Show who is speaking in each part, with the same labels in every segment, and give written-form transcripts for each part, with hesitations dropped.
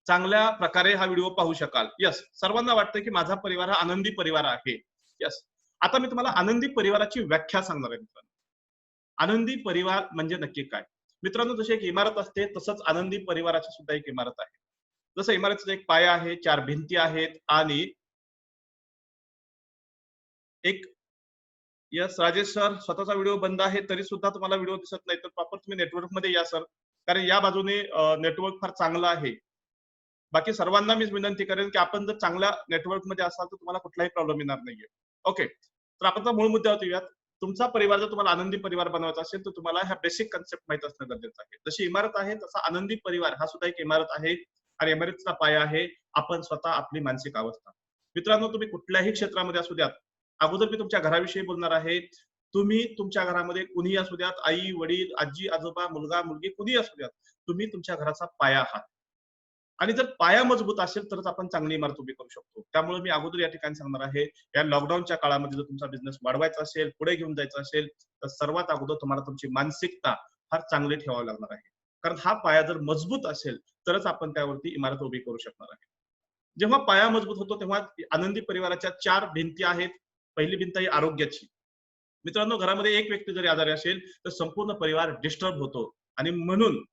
Speaker 1: चांगल्या प्रकारे हा व्हिडिओ पाहू शकाल. यस, सर्वांना वाटतं की माझा परिवार हा आनंदी परिवार आहे. यस, आता मी तुम्हाला आनंदी परिवाराची व्याख्या सांगणार आहे मित्रांनो. आनंदी परिवार म्हणजे नक्की काय? मित्रांनो, जशी एक इमारत असते तसंच आनंदी परिवाराची सुद्धा एक इमारत आहे. जसं इमारतीचा एक पाया आहे, 4 भिंती आहेत आणि एक यस, राजेश सर स्वतःचा व्हिडिओ बंद आहे तरी सुद्धा तुम्हाला व्हिडिओ दिसत नाही, तर प्रॉपर तुम्ही नेटवर्क मध्ये या सर, कारण या बाजूने नेटवर्क फार चांगलं आहे. बाकी सर्वांना मी विनंती करेन की आपण जर चांगल्या नेटवर्क मध्ये असाल तर तुम्हाला कुठलाही प्रॉब्लेम येणार नाहीये. ओके, तर आपण मूळ मुद्द्यावर येऊयात. तुमचा परिवार जर तुम्हाला आनंदी परिवार बनवायचा असेल तर तुम्हाला ह्या बेसिक कन्सेप्ट माहित असणं गरजेचं आहे. जशी इमारत आहे तसा आनंदी परिवार हा सुद्धा एक इमारत आहे आणि इमारतीचा पाया आहे आपण स्वतः आपली मानसिक अवस्था. मित्रांनो, तुम्ही कुठल्याही क्षेत्रामध्ये असू द्यात, अगोदर मी तुमच्या घराविषयी बोलणार आहे. तुम्ही तुमच्या घरामध्ये कुणीही असू द्यात, आई वडील आजी आजोबा मुलगा मुलगी कुणीही असू द्यात, तुम्ही तुमच्या घराचा पाया आहात आणि जर पाया मजबूत असेल तरच आपण चांगली इमारत उभी करू शकतो. त्यामुळे मी अगोदर या ठिकाणी सांगणार आहे, या लॉकडाऊनच्या काळामध्ये जर तुमचा बिझनेस वाढवायचा असेल, पुढे घेऊन जायचा असेल, तर सर्वात अगोदर तुम्हाला तुमची मानसिकता फार चांगली ठेवावी लागणार आहे. कारण हा पाया जर मजबूत असेल तरच आपण त्यावरती इमारत उभी करू शकणार आहे. जेव्हा पाया मजबूत होतो तेव्हा आनंदी परिवाराच्या 4 भिंती आहेत. पहिली भिंत ही आरोग्याची. मित्रांनो, घरामध्ये एक व्यक्ती जरी आजारी असेल तर संपूर्ण परिवार डिस्टर्ब होतो आणि म्हणून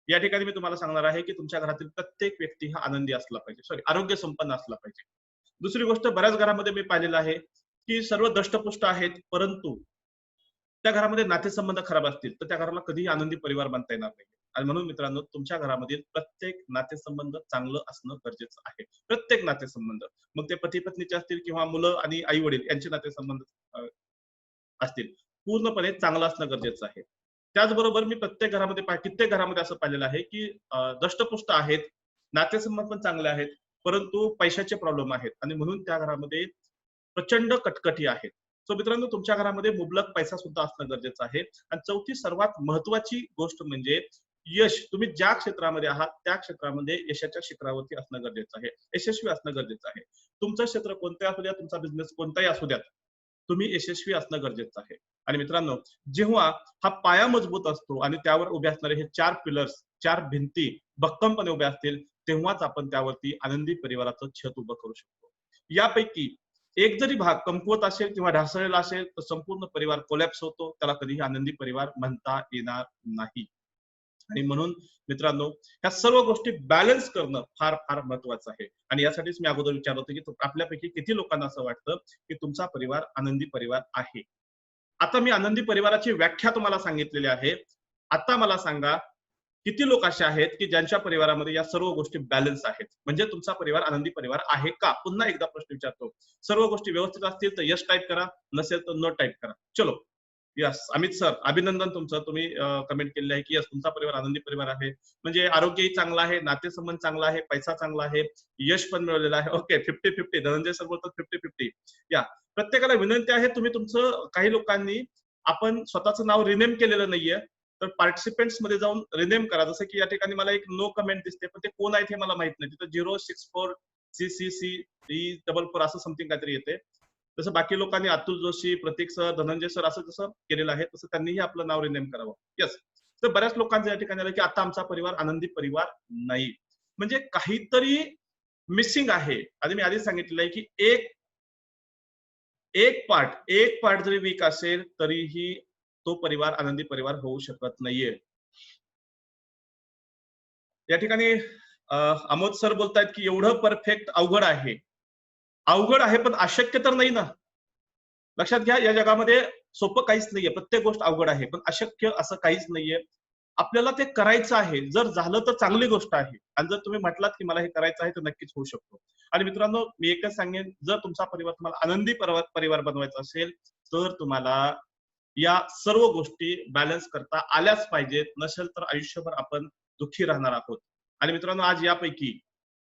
Speaker 1: या ठिकाणी मी तुम्हाला सांगणार आहे की तुमच्या घरातील प्रत्येक व्यक्ती हा आनंदी असला पाहिजे, सॉरी आरोग्य संपन्न असला पाहिजे. दुसरी गोष्ट, बऱ्याच घरामध्ये मी पाहिलेलं आहे की सर्व दष्टपुष्ट आहेत, परंतु त्या घरामध्ये नातेसंबंध खराब असतील तर त्या घराला कधीही आनंदी परिवार बनता येणार नाही. आणि म्हणून मित्रांनो, तुमच्या घरामधील प्रत्येक नातेसंबंध चांगलं असणं गरजेचं आहे. प्रत्येक नातेसंबंध, मग ते पती पत्नीचे असतील किंवा मुलं आणि आई वडील यांचे नातेसंबंध असतील, पूर्णपणे चांगलं असणं गरजेचं आहे. त्याचबरोबर मी प्रत्येक घरामध्ये कित्येक घरामध्ये असं पाहिलेलं आहे की दष्टपुष्ट आहेत, नातेसंबंध पण चांगले आहेत, परंतु पैशाचे प्रॉब्लेम आहेत आणि म्हणून त्या घरामध्ये प्रचंड कटकटी आहेत. सो मित्रांनो, तुमच्या घरामध्ये मुबलक पैसा सुद्धा असणं गरजेचं आहे. आणि चौथी सर्वात महत्वाची गोष्ट म्हणजे यश. तुम्ही ज्या क्षेत्रामध्ये आहात त्या क्षेत्रामध्ये यशाच्या शिखरावरती असणं गरजेचं आहे, यशस्वी असणं गरजेचं आहे. तुमचं क्षेत्र कोणत्याही असू द्या, तुमचा बिझनेस कोणताही असू द्या, तुम्ही यशस्वी असणं गरजेचं आहे. आणि मित्रांनो, जेव्हा हा पाया मजबूत असतो आणि त्यावर उभे असणारे हे 4 पिलर्स, 4 भिंती भक्कमपणे उभ्या असतील, तेव्हाच आपण त्यावरती आनंदी परिवाराचं छत उभं करू शकतो. यापैकी एक जरी भाग कमकुवत असेल किंवा ढासळलेला असेल तर संपूर्ण परिवार कोलॅप्स होतो, त्याला कधीही आनंदी परिवार म्हणता येणार नाही. आणि म्हणून मित्रांनो, ह्या सर्व गोष्टी बॅलन्स करणं फार फार महत्वाचं आहे. आणि यासाठीच मी अगोदर विचारलं होतं की आपल्यापैकी किती लोकांना असं वाटतं की तुमचा परिवार आनंदी परिवार आहे. आता मी आनंदी परिवाराची व्याख्या तुम्हाला सांगितलेली आहे. आता मला सांगा, किती लोक असे आहेत की ज्यांच्या परिवारामध्ये या सर्व गोष्टी बॅलन्स आहेत? म्हणजे तुमचा परिवार आनंदी परिवार आहे का? पुन्हा एकदा प्रश्न विचारतो. सर्व गोष्टी व्यवस्थित असतील तर यस टाईप करा, नसेल तर नो टाईप करा. चलो. यस, अमित सर, अभिनंदन तुमचं. तुम्ही कमेंट केलेलं आहे की यस, तुमचा परिवार आनंदी परिवार आहे. म्हणजे आरोग्यही चांगलं आहे, नातेसंबंध चांगला आहे, पैसा चांगला आहे, यश पण मिळवलेलं आहे. ओके, 50-50. धनंजय सर बोलतात 50-50. या प्रत्येकाला विनंती आहे, तुम्ही तुमचं, काही लोकांनी आपण स्वतःचं नाव रिनेम केलेलं नाहीये, तर पार्टिसिपेंट्स मध्ये जाऊन रिनेम करा. जसं की या ठिकाणी मला एक नो कमेंट दिसते, पण ते कोण आहेत हे मला माहित नाही. तिथं 064CCC4 असं समथिंग काहीतरी येते. तसं बाकी लोकांनी अतुल जोशी, प्रतीक सर, धनंजय सर असं जसं केलेलं आहे, तसं त्यांनीही आपलं नाव रिनेम करावं. येस, तर बऱ्याच लोकांचं या ठिकाणी आलं की आता आमचा परिवार आनंदी परिवार नाही, म्हणजे काहीतरी मिसिंग आहे. आणि मी आधीच सांगितलेलं आहे की एक पार्ट जरी वीक असेल तरीही तो परिवार आनंदी परिवार होऊ शकत नाहीये. या ठिकाणी अमोद सर बोलतायत की एवढं परफेक्ट अवघड आहे. अवघड आहे पण अशक्य तर नाही ना. लक्षात घ्या, या जगामध्ये सोपं काहीच नाहीये, प्रत्येक गोष्ट अवघड आहे, पण अशक्य असं काहीच नाहीये. आपल्याला ते करायचं आहे. जर झालं तर चांगली गोष्ट आहे आणि जर तुम्ही म्हटलात की मला हे करायचं आहे तर नक्कीच होऊ शकतो. आणि मित्रांनो, मी एकच सांगेन, जर तुमचा परिवार तुम्हाला आनंदी परिवार बनवायचा असेल तर तुम्हाला या सर्व गोष्टी बॅलन्स करता आल्याच पाहिजेत. नसेल तर आयुष्यभर आपण दुःखी राहणार आहोत. आणि मित्रांनो, आज यापैकी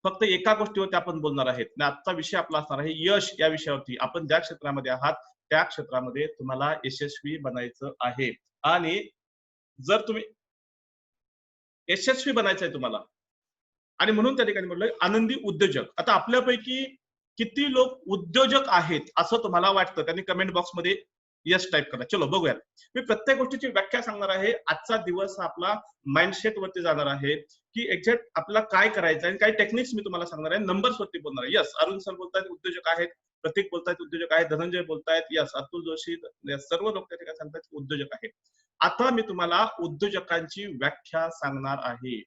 Speaker 1: फक्त एका गोष्टीवरती आपण बोलणार आहेत. आजचा विषय आपला असणार आहे यश. या विषयावरती आपण ज्या क्षेत्रामध्ये आहात त्या क्षेत्रामध्ये तुम्हाला यशस्वी बनायचं आहे. आणि जर तुम्ही यशस्वी बनायचंय तुम्हाला, आणि म्हणून त्या ठिकाणी म्हटलं आनंदी उद्योजक. आता आपल्यापैकी किती लोक उद्योजक आहेत असं तुम्हाला वाटतं? त्यांनी कमेंट बॉक्समध्ये यस टाईप करा. चलो बघूयात. मी प्रत्येक गोष्टीची व्याख्या सांगणार आहे. आजचा दिवस हा आपला माइंडसेट वरती जाणार आहे की एक्झॅक्ट आपल्याला काय करायचं आणि काही टेक्निक्स मी तुम्हाला सांगणार आहे. नंबर्स वरती बोलणार आहे. यस, अरुण सर बोलतायत उद्योजक आहेत, प्रतीक बोलतायत उद्योजक आहेत, धनंजय बोलतायत, यस, अतुल जोशी, सर्व लोक त्या ठिकाणी सांगतात उद्योजक आहेत. आता मी तुम्हाला उद्योजकांची व्याख्या सांगणार आहे.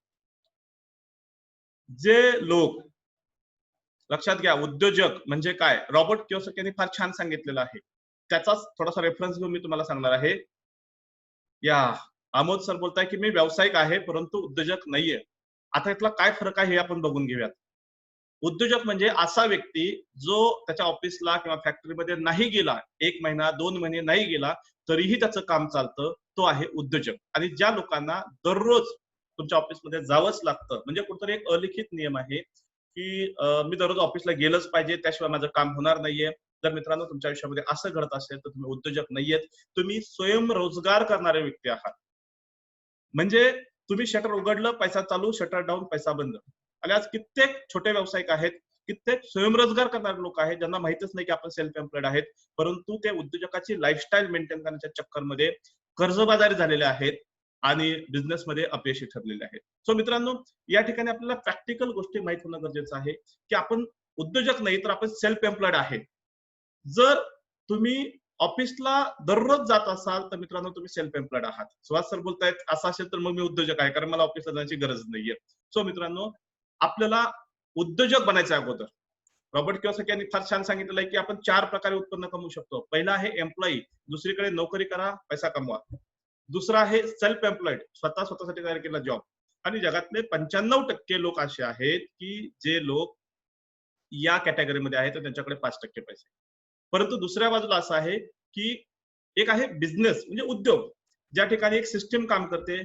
Speaker 1: जे लोक, लक्षात घ्या, उद्योजक म्हणजे काय, रॉबर्ट कियोसाकी यांनी फार छान सांगितलेलं आहे. त्याचाच थोडासा रेफरन्स घेऊन मी तुम्हाला सांगणार आहे. या अमोद सर बोलताय की मी व्यावसायिक आहे परंतु उद्योजक नाहीये. आता यातला काय फरक आहे हे आपण बघून घेऊयात. उद्योजक म्हणजे असा व्यक्ती जो त्याच्या ऑफिसला किंवा फॅक्टरीमध्ये नाही गेला, 1 महिना 2 महिने नाही गेला तरीही त्याचं काम चालतं, तो आहे उद्योजक. आणि ज्या लोकांना दररोज तुमच्या ऑफिसमध्ये जावंच लागतं, म्हणजे कुठेतरी एक अलिखित नियम आहे की मी दररोज ऑफिसला गेलंच पाहिजे, त्याशिवाय माझं काम होणार नाहीये. तर मित्रांनो, तुमच्या आयुष्यामध्ये असं घडत असेल तर तुम्ही उद्योजक नाहीयेत, तुम्ही स्वयंरोजगार करणारे व्यक्ती आहात. म्हणजे तुम्ही शटर उघडलं, पैसा चालू, शटर डाऊन, पैसा बंद. आणि आज कित्येक छोटे व्यावसायिक आहेत, कित्येक स्वयंरोजगार करणारे लोक आहेत ज्यांना माहितच नाही की आपण सेल्फ एम्प्लॉयड आहेत, परंतु ते उद्योजकाची लाईफस्टाईल मेंटेन करण्याच्या चक्करमध्ये कर्जबाजारी झालेले आहेत आणि बिझनेसमध्ये अपयशी ठरलेले आहेत. सो मित्रांनो, या ठिकाणी आपल्याला प्रॅक्टिकल गोष्टी माहित होणं गरजेचं आहे की आपण उद्योजक नाही तर आपण सेल्फ एम्प्लॉयड आहे. जर तुम्ही ऑफिसला दररोज जात असाल तर मित्रांनो तुम्ही सेल्फ एम्प्लॉयड आहात. सुहास सर बोलतायत असं असेल तर मग मी उद्योजक आहे, कारण मला ऑफिसला जाण्याची गरज नाहीये. सो मित्रांनो, आपल्याला उद्योजक बनायचं अगोदर रॉबर्ट कियोसाकी यांनी फार छान सांगितलेलं आहे की आपण 4 प्रकारे उत्पन्न कमवू शकतो. पहिला आहे एम्प्लॉई, दुसरीकडे नोकरी करा, पैसा कमवा. दुसरा आहे सेल्फ एम्प्लॉयड, स्वतःसाठी तयार केलेला जॉब. आणि जगातले 95% लोक असे आहेत की जे लोक या कॅटेगरीमध्ये आहेत तर त्यांच्याकडे 5% पैसे. परंतु दुसऱ्या बाजूला असं आहे की एक आहे बिझनेस म्हणजे उद्योग, ज्या ठिकाणी एक सिस्टीम काम करते,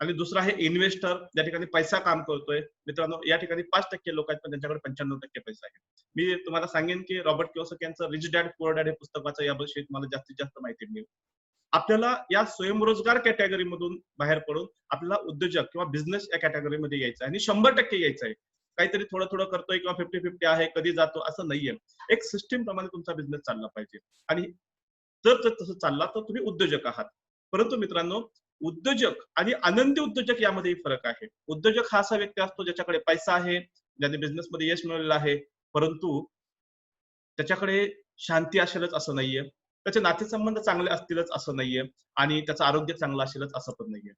Speaker 1: आणि दुसरा आहे इन्व्हेस्टर, ज्या ठिकाणी पैसा काम करतोय. मित्रांनो, या ठिकाणी 5% लोक आहेत पण त्यांच्याकडे 95% पैसा आहे. मी तुम्हाला सांगेन की रॉबर्ट कियोसाकी यांचं रिच डॅड पुअर डॅड हे पुस्तक वाचा, याविषयी तुम्हाला जास्तीत जास्त माहिती मिळेल. आपल्याला या स्वयंरोजगार कॅटेगरीमधून बाहेर पडून आपल्याला उद्योजक किंवा बिझनेस या कॅटेगरीमध्ये यायचं आहे आणि 100% यायचं आहे. काहीतरी थोडं थोडं करतोय किंवा 50-50 आहे, कधी जातो असं नाहीये. एक सिस्टीम प्रमाणे तुमचा बिझनेस चालला पाहिजे. आणि जर तसं चालला तर तुम्ही उद्योजक आहात. परंतु मित्रांनो, उद्योजक आणि आनंदी उद्योजक यामध्ये फरक आहे. उद्योजक हा असा व्यक्ती असतो ज्याच्याकडे पैसा आहे, ज्याने बिझनेसमध्ये यश मिळवलेलं आहे, परंतु त्याच्याकडे शांती असेलच असं नाहीये, त्याचे नातेसंबंध चांगले असतीलच असं नाहीये, आणि त्याचं आरोग्य चांगलं असेलच असं पण नाहीये.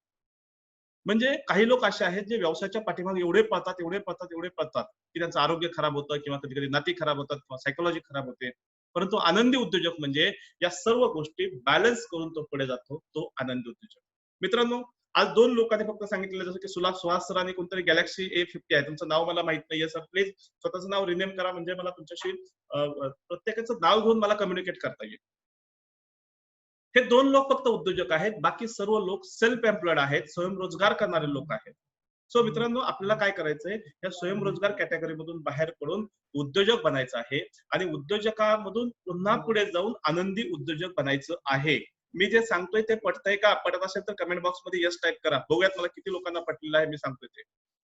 Speaker 1: म्हणजे काही लोक असे आहेत जे व्यवसायाच्या पाठीमागे एवढे पळतात की त्यांचं आरोग्य खराब होतं किंवा कधी कधी नाती खराब होतात किंवा सायकोलॉजी खराब होते. परंतु आनंदी उद्योजक म्हणजे या सर्व गोष्टी बॅलन्स करून तो पुढे जातो, तो आनंदी उद्योजक. मित्रांनो, आज 2 लोकांनी फक्त सांगितलेलं, जसं की सुहास सर आणि कोणतरी गॅलेक्सी A50 आहे, तुमचं नाव मला माहित नाहीये सर, प्लीज स्वतःचं नाव रिनेम करा म्हणजे मला तुमच्याशी प्रत्येकाचं नाव घेऊन मला कम्युनिकेट करता येईल. हे 2 लोक फक्त उद्योजक आहेत, बाकी सर्व लोक सेल्फ एम्प्लॉयड आहेत, स्वयंरोजगार करणारे लोक आहेत. सो मित्रांनो, आपल्याला काय करायचंय, या स्वयंरोजगार कॅटेगरीमधून बाहेर पडून उद्योजक बनायचं आहे आणि उद्योजकामधून पुन्हा पुढे जाऊन आनंदी उद्योजक बनायचं आहे. मी जे सांगतोय ते पटतंय का? पटत असेल तर कमेंट बॉक्स मध्ये यस टाईप करा. बघूयात मला किती लोकांना पटलेलं आहे मी सांगतोय ते.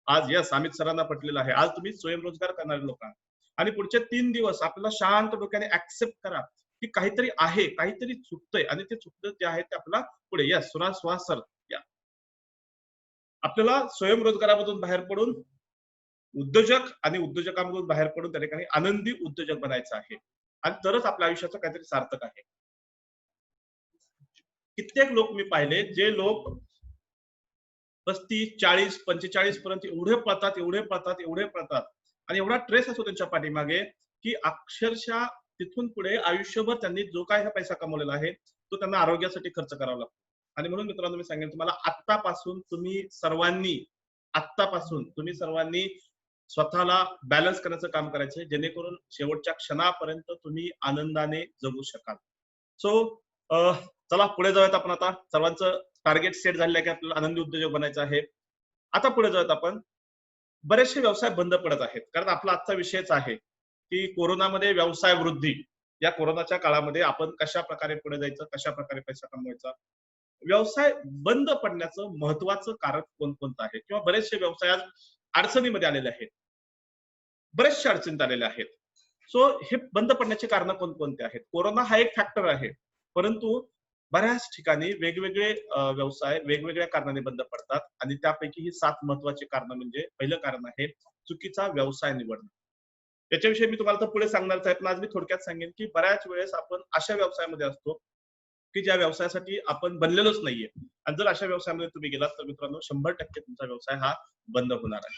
Speaker 1: आज यस, अमित सरांना पटलेलं आहे. आज तुम्ही स्वयंरोजगार करणारे लोक आहात. आणि पुढचे 3 दिवस आपल्याला शांत डोक्याने ऍक्सेप्ट करा की काहीतरी आहे, काहीतरी चुकतंय, आणि ते चुकतं जे आहे ते आपल्याला पुढे, यस, सुहास सर, या आपल्याला स्वयंरोजगारामधून बाहेर पडून उद्योजक आणि उद्योजकामधून बाहेर पडून त्या ठिकाणी आनंदी उद्योजक बनायचं आहे, आणि तरच आपल्या आयुष्याचं काहीतरी सार्थक आहे. कित्येक लोक मी पाहिले, जे लोक 35, 40, 45 पर्यंत एवढे पळतात आणि एवढा ट्रेस असतो त्यांच्या पाठीमागे की अक्षरशः तिथून पुढे आयुष्यभर त्यांनी जो काय हा पैसा कमवलेला आहे तो त्यांना आरोग्यासाठी खर्च करावा लागतो. आणि म्हणून मित्रांनो, मी सांगेन तुम्हाला, आत्तापासून तुम्ही सर्वांनी स्वतःला बॅलन्स करण्याचं काम करायचंय, जेणेकरून शेवटच्या क्षणापर्यंत तुम्ही आनंदाने जगू शकाल. सो चला पुढे जाऊयात आपण. आता सर्वांचं टार्गेट सेट झालेलं आहे की आपल्याला आनंदी उद्योजक बनायचं आहे. आता पुढे जाऊयात आपण. बरेचसे व्यवसाय बंद पडत आहेत, कारण आपला आजचा विषयच आहे की कोरोनामध्ये व्यवसाय वृद्धी. या कोरोनाच्या काळामध्ये आपण कशा प्रकारे पुढे जायचं, कशा प्रकारे पैसा कमवायचा. व्यवसाय बंद पडण्याचं महत्वाचं कारण कोणकोणतं आहे, किंवा बरेचसे व्यवसाय आज अडचणीमध्ये आलेले आहेत, बरेचशे अडचणीत आलेले आहेत. सो हे बंद पडण्याची कारण कोणकोणते आहेत? कोरोना हा एक फॅक्टर आहे, परंतु बऱ्याच ठिकाणी वेगवेगळे व्यवसाय वेगवेगळ्या कारणाने बंद पडतात आणि त्यापैकी ही 7 महत्वाची कारणं म्हणजे पहिलं कारण आहे चुकीचा व्यवसाय निवडणं. त्याच्याविषयी मी तुम्हाला तर पुढे सांगणारच आहे, पण आज मी थोडक्यात सांगेन, की बऱ्याच वेळेस आपण अशा व्यवसायामध्ये असतो, की ज्या व्यवसायासाठी आपण बनलेलोच नाहीये. आणि जर अशा व्यवसायामध्ये तुम्ही गेलात तर मित्रांनो 100% तुमचा व्यवसाय हा बंद होणार आहे.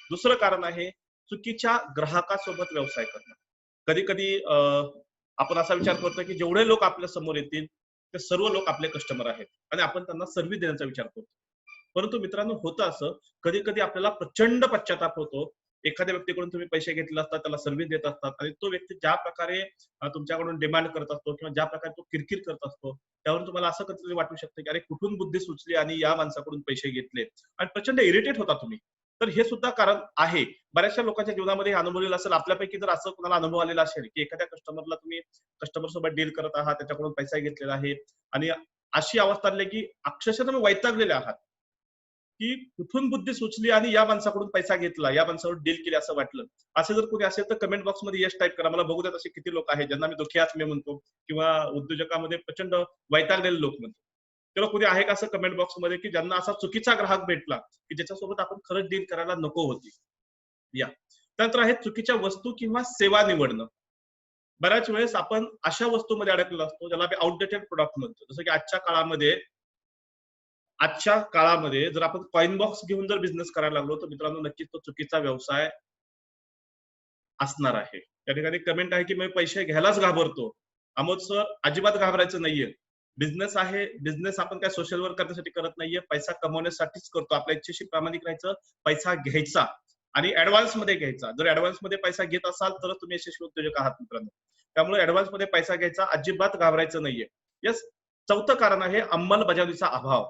Speaker 1: दुसरं कारण आहे चुकीच्या ग्राहकासोबत व्यवसाय करणं. कधी-कधी आपण असा विचार करतो, की जेवढे लोक आपल्या समोर येतील, ते सर्व लोक आपले कस्टमर आहेत आणि आपण त्यांना सर्व्हिस देण्याचा विचार करतो. परंतु मित्रांनो होतं असं, कधी-कधी आपल्याला प्रचंड पश्चाताप होतो. एखाद्या व्यक्तीकडून तुम्ही पैसे घेतले असतात, त्याला सर्व्हिस देत असतात आणि तो व्यक्ती ज्या प्रकारे तुमच्याकडून डिमांड करत असतो किंवा ज्या प्रकारे तो किरकिर करत असतो, त्यावरून तुम्हाला असं कधीतरी वाटू शकतं, की अरे कुठून बुद्धी सुचली आणि या माणसाकडून पैसे घेतले आणि प्रचंड इरिटेट होता तुम्ही. तर हे सुद्धा कारण आहे. बऱ्याचशा लोकांच्या जीवनामध्ये हे अनुभवलेलं असेल. आपल्यापैकी जर असं कोणाला अनुभव आलेला असेल, की एखाद्या कस्टमरला तुम्ही कस्टमर सोबत डील करत आहात, त्याच्याकडून पैसा घेतलेला आहे आणि अशी अवस्था आली, की अक्षरशः तुम्ही वैतागलेले आहात. की कुठून बुद्धी सुचली आणि या माणसाकडून पैसा घेतला, या माणसावर डील केली असं वाटलं. असं जर कोणी असेल तर कमेंट बॉक्समध्ये यस टाइप करा. मला बघू द्यात असे किती लोक आहेत ज्यांना मी दुःखी आत्मे म्हणतो किंवा उद्योजकामध्ये प्रचंड वैतागलेले लोक म्हणतो. तेव्हा कोणी आहे का असं कमेंट बॉक्समध्ये की ज्यांना असा चुकीचा ग्राहक भेटला की ज्याच्यासोबत आपण खरंच डील करायला नको होती. या त्यानंतर आहे चुकीच्या वस्तू किंवा सेवा निवडणं. बऱ्याच वेळेस आपण अशा वस्तूमध्ये अडकलेलो असतो ज्याला आपण आउटडेटेड प्रोडक्ट म्हणतो. जसं की आजच्या काळामध्ये जर आपण कॉइन बॉक्स घेऊन जर बिझनेस करायला लागलो तर मित्रांनो नक्कीच तो चुकीचा व्यवसाय असणार आहे. त्या ठिकाणी कमेंट आहे की मी पैसे घ्यायलाच घाबरतो. अमोद सर अजिबात घाबरायचं नाहीये. बिझनेस आहे, बिझनेस आपण काय सोशल वर्क करण्यासाठी करत नाहीये, पैसा कमवण्यासाठीच करतो. आपल्या इच्छेशी प्रामाणिक राहायचं, पैसा घ्यायचा आणि ऍडव्हान्स मध्ये घ्यायचा. जर ऍडव्हान्स मध्ये पैसा घेत असाल तर तुम्ही यशस्वी उद्योजक आहात मित्रांनो. त्यामुळे ऍडव्हान्स मध्ये पैसा घ्यायचा, अजिबात घाबरायचं नाहीये. येस. चौथं कारण आहे अंमलबजावणीचा अभाव.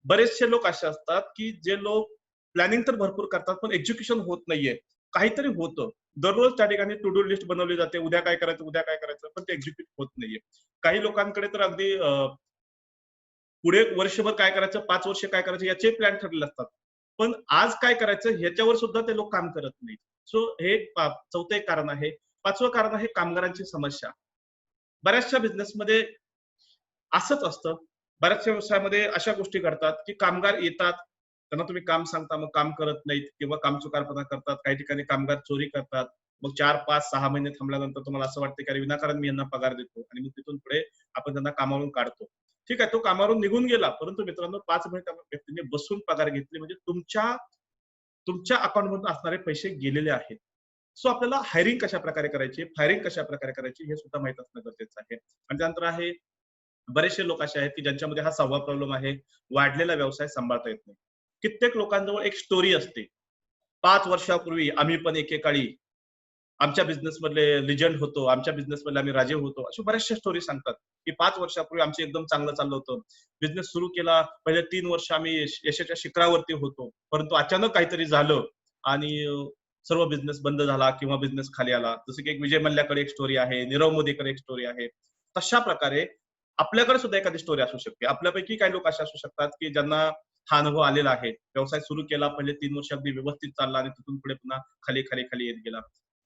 Speaker 1: बरेचसे लोक असे असतात की जे लोक प्लॅनिंग तर भरपूर करतात पण एक्झिक्युशन होत नाहीये. काहीतरी होतं. दररोज त्या ठिकाणी टू डू लिस्ट बनवली जाते. उद्या काय करायचं, उद्या काय करायचं, पण ते एक्झिक्यूट होत नाहीये. काही लोकांकडे तर अगदी पुढे वर्षभर काय करायचं, 5 वर्ष काय करायचं याचे प्लॅन ठरलेले असतात. पण आज काय करायचं ह्याच्यावर सुद्धा ते लोक काम करत नाहीत. सो हे चौथं एक कारण आहे. 5वं कारण आहे कामगारांची समस्या. बऱ्याचशा बिझनेसमध्ये असंच असतं. बऱ्याचशा व्यवसायामध्ये अशा गोष्टी घडतात, की कामगार येतात, त्यांना तुम्ही काम सांगता, मग काम करत नाहीत किंवा कामचुकारपणा करतात. काही ठिकाणी कामगार चोरी करतात. मग 4, 5, 6 महिने थांबल्यानंतर तुम्हाला असं वाटतं, की अरे विनाकारण मी यांना पगार देतो आणि मग तिथून पुढे आपण त्यांना कामावरून काढतो. ठीक आहे, तो कामावरून निघून गेला, परंतु मित्रांनो 5 महिने त्या व्यक्तीने बसून पगार घेतले म्हणजे तुमच्या तुमच्या अकाउंटमधून असणारे पैसे गेलेले आहेत. सो आपल्याला हायरिंग कशाप्रकारे करायची, फायरिंग कशाप्रकारे करायची हे सुद्धा माहीत असणं गरजेचं आहे. आणि त्यानंतर आहे बरेचसे लोक असे आहेत की ज्यांच्यामध्ये हा 6वा प्रॉब्लेम आहे, वाढलेला व्यवसाय सांभाळता येत नाही. कित्येक लोकांजवळ एक स्टोरी असते. 5 वर्षापूर्वी आम्ही पण एकेकाळी आमच्या बिझनेस मधले लिजंड होतो, आमच्या बिझनेस मधले आम्ही राजे होतो. अशा बऱ्याचशा स्टोरी सांगतात, की 5 वर्षापूर्वी आमचं एकदम चांगलं चाललं होतं. बिझनेस सुरू केला, पहिले 3 वर्ष आम्ही यशाच्या शिखरावरती होतो. परंतु अचानक काहीतरी झालं आणि सर्व बिझनेस बंद झाला किंवा बिझनेस खाली आला. जसं की एक विजय मल्ल्याकडे एक स्टोरी आहे, नीरव मोदीकडे एक स्टोरी आहे. तशा प्रकारे आपल्याकडे सुद्धा एखादी स्टोरी असू शकते. आपल्यापैकी काही लोक असे असू शकतात, की ज्यांना हा अनुभव आलेला आहे. व्यवसाय सुरू केला, पहिले 3 वर्ष अगदी व्यवस्थित चालला आणि तिथून पुढे पुन्हा खाली, खाली, खाली येत गेला.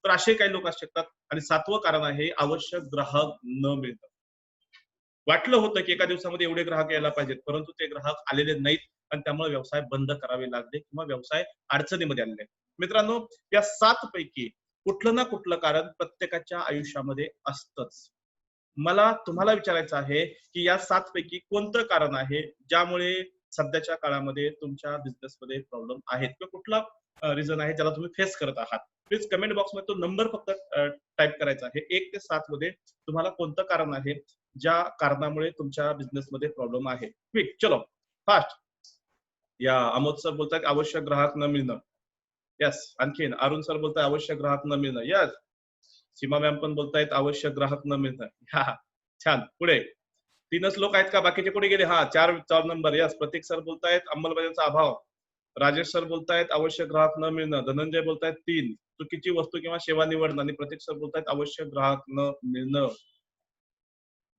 Speaker 1: तर असे काही लोक असू शकतात. आणि 7वं कारण आहे आवश्यक ग्राहक न मिळणं. वाटलं होतं, की एका दिवसामध्ये एवढे ग्राहक यायला पाहिजेत, परंतु ते ग्राहक आलेले नाहीत आणि त्यामुळे व्यवसाय बंद करावे लागले किंवा व्यवसाय अडचणीमध्ये आलेले आहेत. मित्रांनो, या 7 पैकी कुठलं ना कुठलं कारण प्रत्येकाच्या आयुष्यामध्ये असतंच. मला तुम्हाला विचारायचं आहे, की या 7 पैकी कोणतं कारण आहे, ज्यामुळे सध्याच्या काळामध्ये तुमच्या बिझनेसमध्ये प्रॉब्लेम आहेत किंवा कुठला रिझन आहे ज्याला तुम्ही फेस करत आहात? प्लीज कमेंट बॉक्समध्ये तो नंबर फक्त टाइप करायचा आहे. 1 ते 7 मध्ये तुम्हाला कोणतं कारण आहे, ज्या कारणामुळे तुमच्या बिझनेसमध्ये प्रॉब्लेम आहे? क्विक चलो फास्ट. या अमोद सर बोलतात आवश्यक ग्राहक न मिळणं. येस. आणखीन अरुण सर बोलताय आवश्यक ग्राहक न मिळणं. येस. सीमा मॅम पण बोलतायत आवश्यक ग्राहक न मिळणं. हा, छान. पुढे 3च लोक आहेत का? बाकीचे कुठे गेले? हा, 4 नंबर. येस. प्रतीक सर बोलतायत अंमलबजावणीचा अभाव. राजेश सर बोलतायत आवश्यक ग्राहक न मिळणं. धनंजय बोलतायत 3 चुकीची वस्तू किंवा सेवा निवडणं आणि प्रतीक सर बोलतायत आवश्यक ग्राहक न मिळणं.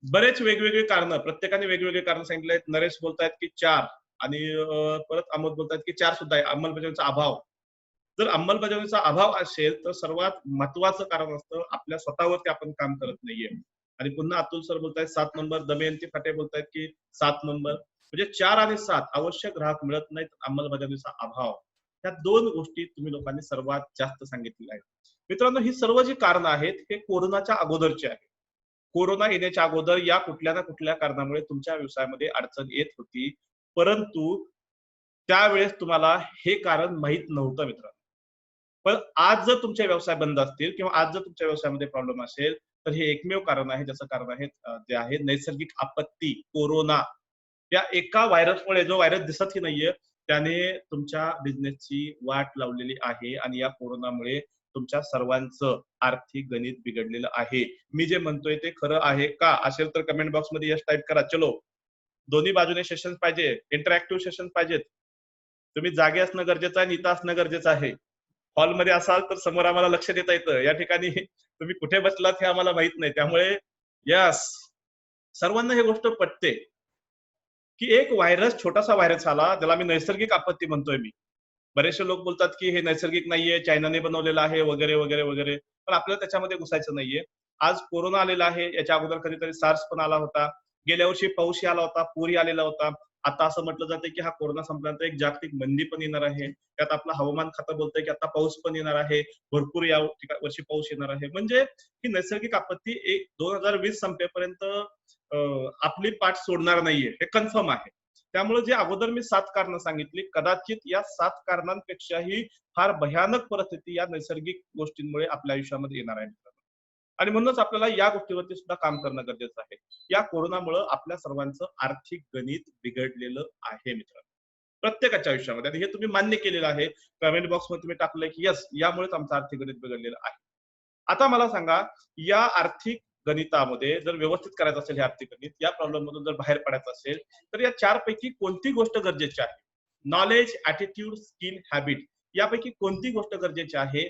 Speaker 1: बरेच वेगवेगळे कारण प्रत्येकाने वेगवेगळे कारण सांगितले आहेत. नरेश बोलतायत की 4 आणि परत अमोद बोलतायत की 4 सुद्धा आहे अंमलबजावणीचा अभाव. जर अंमलबजावणीचा अभाव असेल तर सर्वात महत्वाचं कारण असतं आपल्या स्वतःवरती आपण काम करत नाहीये. आणि पुन्हा अतुल सर बोलतायत 7 नंबर, दमयंती फाटे बोलतायत की 7 नंबर. म्हणजे 4 आणि 7 आवश्यक ग्राहक मिळत नाहीत, अंमलबजावणीचा अभाव. ह्या 2 गोष्टी तुम्ही लोकांनी सर्वात जास्त सांगितलेल्या आहेत. मित्रांनो, ही सर्व जी कारण आहेत हे कोरोनाच्या अगोदरची आहे. कोरोना येण्याच्या अगोदर या कुठल्या ना कुठल्या कारणामुळे तुमच्या व्यवसायामध्ये अडचण येत होती, परंतु त्यावेळेस तुम्हाला हे कारण माहित नव्हतं मित्रांनो. पण आज जर तुमचे व्यवसाय बंद असतील किंवा आज जर तुमच्या व्यवसायामध्ये प्रॉब्लेम असेल, तर हे एकमेव कारण आहे, ज्याचं कारण आहे ते आहे नैसर्गिक आपत्ती कोरोना. या एका व्हायरसमुळे, जो व्हायरस दिसतही नाहीये, त्याने तुमच्या बिझनेसची वाट लावलेली आहे आणि या कोरोनामुळे तुमच्या सर्वांचं आर्थिक गणित बिघडलेलं आहे. मी जे म्हणतोय ते खरं आहे का? असेल तर कमेंट बॉक्स मध्ये यस टाईप करा. चलो, दोन्ही बाजूने सेशन पाहिजे, इंटरॅक्टिव्ह सेशन पाहिजेत. तुम्ही जागे असणं गरजेचं आहे, इथं असणं गरजेचं आहे. हॉलमध्ये असाल तर समोर आम्हाला लक्ष देता येतं. या ठिकाणी तुम्ही कुठे बसलात हे आम्हाला माहित नाही. त्यामुळे यस, सर्वांना ही गोष्ट पटते की एक व्हायरस, छोटासा व्हायरस आला, त्याला मी नैसर्गिक आपत्ती म्हणतोय मी. बरेचसे लोक बोलतात की हे नैसर्गिक नाहीये, चायनाने बनवलेलं आहे वगैरे वगैरे वगैरे. पण आपल्याला त्याच्यामध्ये घुसायचं नाहीये. आज कोरोना आलेला आहे, याच्या अगोदर कधीतरी सार्स पण आला होता. गेल्या वर्षी पाऊसही आला होता, पूरही आलेला होता. आता असं म्हटलं जातं की हा कोरोना संपल्यानंतर एक जागतिक मंदी पण येणार आहे. त्यात आपलं हवामान खातं बोलतंय की आता पाऊस पण येणार आहे. भरपूर या वर्षी पाऊस येणार आहे. म्हणजे ही नैसर्गिक आपत्ती 2020 संपेपर्यंत आपली पाठ सोडणार नाहीये, हे कन्फर्म आहे. त्यामुळे जे अगोदर मी 7 कारणं सांगितली, कदाचित या 7 कारणांपेक्षाही फार भयानक परिस्थिती या नैसर्गिक गोष्टींमुळे आपल्या आयुष्यामध्ये येणार आहे. आणि म्हणूनच आपल्याला या गोष्टीवरती सुद्धा काम करणं गरजेचं आहे. या कोरोनामुळे आपल्या सर्वांचं आर्थिक गणित बिघडलेलं आहे मित्रांनो, प्रत्येकाच्या आयुष्यामध्ये. आणि हे तुम्ही मान्य केलेलं आहे. कमेंट बॉक्स मध्ये तुम्ही टाकलंय की यस, यामुळेच आमचं आर्थिक गणित बिघडलेलं आहे. आता मला सांगा, या आर्थिक गणितामध्ये जर व्यवस्थित करायचं असेल हे आर्थिक गणित, या प्रॉब्लेम मधून जर बाहेर पडायचं असेल, तर या 4 पैकी कोणती गोष्ट गरजेची आहे? नॉलेज, ऍटिट्यूड, स्किल, हॅबिट, यापैकी कोणती गोष्ट गरजेची आहे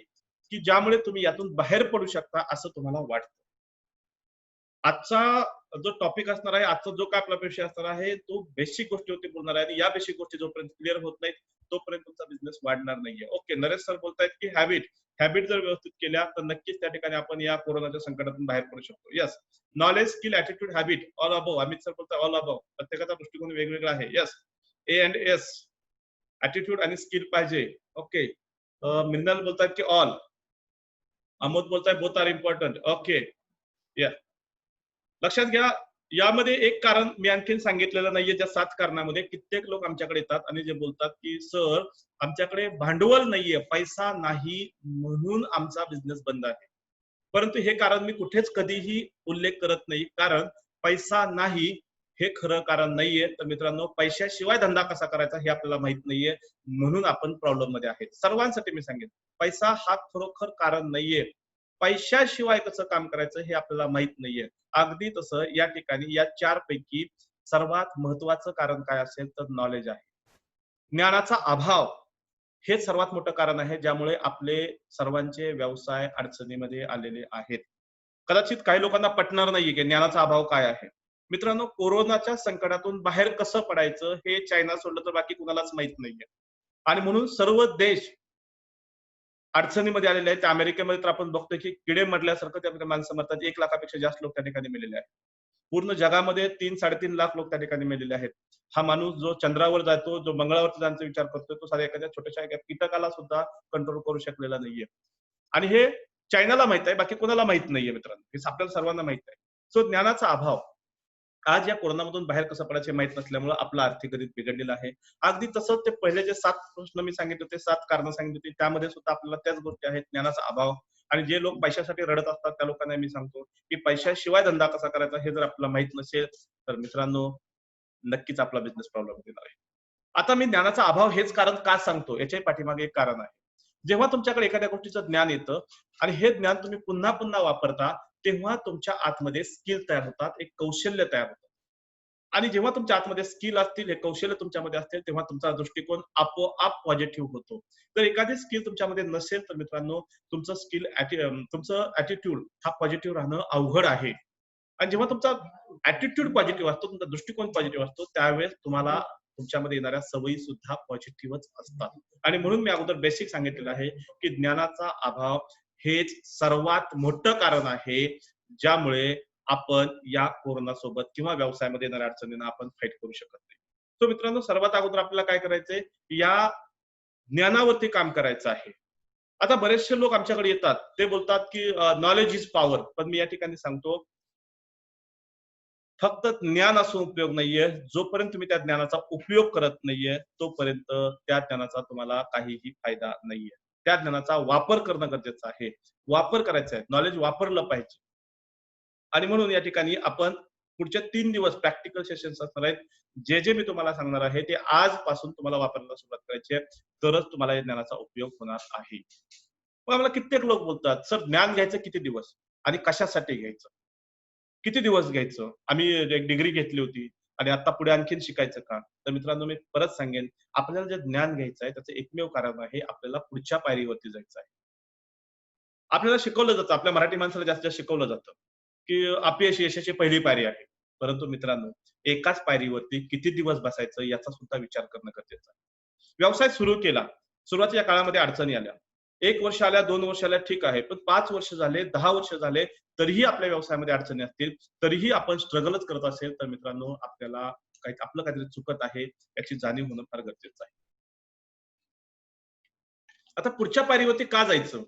Speaker 1: की ज्यामुळे तुम्ही यातून बाहेर पडू शकता असं तुम्हाला वाटतं? आजचा जो टॉपिक असणार आहे, आजचा जो काय आपला विषय असणार आहे, तो बेसिक गोष्टीवरती बोलणार आहे. आणि या बेसिक गोष्टी जोपर्यंत क्लिअर होत नाहीत, तोपर्यंत तुमचा बिझनेस वाढणार नाहीये. ओके, नरेश सर बोलतायत की हॅबिट, हॅबिट जर व्यवस्थित केल्या तर नक्कीच त्या ठिकाणी आपण या कोरोनाच्या संकटातून बाहेर पडू शकतो. Yes, knowledge, skill, attitude, habit, all above. Amit sir बोलतात ऑल अबव. प्रत्येकाचा दृष्टिकोन वेगवेगळा आहे. Yes, A and S, attitude आणि स्किल पाहिजे. ओके, मिनल बोलतात की ऑल. अमोद बोलताय बोथ आर इम्पॉर्टंट. ओके, या लक्षात घ्या. यामध्ये एक कारण मी आणखीन सांगितलेलं नाहीये. ज्या 7 कारणामध्ये कित्येक लोक आमच्याकडे येतात आणि जे बोलतात की सर, आमच्याकडे भांडवल नाहीये, पैसा नाही, म्हणून आमचा बिझनेस बंद आहे. परंतु हे कारण मी कुठेच कधीही उल्लेख करत नाही. कारण पैसा नाही हे खरं कारण नाहीये. तर मित्रांनो, पैशाशिवाय धंदा कसा करायचा हे आपल्याला माहित नाहीये, म्हणून आपण प्रॉब्लेम मध्ये आहेत. सर्वांसाठी मी सांगेन, पैसा हा खरोखर कारण नाहीये. पैशाशिवाय कसं काम करायचं हे आपल्याला माहित नाहीये. अगदी तसं या ठिकाणी या 4 पैकी सर्वात महत्वाचं कारण काय असेल तर नॉलेज आहे. ज्ञानाचा अभाव हे सर्वात मोठं कारण आहे, ज्यामुळे आपले सर्वांचे व्यवसाय अडचणीमध्ये आलेले आहेत. कदाचित काही लोकांना पटणार नाहीये की ज्ञानाचा अभाव काय आहे. मित्रांनो, कोरोनाच्या संकटातून बाहेर कसं पडायचं हे चायना सोडलं तर बाकी कुणालाच माहित नाहीये. आणि म्हणून सर्व देश अडचणीमध्ये आलेले आहेत. अमेरिकेमध्ये तर आपण बघतोय की किडे मरल्यासारखं त्या माणसं मरतात. 1 लाखापेक्षा जास्त लोक त्या ठिकाणी मेलेले आहेत. पूर्ण जगामध्ये 3-3.5 लाख लोक त्या ठिकाणी मेलेले आहेत. हा माणूस जो चंद्रावर जातो, जो मंगळावरती जाण्याचा विचार करतोय, तो साध्या एखाद्या छोट्याशा एका कीटकाला सुद्धा कंट्रोल करू शकलेला नाहीये. आणि हे चायनाला माहित आहे, बाकी कोणाला माहित नाहीये मित्रांनो. हे आपल्याला सर्वांना माहित आहे. सो ज्ञानाचा अभाव. आज या कोरोनामधून बाहेर कसं पडायचं हे माहित नसल्यामुळे आपलं आर्थिक गणित बिघडलेलं आहे. अगदी तसंच ते पहिले जे 7 प्रश्न मी सांगितले होते, 7 कारणं सांगितली होती, त्यामध्ये सुद्धा आपल्याला त्याच गोष्टी आहेत. ज्ञानाचा अभाव. आणि जे लोक पैशासाठी रडत असतात त्या लोकांना मी सांगतो की पैशाशिवाय धंदा कसा करायचा हे जर आपल्याला माहित नसेल तर मित्रांनो, नक्कीच आपला बिझनेस प्रॉब्लेम येणार आहे. आता मी ज्ञानाचा अभाव हेच कारण का सांगतो, याच्या पाठीमागे एक कारण आहे. जेव्हा तुमच्याकडे एखाद्या गोष्टीचं ज्ञान येतं आणि हे ज्ञान तुम्ही पुन्हा पुन्हा वापरता, तेव्हा तुमच्या आतमध्ये स्किल तयार होतात, एक कौशल्य तयार होतं. आणि जेव्हा तुमच्या आतमध्ये स्किल असतील, हे कौशल्य तुमच्यामध्ये असतील, तेव्हा तुमचा दृष्टिकोन आपोआप पॉझिटिव्ह होतो. तर एखादी स्किल तुमच्यामध्ये नसेल तर मित्रांनो, तुमचं स्किल तुमचं ऍटिट्यूड हा पॉझिटिव्ह राहणं अवघड आहे. आणि जेव्हा तुमचा ऍटिट्यूड पॉझिटिव्ह असतो, तुमचा दृष्टिकोन पॉझिटिव्ह असतो, त्यावेळेस तुम्हाला तुमच्यामध्ये येणाऱ्या सवयी सुद्धा पॉझिटिव्हच असतात. आणि म्हणून मी अगोदर बेसिक सांगितलेलं आहे की ज्ञानाचा अभाव हेच सर्वात मोठं कारण आहे, ज्यामुळे आपण या कोरोना सोबत किंवा व्यवसायामध्ये येणाऱ्या अडचणींना आपण फाईट करू शकत नाही. तो मित्रांनो, सर्वात अगोदर आपल्याला काय करायचंय, या ज्ञानावरती काम करायचं आहे. आता बरेचसे लोक आमच्याकडे येतात, ते बोलतात की नॉलेज इज पॉवर. पण मी या ठिकाणी सांगतो, फक्त ज्ञान असून उपयोग नाहीये. जोपर्यंत तुम्ही त्या ज्ञानाचा उपयोग करत नाहीये, तोपर्यंत त्या ज्ञानाचा तुम्हाला काहीही फायदा नाहीये. त्या ज्ञानाचा वापर करणं गरजेचं आहे. वापर करायचा आहे. नॉलेज वापरलं पाहिजे. आणि म्हणून या ठिकाणी आपण पुढचे 3 दिवस प्रॅक्टिकल सेशन्स असणार आहेत. जे मी तुम्हाला सांगणार आहे, ते आजपासून तुम्हाला वापरायला सुरुवात करायची आहे. तरच तुम्हाला या ज्ञानाचा उपयोग होणार आहे. मग आम्हाला कित्येक लोक बोलतात, "सर, ज्ञान घ्यायचं किती दिवस? आणि कशासाठी घ्यायचं? किती दिवस घ्यायचं? आम्ही एक डिग्री घेतली होती आणि आता पुढे आणखीन शिकायचं का?" तर मित्रांनो, मी परत सांगेन, आपल्याला जे ज्ञान घ्यायचं आहे, त्याचं एकमेव कारण आहे, आपल्याला पुढच्या पायरीवरती जायचं आहे. आपल्याला शिकवलं जातं, आपल्या मराठी माणसाला जास्त शिकवलं जातं, की अपयश यशाची पहिली पायरी आहे. परंतु मित्रांनो, एकाच पायरीवरती किती दिवस बसायचं याचा सुद्धा विचार करणं गरजेचं आहे. व्यवसाय सुरू केला. सुरुवातीच्या काळामध्ये अडचणी आल्या. 1 वर्ष आल्या, 2 वर्ष आल्या, ठीक आहे. पण 5 वर्ष झाले, 10 वर्ष झाले, तरीही आपल्या व्यवसायामध्ये अडचणी असतील, तरीही आपण स्ट्रगलच करत असेल, तर मित्रांनो, आपल्याला आपलं काहीतरी चुकत आहे याची जाणीव होणं फार गरजेचं आहे. आता पुढच्या पायरीवरती का जायचं?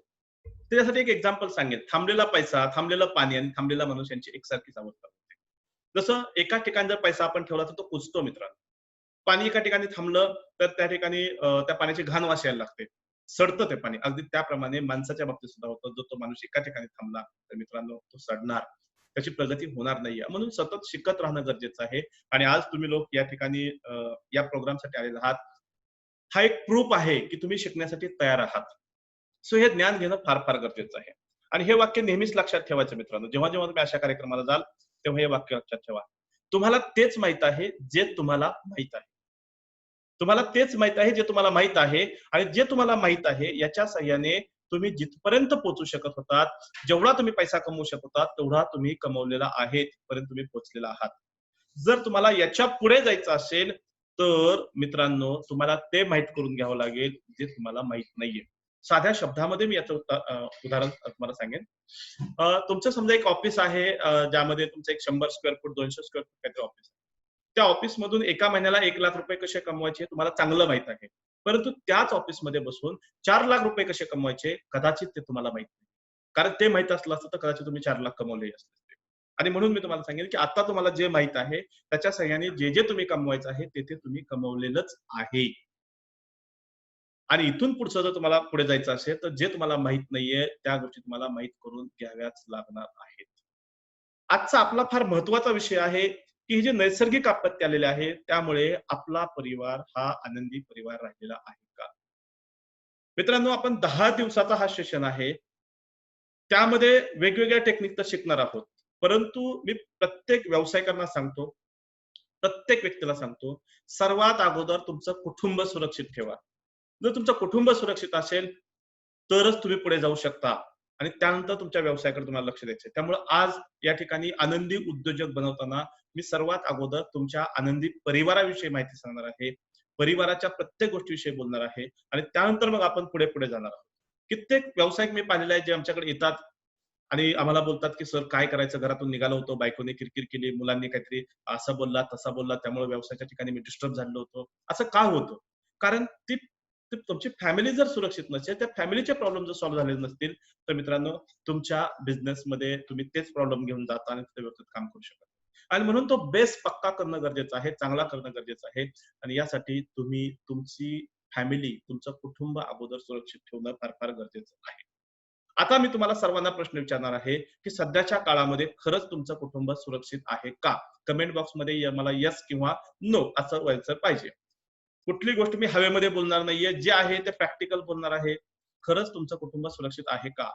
Speaker 1: त्याच्यासाठी एक एक्झाम्पल सांगेन. थांबलेला पैसा, थांबलेलं पाणी आणि थांबलेला माणूस यांची एकसारखीच अवस्था होते. जसं एका ठिकाणी जर पैसा आपण ठेवला तर तो कुजतो मित्रांनो. पाणी एका ठिकाणी थांबलं तर त्या ठिकाणी त्या पाण्याची घाण वास यायला लागते. सडतं ते पाणी. अगदी त्याप्रमाणे माणसाच्या बाबतीत सुद्धा होतं. जो तो माणूस एका ठिकाणी थांबला तर मित्रांनो तो सडणार. त्याची प्रगती होणार नाहीये. म्हणून सतत शिकत राहणं गरजेचं आहे. आणि आज तुम्ही लोक या ठिकाणी या प्रोग्रामसाठी आलेले आहात. हा एक प्रूफ आहे की तुम्ही शिकण्यासाठी तयार आहात. सो हे ज्ञान घेणं फार फार गरजेचं आहे. आणि हे वाक्य नेहमीच लक्षात ठेवायचं मित्रांनो. जेव्हा जेव्हा तुम्ही अशा कार्यक्रमाला जाल, तेव्हा हे वाक्य लक्षात ठेवा. तुम्हाला तेच माहित आहे जे तुम्हाला माहित आहे. तुम्हाला तेच माहित आहे जे तुम्हाला माहित आहे. आणि जे तुम्हाला माहित आहे याच्या सहाय्याने तुम्ही जिथपर्यंत पोहोचू शकत होतात, जेवढा तुम्ही पैसा कमवू शकत होतात, तेवढा तुम्ही कमवलेला आहे, तिथपर्यंत तुम्ही पोहोचलेला आहात. जर तुम्हाला याच्या पुढे जायचं असेल, तर मित्रांनो, तुम्हाला ते माहीत करून घ्यावं लागेल, जे तुम्हाला माहीत नाहीये. साध्या शब्दामध्ये मी याचं उदाहरण तुम्हाला सांगेन. तुमचं समजा एक ऑफिस आहे, ज्यामध्ये तुमचं एक 100 स्क्वेअर फूट, 200 स्क्वेअर फूट काहीतरी ऑफिस आहे. त्या ऑफिसमधून एका महिन्याला ₹1,00,000 कसे कमवायचे हे तुम्हाला चांगलं माहीत आहे. परंतु त्याच ऑफिसमध्ये बसून ₹4,00,000 कसे कमवायचे कदाचित ते तुम्हाला माहीत नाही. कारण ते माहीत असलं असतं तर कदाचित तुम्ही 4,00,000 कमवले असते. आणि म्हणून मी तुम्हाला सांगेन, की आता तुम्हाला जे माहीत आहे त्याच्या सहाय्याने जे तुम्ही कमवायचं आहे, ते तुम्ही कमवलेलंच आहे. आणि इथून पुढचं जर तुम्हाला पुढे जायचं असेल, तर जे तुम्हाला माहीत नाहीये, त्या गोष्टी तुम्हाला माहीत करून घ्याव्याच लागणार आहेत. आजचा आपला फार महत्त्वाचा विषय आहे, की हे जे नैसर्गिक आपत्ती आलेले आहे, त्यामुळे आपला परिवार हा आनंदी परिवार राहिलेला आहे का? मित्रांनो, आपण 10 दिवसाचा हा सेशन आहे. त्यामध्ये वेगवेगळ्या टेक्निक तर शिकणार आहोत. परंतु मी प्रत्येक व्यावसायिकांना सांगतो, प्रत्येक व्यक्तीला सांगतो, सर्वात अगोदर तुमचं कुटुंब सुरक्षित ठेवा. जर तुमचं कुटुंब सुरक्षित असेल, तरच तुम्ही पुढे जाऊ शकता आणि त्यानंतर तुमच्या व्यवसायाकडे तुम्हाला लक्ष द्यायचं. त्यामुळे आज या ठिकाणी आनंदी उद्योजक बनवताना मी सर्वात अगोदर तुमच्या आनंदी परिवाराविषयी माहिती सांगणार आहे. परिवाराच्या प्रत्येक गोष्टीविषयी बोलणार आहे आणि त्यानंतर मग आपण पुढे जाणार आहोत. कित्येक व्यावसायिक मी पाहिलेले आहेत, जे आमच्याकडे येतात आणि आम्हाला बोलतात, की "सर, काय करायचं? घरातून निघालो होतो, बायकोने किरकिर केली, मुलांनी काहीतरी असं बोलला, तसा बोलला, त्यामुळे व्यवसायाच्या ठिकाणी मी डिस्टर्ब झालेलो होतो." असं का होतं? कारण ती ती तुमची फॅमिली जर सुरक्षित नसेल, त्या फॅमिलीचे प्रॉब्लेम जर सॉल्व्ह झालेले नसतील, तर मित्रांनो, तुमच्या बिझनेसमध्ये तुम्ही तेच प्रॉब्लेम घेऊन जाता आणि तिथे व्यवस्थित काम करू शकत नाही. आणि म्हणून तो बेस पक्का करणं गरजेचं आहे, चांगला करणं गरजेचं आहे. आणि यासाठी तुम्ही तुमची फॅमिली, तुमचं कुटुंब अगोदर सुरक्षित ठेवणं फार फार गरजेचं आहे. आता मी तुम्हाला सर्वांना प्रश्न विचारणार आहे, की सध्याच्या काळामध्ये खरंच तुमचं कुटुंब सुरक्षित आहे का? कमेंट बॉक्समध्ये मला येस किंवा नो असं आन्सर पाहिजे. कुठली गोष्ट मी हवेमध्ये बोलणार नाहीये. जे आहे ते प्रॅक्टिकल बोलणार आहे. खरंच तुमचं कुटुंब सुरक्षित आहे का?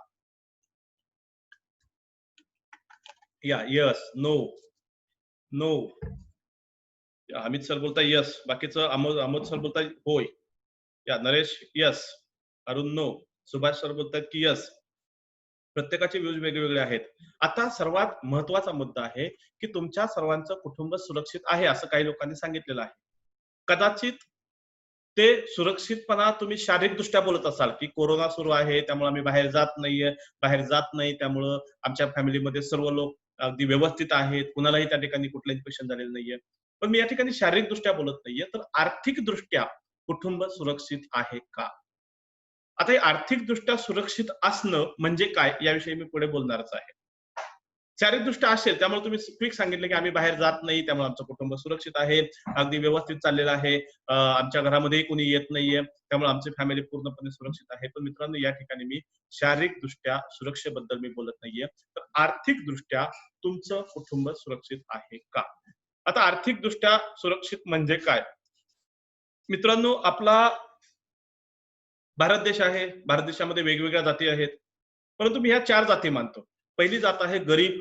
Speaker 1: या yes, no, no. Amit sir बोलताय येस. बाकीचं अमोद सर बोलताय होय. या Naresh yes. Arun no. Subhash sir बोलतायत की येस. प्रत्येकाचे व्ह्यूज वेगवेगळे आहेत. आता सर्वात महत्त्वाचा मुद्दा आहे, की तुमच्या सर्वांचं कुटुंब सुरक्षित आहे असं काही लोकांनी सांगितलेलं आहे. कदाचित ते सुरक्षितपणा तुम्ही शारीरिकदृष्ट्या बोलत असाल, की कोरोना सुरू आहे त्यामुळे आम्ही बाहेर जात नाहीये, बाहेर जात नाही त्यामुळं आमच्या फॅमिलीमध्ये सर्व लोक अगदी व्यवस्थित आहेत, कुणालाही त्या ठिकाणी कुठलं इन्फेक्शन झालेलं नाहीये. पण मी या ठिकाणी शारीरिकदृष्ट्या बोलत नाहीये, तर आर्थिकदृष्ट्या कुटुंब सुरक्षित आहे का? आता हे आर्थिकदृष्ट्या सुरक्षित असणं म्हणजे काय याविषयी मी पुढे बोलणारच आहे. शारीरिकदृष्ट्या असेल त्यामुळे तुम्ही क्विक सांगितलं की आम्ही बाहेर जात नाही त्यामुळे आमचं कुटुंब सुरक्षित आहे, अगदी व्यवस्थित चाललेलं आहे, आमच्या घरामध्ये कोणी येत नाहीये त्यामुळे आमची फॅमिली पूर्णपणे सुरक्षित आहे. पण मित्रांनो या ठिकाणी मी शारीरिकदृष्ट्या सुरक्षेबद्दल मी बोलत नाहीये, तर आर्थिकदृष्ट्या तुमचं कुटुंब सुरक्षित आहे का? आता आर्थिकदृष्ट्या सुरक्षित म्हणजे काय? मित्रांनो आपला भारत देश आहे, भारत देशामध्ये वेगवेगळ्या जाती आहेत, परंतु मी ह्या 4 जाती मानतो. पहिली जात आहे गरीब,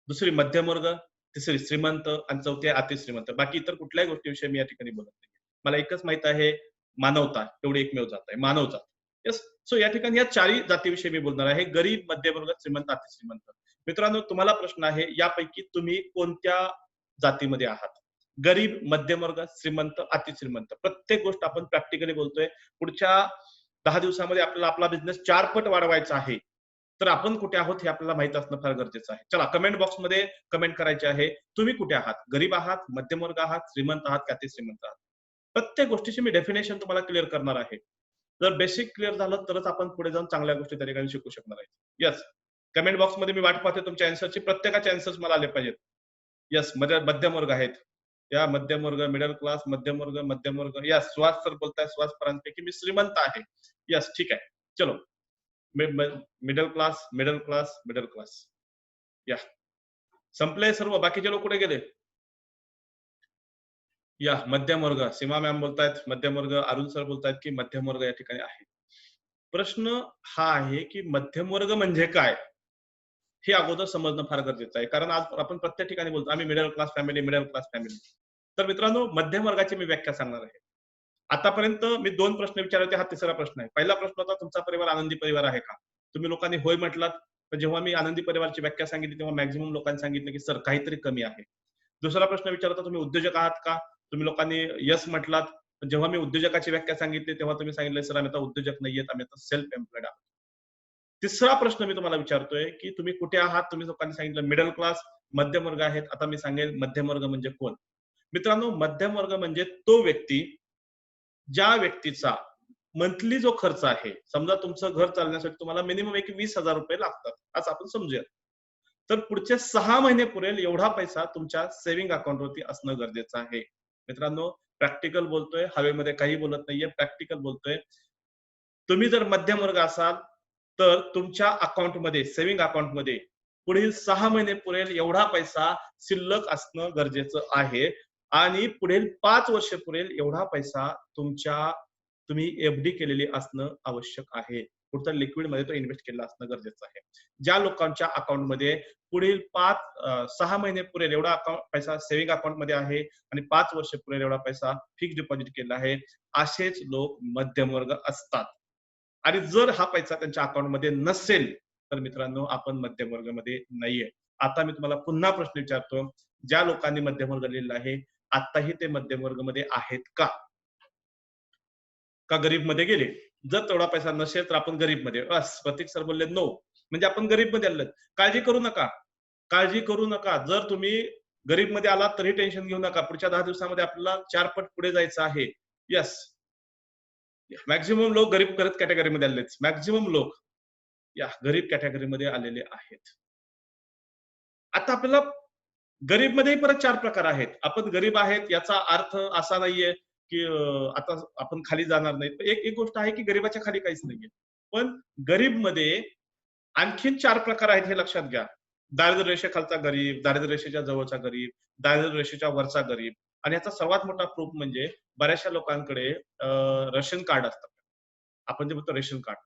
Speaker 1: दुसरी मध्यमवर्ग, तिसरी श्रीमंत आणि चौथी आहे अतिश्रीमंत. बाकी इतर कुठल्याही गोष्टीविषयी मी या ठिकाणी बोलत नाही. मला एकच माहित आहे, मानवता एवढी एकमेव जात आहे, मानवजात. येस. सो या ठिकाणी या 4ही जातीविषयी मी बोलणार आहे. गरीब, मध्यमवर्ग, श्रीमंत, अतिश्रीमंत. मित्रांनो तुम्हाला प्रश्न आहे, यापैकी तुम्ही कोणत्या जातीमध्ये आहात? गरीब, मध्यमवर्ग, श्रीमंत, अतिश्रीमंत. प्रत्येक गोष्ट आपण प्रॅक्टिकली बोलतोय. पुढच्या 10 दिवसामध्ये आपल्याला आपला बिझनेस 4 पट वाढवायचा आहे. तर आपण कुठे आहोत हे आपल्याला माहित असणं फार गरजेचं आहे. चला कमेंट बॉक्समध्ये कमेंट करायचे आहे. तुम्ही कुठे आहात? गरीब आहात, मध्यमवर्ग आहात, श्रीमंत आहात की अतिश्रीमंत आहात? प्रत्येक गोष्टीची मी डेफिनेशन तुम्हाला क्लिअर करणार आहे. जर बेसिक क्लिअर झालं तरच आपण पुढे जाऊन चांगल्या गोष्टी त्या ठिकाणी शिकू शकणार आहे. येस. कमेंट बॉक्समध्ये मी वाट पाहते तुमच्या आन्सरची. प्रत्येकाचे आन्सर्स मला आले पाहिजेत. येस, मध्यमवर्ग आहेत. या मध्यमवर्ग, मिडल क्लास, मध्यमवर्ग, मध्यमवर्ग. यस, सुहास सर बोलताय, सुहास परांजपे मी श्रीमंत आहे. यस, ठीक आहे. चलो. Middle class, middle class, middle class. या. संपले सर्व. बाकीचे लोक कुठे गेले? या मध्यमवर्ग. सीमा मॅम बोलतायत मध्यमवर्ग. अरुण सर बोलतायत की मध्यमवर्ग या ठिकाणी आहे. प्रश्न हा आहे की मध्यमवर्ग म्हणजे काय? हे अगोदर समजणं फार गरजेचं आहे. कारण आज आपण प्रत्येक ठिकाणी बोलतो आम्ही middle class family, middle class family. तर मित्रांनो मध्यम वर्गाची मी व्याख्या सांगणार आहे. आतापर्यंत मी 2 प्रश्न विचारले होते, हा तिसरा प्रश्न आहे. पहिला प्रश्न होता तुमचा परिवार आनंदी परिवार आहे का? तुम्ही लोकांनी होय म्हटलात. तर जेव्हा मी आनंदी परिवाराची व्याख्या सांगितली तेव्हा मॅक्सिमम लोकांनी सांगितलं की सर काहीतरी कमी आहे. दुसरा प्रश्न विचारला तुम्ही उद्योजक आहात का? तुम्ही लोकांनी यस म्हटलात. जेव्हा मी उद्योजकाची व्याख्या सांगितली तेव्हा तुम्ही सांगितलं सर आम्ही आता उद्योजक नाहीयेत, आम्ही आता सेल्फ एम्प्लॉयड आहोत. तिसरा प्रश्न मी तुम्हाला विचारतोय की तुम्ही कुठे आहात? तुम्ही लोकांनी सांगितलं मिडल क्लास, मध्यम वर्ग आहेत. आता मी सांगेल मध्यम वर्ग म्हणजे कोण? मित्रांनो मध्यम वर्ग म्हणजे तो व्यक्ती ज्या व्यक्तीचा मंथली जो खर्च आहे, समजा तुमचं घर चालण्यासाठी तुम्हाला मिनिमम एक ₹20,000 लागतात, असं आपण समजूया. तर पुढचे 6 महिने पुरेल एवढा पैसा तुमच्या सेव्हिंग अकाउंटवरती असणं गरजेचं आहे. मित्रांनो प्रॅक्टिकल बोलतोय, हवेमध्ये काही बोलत नाहीये, प्रॅक्टिकल बोलतोय. तुम्ही जर मध्यम वर्ग असाल, तर तुमच्या अकाउंटमध्ये, सेव्हिंग अकाउंटमध्ये पुढील 6 महिने पुरेल एवढा पैसा शिल्लक असणं गरजेचं आहे आणि पुढील 5 वर्ष पुरेल एवढा पैसा तुम्ही एफडी केलेली असणं आवश्यक आहे. कुठतर लिक्विडमध्ये तो इन्व्हेस्ट केलेला असणं गरजेचं आहे. ज्या लोकांच्या अकाउंटमध्ये पुढील 6 महिने पुरेल एवढा पैसा सेव्हिंग अकाउंटमध्ये आहे आणि 5 वर्ष पुरेल एवढा पैसा फिक्स्ड डिपॉझिट केला आहे, असेच लोक मध्यमवर्ग असतात. आणि जर हा पैसा त्यांच्या अकाउंटमध्ये नसेल, तर मित्रांनो आपण मध्यम वर्गामध्ये नाहीये. आता मी तुम्हाला पुन्हा प्रश्न विचारतो, ज्या लोकांनी मध्यम वर्ग लिहिलेला आहे, आताही ते मध्यम वर्गामध्ये आहेत का? का गरीबमध्ये गेले? जर तेवढा पैसा नसेल तर आपण गरीबमध्ये. बस प्रतीक सर बोलले नो. म्हणजे आपण गरीबमध्ये आलेत. काळजी करू नका. काळजी करू नका. जर तुम्ही गरीबमध्ये आलात तरी टेन्शन घेऊ नका. पुढच्या 10 दिवसामध्ये आपल्याला 4 पट पुढे जायचं आहे. येस. मॅक्सिमम लोक गरीब करत कॅटेगरीमध्ये आलेत. मॅक्सिमम लोक या गरीब कॅटेगरीमध्ये आलेले आहेत. आता आपल्याला गरीबमध्येही परत 4 प्रकार आहेत. आपण गरीब आहेत याचा अर्थ असा नाहीये, की आता आपण खाली जाणार नाहीत. एक गोष्ट आहे की गरीबाच्या खाली काहीच नाहीये. पण गरीबमध्ये आणखीन 4 प्रकार आहेत हे लक्षात घ्या. दारिद्र्य रेषेखालचा गरीब, दारिद्र्य रेषेच्या जवळचा गरीब, दारिद्र्य रेषेच्या वरचा गरीब आणि याचा सर्वात मोठा प्रूफ म्हणजे बऱ्याचशा लोकांकडे रेशन कार्ड असतं. आपण जे म्हणतो रेशन कार्ड.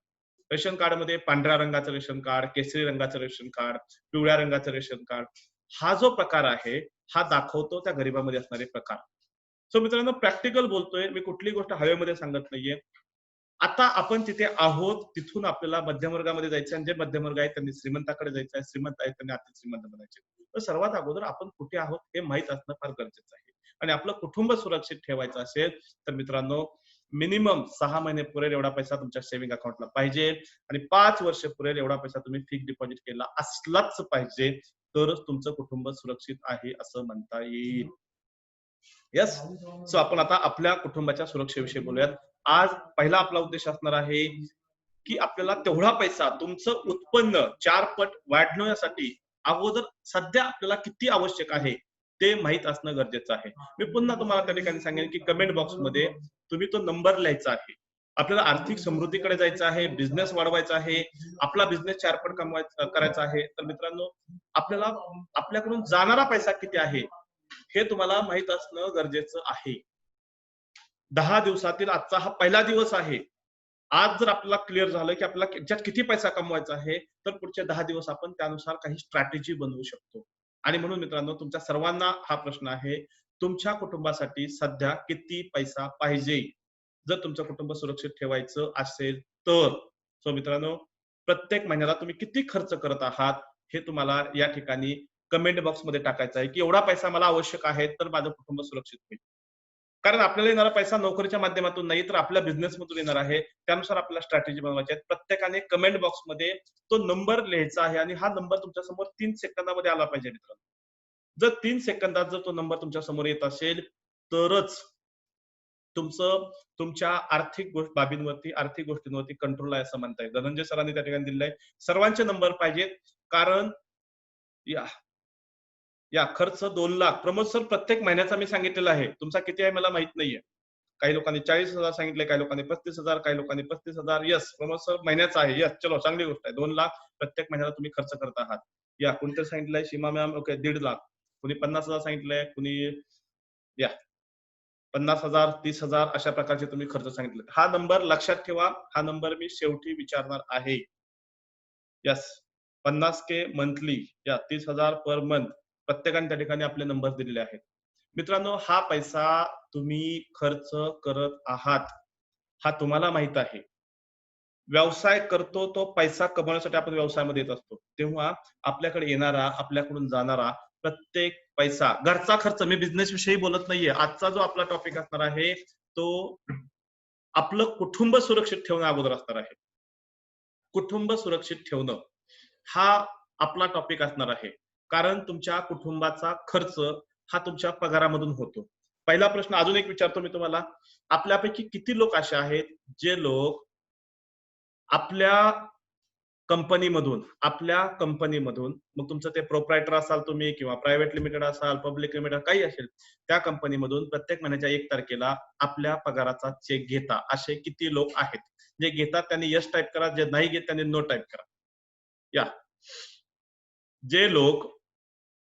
Speaker 1: रेशन कार्डमध्ये पांढऱ्या रंगाचं रेशन कार्ड, केसरी रंगाचं रेशन कार्ड, पिवळ्या रंगाचं रेशन कार्ड. हा जो प्रकार आहे, हा दाखवतो त्या गरिबामध्ये असणारे प्रकार. सो मित्रांनो प्रॅक्टिकल बोलतोय, मी कुठलीही गोष्ट हवेमध्ये सांगत नाहीये. आता आपण तिथे आहोत, तिथून आपल्याला मध्यम वर्गामध्ये जायचं आणि जे मध्यम वर्ग आहेत त्यांनी श्रीमंताकडे जायचं आहे, श्रीमंत आहेत त्यांनी अतिश्रीमंत बनायचे. तर सर्वात अगोदर आपण कुठे आहोत हे माहित असणं फार गरजेचं आहे. आणि आपलं कुटुंब सुरक्षित ठेवायचं असेल तर मित्रांनो मिनिमम 6 महिने पुरेल एवढा पैसा तुमच्या सेव्हिंग अकाउंटला पाहिजे आणि 5 वर्ष पुरेल एवढा पैसा तुम्ही फिक्स डिपॉझिट केला असलाच पाहिजे, तरच तुमचं कुटुंब सुरक्षित आहे असं म्हणता येईल. येस. सो आपण आता आपल्या कुटुंबाच्या सुरक्षेविषयी बोलूयात. आज पहिला आपला उद्देश असणार आहे की आपल्याला तेवढा पैसा तुमचं उत्पन्न 4 पट वाढवण्यासाठी अगोदर सध्या आपल्याला किती आवश्यक आहे ते माहित असणं गरजेचं आहे. मी पुन्हा तुम्हाला त्या ठिकाणी सांगेन की कमेंट बॉक्समध्ये तुम्ही तो नंबर लिहायचा आहे. आपल्याला आर्थिक समृद्धीकडे जायचं आहे, बिझनेस वाढवायचा आहे, आपला बिझनेस 4 पट कमवायचा करायचा आहे. तर मित्रांनो, आपल्याला आपल्याकडून जाणारा पैसा किती आहे हे तुम्हाला माहित असणं गरजेचं आहे. 10 दिवसातील आजचा हा पहिला दिवस आहे. आज जर आपल्याला क्लिअर झालं की आपल्याला याच्यात किती पैसा कमवायचा आहे, तर पुढचे 10 दिवस आपण त्यानुसार काही स्ट्रॅटेजी बनवू शकतो. आणि म्हणून मित्रांनो, तुमच्या सर्वांना हा प्रश्न आहे, तुमच्या कुटुंबासाठी सध्या किती पैसा पाहिजे? जर तुमचं कुटुंब सुरक्षित ठेवायचं असेल तर. सो मित्रांनो, प्रत्येक महिन्याला तुम्ही किती खर्च करत आहात, हे तुम्हाला या ठिकाणी कमेंट बॉक्समध्ये टाकायचं आहे, की एवढा पैसा मला आवश्यक आहे, तर माझं कुटुंब सुरक्षित होईल. कारण आपल्याला येणारा पैसा नोकरीच्या माध्यमातून नाही, तर आपल्या बिझनेसमधून येणार आहे. त्यानुसार आपल्याला स्ट्रॅटेजी बनवायची आहे. प्रत्येकाने कमेंट बॉक्समध्ये तो नंबर लिहायचा आहे आणि हा नंबर तुमच्या समोर 3 सेकंदामध्ये आला पाहिजे मित्रांनो. जर 3 सेकंदात जर तो नंबर तुमच्या समोर येत असेल, तरच तुमच्या आर्थिक बाबींवरती, आर्थिक गोष्टींवरती कंट्रोल आहे असं म्हणता येईल. धनंजय सरांनी त्या ठिकाणी दिलेलं आहे. सर्वांचे नंबर पाहिजेत, कारण या या खर्च 2 लाख. प्रमोद सर, प्रत्येक महिन्याचा मी सांगितलेला आहे. तुमचा किती आहे मला माहित नाहीये. काही लोकांनी 40,000 सांगितले, काही लोकांनी 35,000, काही लोकांनी 35,000. येस, प्रमोद सर महिन्याचा आहे. येस, चलो चांगली गोष्ट आहे. 2 लाख प्रत्येक महिन्याला तुम्ही खर्च करत आहात. या कोणीतरी सांगितलंय सीमा मॅम, ओके 1.5 लाख. कुणी 50,000 सांगितलंय, कुणी या 50,000, 30,000 अशा प्रकारचे तुम्ही खर्च सांगितले. हा नंबर लक्षात ठेवा. हा नंबर मी शेवटी विचारणार आहे. यस, 50K मंथली, या 30,000 पर मंथ. प्रत्येकाने त्या ठिकाणी आपले नंबर दिलेले आहेत. मित्रांनो, हा पैसा तुम्ही खर्च करत आहात, हा तुम्हाला माहित आहे. व्यवसाय करतो तो पैसा कमवण्यासाठी आपण व्यवसायामध्ये येत असतो. तेव्हा आपल्याकडे येणारा, आपल्याकडून जाणारा प्रत्येक पैसा, घरचा खर्च, मी बिझनेस विषयी बोलत नाहीये. आजचा जो आपला टॉपिक असणार आहे, तो आपलं कुटुंब सुरक्षित ठेवणं अगोदर असणार आहे. कुटुंब सुरक्षित ठेवणं हा आपला टॉपिक असणार आहे. कारण तुमच्या कुटुंबाचा खर्च हा तुमच्या पगारामधून होतो. पहिला प्रश्न अजून एक विचारतो मी तुम्हाला. आपल्यापैकी किती लोक असे आहेत, जे लोक आपल्या कंपनीमधून, मग तुमचं ते प्रोप्रायटर असाल तुम्ही किंवा प्रायव्हेट लिमिटेड असाल, पब्लिक लिमिटेड काही असेल, त्या कंपनीमधून प्रत्येक महिन्याच्या 1 तारखेला आपल्या पगाराचा चेक घेता असे किती लोक आहेत? जे घेतात त्यांनी यस टाइप करा, जे नाही घेत त्यांनी नो टाइप करा. या जे लोक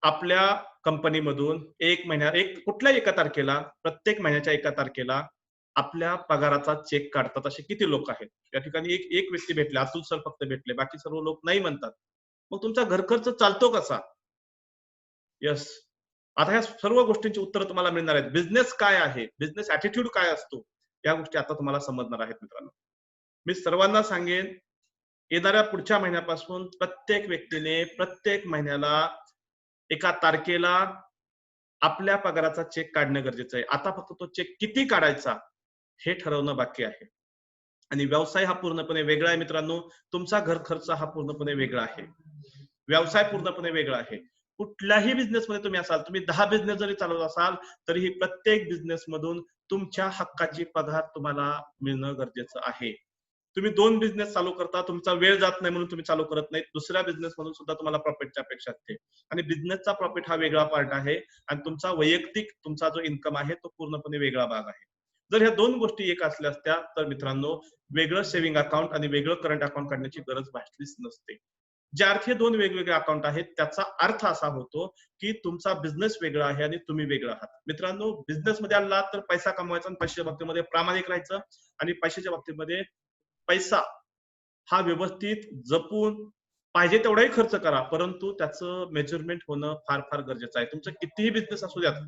Speaker 1: आपल्या कंपनीमधून कुठल्याही एका तारखेला, प्रत्येक महिन्याच्या 1 तारखेला आपल्या पगाराचा चेक काढतात, असे किती लोक आहेत? या ठिकाणी एक व्यक्ती भेटले, अतुल सर फक्त भेटले, बाकी सर्व लोक नाही म्हणतात. मग तुमचा घरखर्च चालतो कसा? यस. आता ह्या सर्व गोष्टींची उत्तर तुम्हाला मिळणार आहेत. बिझनेस काय आहे, बिझनेस ऍटिट्यूड काय असतो, या गोष्टी आता तुम्हाला समजणार आहेत मित्रांनो. मी सर्वांना सांगेन, येणाऱ्या पुढच्या महिन्यापासून प्रत्येक व्यक्तीने प्रत्येक महिन्याला 1 तारखेला आपल्या पगाराचा चेक काढणं गरजेचं आहे. आता फक्त तो चेक किती काढायचा हे ठरवणं बाकी आहे. आणि व्यवसाय हा पूर्णपणे वेगळा आहे मित्रांनो. तुमचा घर खर्च हा पूर्णपणे वेगळा आहे. व्यवसाय पूर्णपणे वेगळा आहे. कुठल्याही बिझनेसमध्ये तुम्ही असाल, तुम्ही 10 बिझनेस जरी चालवत असाल, तरीही प्रत्येक बिझनेस मधून तुमच्या हक्काची पगार तुम्हाला मिळणं गरजेचं आहे. तुम्ही 2 बिझनेस चालू करता, तुमचा वेळ जात नाही म्हणून तुम्ही चालू करत नाही. दुसऱ्या बिझनेस मधून सुद्धा तुम्हाला प्रॉफिटची अपेक्षा असते. आणि बिझनेसचा प्रॉफिट हा वेगळा पार्ट आहे आणि तुमचा वैयक्तिक तुमचा जो इन्कम आहे तो पूर्णपणे वेगळा भाग आहे. जर ह्या 2 गोष्टी एक असल्या असत्या, तर मित्रांनो वेगळं सेव्हिंग अकाउंट आणि वेगळं करंट अकाउंट काढण्याची गरज भासलीच नसते. ज्या अर्थी 2 वेगवेगळे अकाउंट आहेत, त्याचा अर्थ असा होतो की तुमचा बिझनेस वेगळा आहे आणि तुम्ही वेगळं आहात. मित्रांनो, बिझनेस मध्ये आला तर पैसा कमवायचा आणि पैशाच्या बाबतीमध्ये प्रामाणिक राहायचं आणि पैशाच्या बाबतीमध्ये पैसा हा व्यवस्थित जपून पाहिजे तेवढाही खर्च करा, परंतु त्याचं मेजरमेंट होणं फार फार गरजेचं आहे. तुमचं कितीही बिझनेस असू द्यात,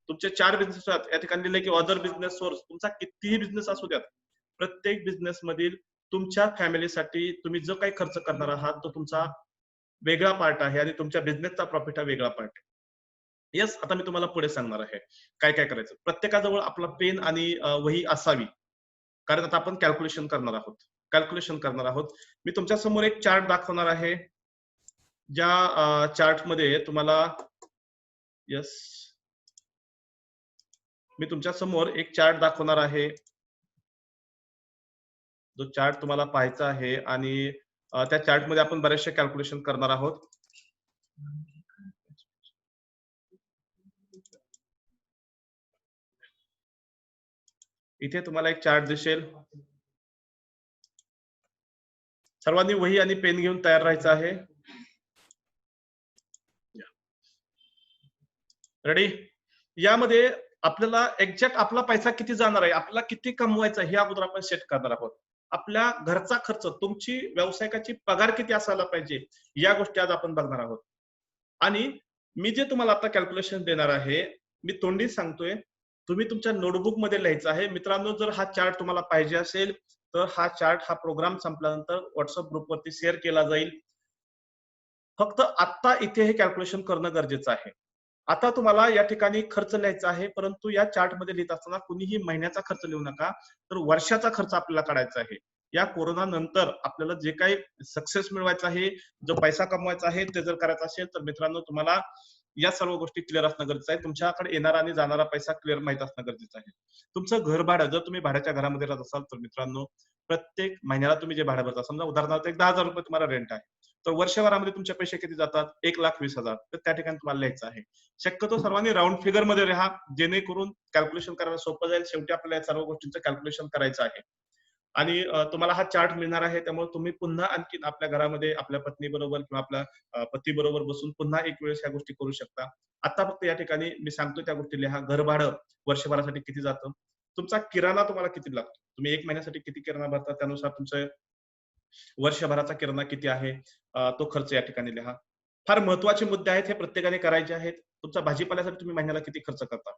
Speaker 1: तुमचे 4 बिझनेस आहेत, या ठिकाणी लिहिलंय की अदर बिझनेस सोर्स, तुमचा कितीही बिझनेस असू द्यात, प्रत्येक बिझनेस मधील तुमच्या फॅमिलीसाठी तुम्ही जो काही खर्च करणार आहात तो तुमचा वेगळा पार्ट आहे आणि तुमच्या बिझनेसचा प्रॉफिट हा वेगळा पार्ट आहे. येस, आता मी तुम्हाला पुढे सांगणार आहे काय काय करायचं. प्रत्येकाजवळ आपला पेन आणि वही असावी. कारण आता आपण कॅल्क्युलेशन करणार आहोत. मी तुमच्या समोर एक चार्ट दाखवणार आहे, ज्या चार्ट मध्ये तुम्हाला यस मी तुमच्या समोर एक चार्ट दाखवणार आहे, जो चार्ट तुम्हाला पाहायचा आहे आणि त्या चार्ट मध्ये आपण बरेचसे कॅल्क्युलेशन करणार आहोत. इथे तुम्हाला एक चार्ट दिसेल. सर्वांनी वही आणि पेन घेऊन तयार राहायचं आहे. रेडी? यामध्ये आपल्याला एक्झॅक्ट आपला पैसा किती जाणार आहे, आपल्याला किती कमवायचा हे अगोदर आपण सेट करणार आहोत. आपल्या घरचा खर्च, तुमची व्यावसायिकाची पगार किती असायला पाहिजे, या गोष्टी आज आपण बघणार आहोत. आणि मी जे तुम्हाला आता कॅल्क्युलेशन देणार आहे, मी तोंडी सांगतोय, तुम्ही तुमच्या नोटबुक मध्ये लिहायचं आहे. मित्रांनो, जर हा चार्ट तुम्हाला पाहिजे असेल तर हा चार्ट, हा प्रोग्राम संपल्यानंतर व्हॉट्सअप ग्रुपवरती शेअर केला जाईल. फक्त आता इथे हे कॅल्क्युलेशन करणं गरजेचं आहे. आता तुम्हाला या ठिकाणी खर्च लिहायचा आहे, परंतु या चार्ट मध्ये लिहित असताना कुणीही महिन्याचा खर्च लिहू नका, तर वर्षाचा खर्च आपल्याला काढायचा आहे. या कोरोना नंतर आपल्याला जे काही सक्सेस मिळवायचा आहे, जो पैसा कमवायचा आहे, ते जर करायचं असेल तर मित्रांनो तुम्हाला या सर्व गोष्टी क्लिअर असणं गरजेचं आहे. तुमच्याकडे येणारा आणि जाणारा पैसा क्लिअर माहित असणं गरजेचं आहे. तुमचं घर भाडं, जर तुम्ही भाड्याच्या घरामध्ये राहत असाल तर मित्रांनो, प्रत्येक महिन्याला तुम्ही जे भाडं भरता, समजा उदाहरणार्थ एक 10,000 रुपये तुम्हाला रेंट आहे, तर वर्षभरामध्ये तुमचे पैसे किती जातात, 1,20,000. तर त्या ठिकाणी तुम्हाला लिहायचं आहे. शक्यतो सर्वांनी राऊंड फिगर मध्ये राहा, जेणेकरून कॅल्क्युलेशन करायला सोपं जाईल. शेवटी आपल्याला या सर्व गोष्टींचं कॅल्क्युलेशन करायचं आहे. आणि तुम्हाला हा चार्ट मिळणार आहे, त्यामुळे तुम्ही पुन्हा आणखी आपल्या घरामध्ये आपल्या पत्नी बरोबर किंवा आपल्या पती बरोबर बसून पुन्हा एक वेळेस ह्या गोष्टी करू शकता. आता फक्त या ठिकाणी मी सांगतो त्या गोष्टी लिहा. घर भाडं वर्षभरासाठी किती जातं, तुमचा किराणा तुम्हाला किती लागतो, तुम्ही 1 महिन्यासाठी किती किराणा भरता, त्यानुसार तुमचं वर्षभराचा किराणा किती आहे, तो खर्च या ठिकाणी लिहा. फार महत्वाचे मुद्दे आहेत, हे प्रत्येकाने करायचे आहेत. तुमचा भाजीपाल्यासाठी तुम्ही महिन्याला किती खर्च करता,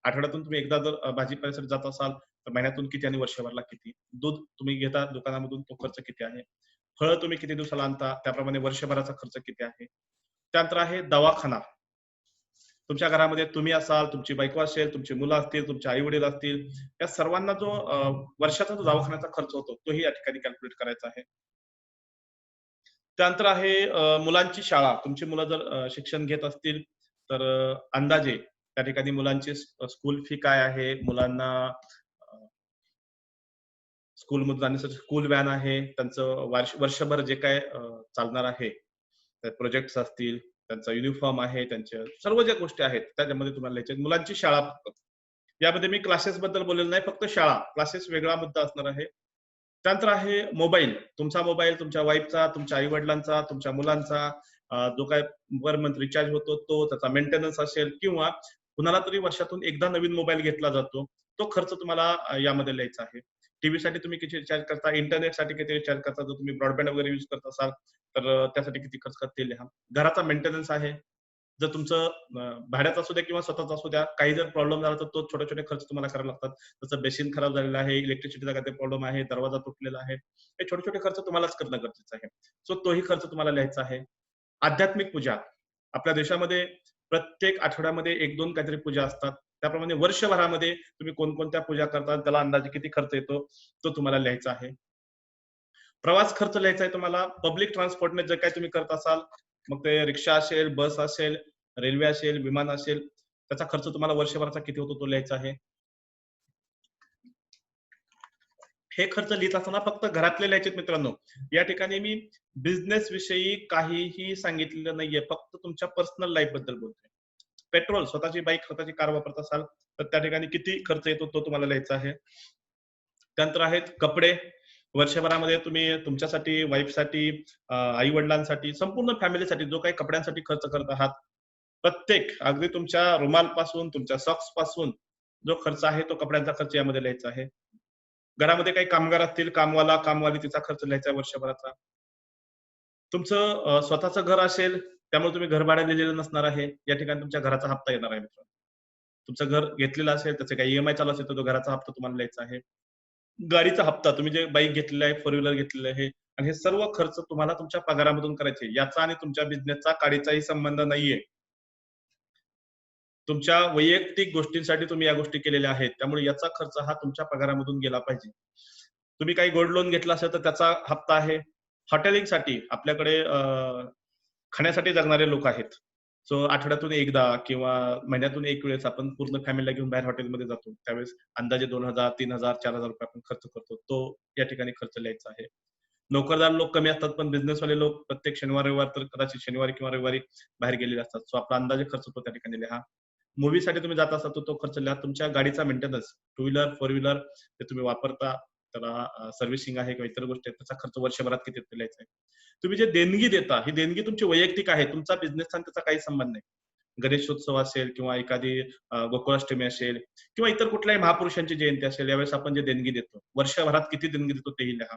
Speaker 1: आठवड्यातून तुम्ही एकदा जर भाजीपाल्यासाठी जात असाल तर महिन्यातून किती आणि वर्षभरला किती. दूध तुम्ही घेता दुकानामधून, तो खर्च किती आहे. फळं तुम्ही किती दिवसाला आणता, त्याप्रमाणे वर्षभराचा खर्च किती आहे. त्यानंतर आहे दवाखाना. तुमच्या घरामध्ये तुम्ही असाल, तुमची बायको असेल, तुमची मुलं असतील, तुमचे आई वडील असतील, या सर्वांना जो वर्षाचा जो दवाखान्याचा खर्च होतो, तोही या ठिकाणी कॅल्क्युलेट करायचा आहे. त्यानंतर आहे मुलांची शाळा. तुमची मुलं जर शिक्षण घेत असतील तर अंदाजे त्या ठिकाणी मुलांची स्कूल फी काय आहे, मुलांना स्कूलमध्ये जाण्यासाठी स्कूल व्हॅन आहे, त्यांचं वर्षभर जे काय चालणार आहे, प्रोजेक्ट्स असतील, त्यांचा युनिफॉर्म आहे, त्यांच्या सर्व ज्या गोष्टी आहेत त्याच्यामध्ये तुम्हाला लिहायच्या. मुलांची शाळा फक्त, यामध्ये मी क्लासेस बद्दल बोललेलं नाही, फक्त शाळा. क्लासेस वेगळा मुद्दा असणार आहे. त्यानंतर आहे मोबाईल. तुमचा मोबाईल, तुमच्या वाईफचा, तुमच्या आई वडिलांचा, तुमच्या मुलांचा, जो काय पर मंथ रिचार्ज होतो तो, त्याचा मेंटेनन्स असेल, किंवा कुणाला तरी वर्षातून एकदा नवीन मोबाईल घेतला जातो, तो खर्च तुम्हाला यामध्ये लिहायचा आहे. टीव्ही साठी तुम्ही किती रिचार्ज करता, इंटरनेट साठी किती रिचार्ज करता, जर तुम्ही ब्रॉडबँड वगैरे युज करत असाल तर त्यासाठी किती खर्च करता ते लिहा. घराचा मेंटेनन्स आहे, जर तुमचं भाड्याचं असू द्या किंवा स्वतःचं असू द्या, काही जर प्रॉब्लेम झाला तर तो छोटे छोटे खर्च तुम्हाला करावे लागतात. जसं बेसिन खराब झालेलं आहे, इलेक्ट्रिसिटीचा काही प्रॉब्लेम आहे, दरवाजा तुटलेला आहे, हे छोटे छोटे खर्च तुम्हालाच करणं गरजेचं आहे. सो तोही खर्च तुम्हाला लिहायचा आहे. आध्यात्मिक पूजा. आपल्या देशामध्ये प्रत्येक आठवड्यामध्ये 1-2 काहीतरी पूजा असतात. त्याप्रमाणे वर्षभरामध्ये तुम्ही कोणकोणत्या पूजा करतात, त्याला अंदाजे किती खर्च येतो, तो तुम्हाला लिहायचा आहे. प्रवास खर्च लिहायचा आहे तुम्हाला. पब्लिक ट्रान्सपोर्टने जे काही तुम्ही करत असाल, मग ते रिक्षा असेल, बस असेल, रेल्वे असेल, विमान असेल, त्याचा खर्च तुम्हाला वर्षभराचा किती होतो तो लिहायचा आहे. हे खर्च लिहित असताना फक्त घरातले लिहायचे मित्रांनो. या ठिकाणी मी बिझनेस विषयी काहीही सांगितलेलं नाहीये, फक्त तुमच्या पर्सनल लाईफ बद्दल बोलतोय. पेट्रोल, स्वतःची बाईक, स्वतःची कार वापरत असाल तर त्या ठिकाणी किती खर्च येतो तो तुम्हाला लिहायचा आहे. त्यानंतर आहेत कपडे. वर्षभरामध्ये तुम्ही तुमच्यासाठी, वाईफसाठी, आई वडिलांसाठी, संपूर्ण फॅमिलीसाठी जो काही कपड्यांसाठी खर्च करत आहात, प्रत्येक अगदी तुमच्या रुमाल पासून, तुमच्या सॉक्स पासून जो खर्च आहे तो कपड्यांचा खर्च यामध्ये लिहायचा आहे. घरामध्ये काही कामगार असतील, कामवाला, कामवाली, तिचा खर्च लिहायचा आहे वर्षभराचा. तुमचं स्वतःचं घर असेल, त्यामुळे तुम्ही घर भाडं दिलेलं नसणार आहे. या ठिकाणी तुमच्या घराचा हप्ता येणार आहे मित्रांनो. तुमचं घर घेतलेलं असेल, त्याचे काही ईएमआय चालू असेल, तर तो घराचा हप्ता तुम्हाला लिहायचा आहे. गाडीचा हप्ता, तुम्ही जे बाईक घेतलेला आहे, फोर व्हीलर घेतलेलं आहे, आणि हे सर्व खर्च तुम्हाला तुमच्या पगारामधून करायचे. याचा आणि तुमच्या बिझनेसचा काडीचाही संबंध नाहीये. तुमच्या वैयक्तिक गोष्टींसाठी तुम्ही या गोष्टी केलेल्या आहेत. त्यामुळे याचा खर्च हा तुमच्या पगारामधून गेला पाहिजे. तुम्ही काही गोल्ड लोन घेतलं असेल तर त्याचा हप्ता आहे. हॉटेलिंगसाठी आपल्याकडे खाण्यासाठी जगणारे लोक आहेत. सो आठवड्यातून एकदा किंवा महिन्यातून एक वेळेस आपण पूर्ण फॅमिलीला घेऊन बाहेर हॉटेलमध्ये जातो. त्यावेळेस अंदाजे 2,000, 3,000, 4,000 रुपये आपण खर्च करतो. तो या ठिकाणी खर्च लिहायचा आहे. नोकरदार लोक कमी असतात, पण बिझनेसवाले लोक प्रत्येक शनिवार, रविवार तर कदाचित शनिवारी किंवा रविवारी बाहेर गेलेले असतात. सो आपला अंदाजे खर्च तो त्या ठिकाणी लिहा. मूव्हीसाठी तुम्ही जात असाल तर तो खर्च लिहा. तुमच्या गाडीचा maintenance, two wheeler, four wheeler ते तुम्ही वापरता, त्याला सर्व्हिसिंग आहे किंवा इतर गोष्टी आहेत, त्याचा खर्च वर्षभरात किती येतो लिहायचा आहे. तुम्ही जे देणगी देता, ही देणगी तुमची वैयक्तिक आहे. तुमचा बिझनेसचा आणि त्याचा काही संबंध नाही. गणेशोत्सव असेल किंवा एखादी गोकुळाष्टमी असेल किंवा इतर कुठल्याही महापुरुषांची जयंती असेल, यावेळेस आपण जे देणगी देतो, वर्षभरात किती देणगी देतो तेही लिहा.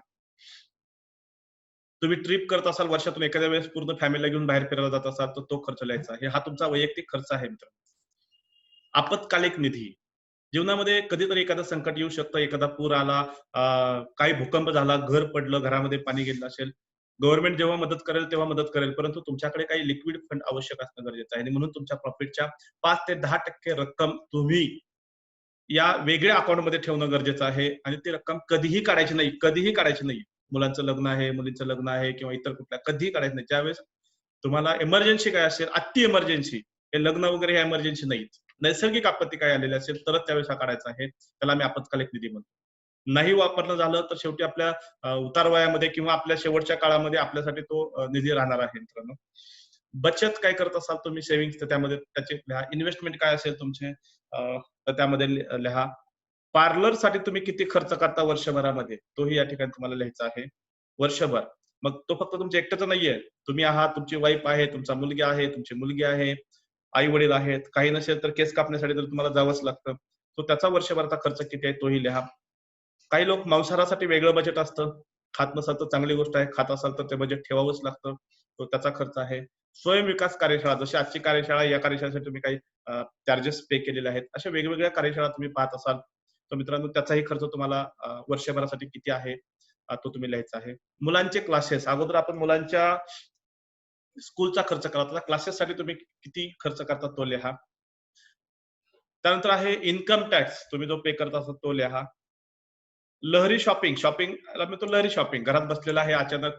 Speaker 1: तुम्ही ट्रिप करत असाल वर्षातून एखाद्या वेळेस पूर्ण फॅमिलीला घेऊन बाहेर फिरायला जात असाल, तर तो खर्च लिहायचा आहे. हा तुमचा वैयक्तिक खर्च आहे मित्र. आपत्कालिक निधी. जीवनामध्ये कधीतरी एखादं संकट येऊ शकतं, एखादा पूर आला, काही भूकंप झाला, घर पडलं, घरामध्ये पाणी गेलं असेल. गव्हर्नमेंट जेव्हा मदत करेल तेव्हा मदत करेल, परंतु तुमच्याकडे काही लिक्विड फंड आवश्यक असणं गरजेचं आहे आणि म्हणून तुमच्या प्रॉफिटच्या 5 ते 10% रक्कम तुम्ही या वेगळ्या अकाउंटमध्ये ठेवणं गरजेचं आहे आणि ती रक्कम कधीही काढायची नाही, कधीही काढायची नाही. मुलांचं लग्न आहे, मुलींचं लग्न आहे किंवा इतर कुठल्या कधीही काढायचं नाही. ज्यावेळेस तुम्हाला इमर्जन्सी काय असेल, अति इमर्जन्सी, हे लग्न वगैरे ह्या इमर्जन्सी नाहीत. नैसर्गिक आपत्ती काय आलेली असेल तरच त्यावेळेस हा काढायचा आहे. त्याला आम्ही आपत्कालिक निधी म्हणतो. नाही वापरणं झालं तर शेवटी आपल्या उतार वयामध्ये किंवा आपल्या शेवटच्या काळामध्ये आपल्यासाठी तो निधी राहणार आहे मित्रांनो. बचत काय करत असाल तुम्ही, सेव्हिंग्स, तर त्यामध्ये त्याचे लिहा. इन्व्हेस्टमेंट काय असेल तुमचे तर त्यामध्ये लिहा. पार्लरसाठी तुम्ही किती खर्च करता वर्षभरामध्ये, तोही या ठिकाणी तुम्हाला लिहायचा आहे. वर्षभर. मग तो फक्त तुमच्या एकट्याचा नाहीये. तुम्ही आहात, तुमची वाईफ आहे, तुमचा मुलगी आहे, तुमची मुलगी आहे, आई-वडील आहेत. काही नसेल तर केस कापण्यासाठी तर तुम्हाला जावंच लागतं. तो त्याचा वर्षभराचा खर्च किती आहे तोही लिहा. काही लोक मांसाहारासाठी वेगळं बजेट असतं. खात नसाल तर चांगली गोष्ट आहे. खात असाल तर ते बजेट ठेवावंच लागतं. तो त्याचा खर्च आहे. स्वयंविकास कार्यशाळा, जशी आजची कार्यशाळा, या कार्यशाळेसाठी तुम्ही काही चार्जेस पे केलेले आहेत. अशा वेगवेगळ्या कार्यशाळा तुम्ही पाहत असाल, तर मित्रांनो त्याचाही खर्च तुम्हाला वर्षभरासाठी किती आहे तो तुम्ही लिहायचा आहे. मुलांचे क्लासेस, अगोदर आपण मुलांच्या स्कूलचा खर्च करा. आता क्लासेससाठी तुम्ही किती खर्च करता तो लिहा. त्यानंतर आहे इन्कम टॅक्स, तुम्ही जो पे करत असाल तो लिहा. लहरी शॉपिंग, शॉपिंगला म्हणतो लहरी शॉपिंग. घरात बसलेला आहे, अचानक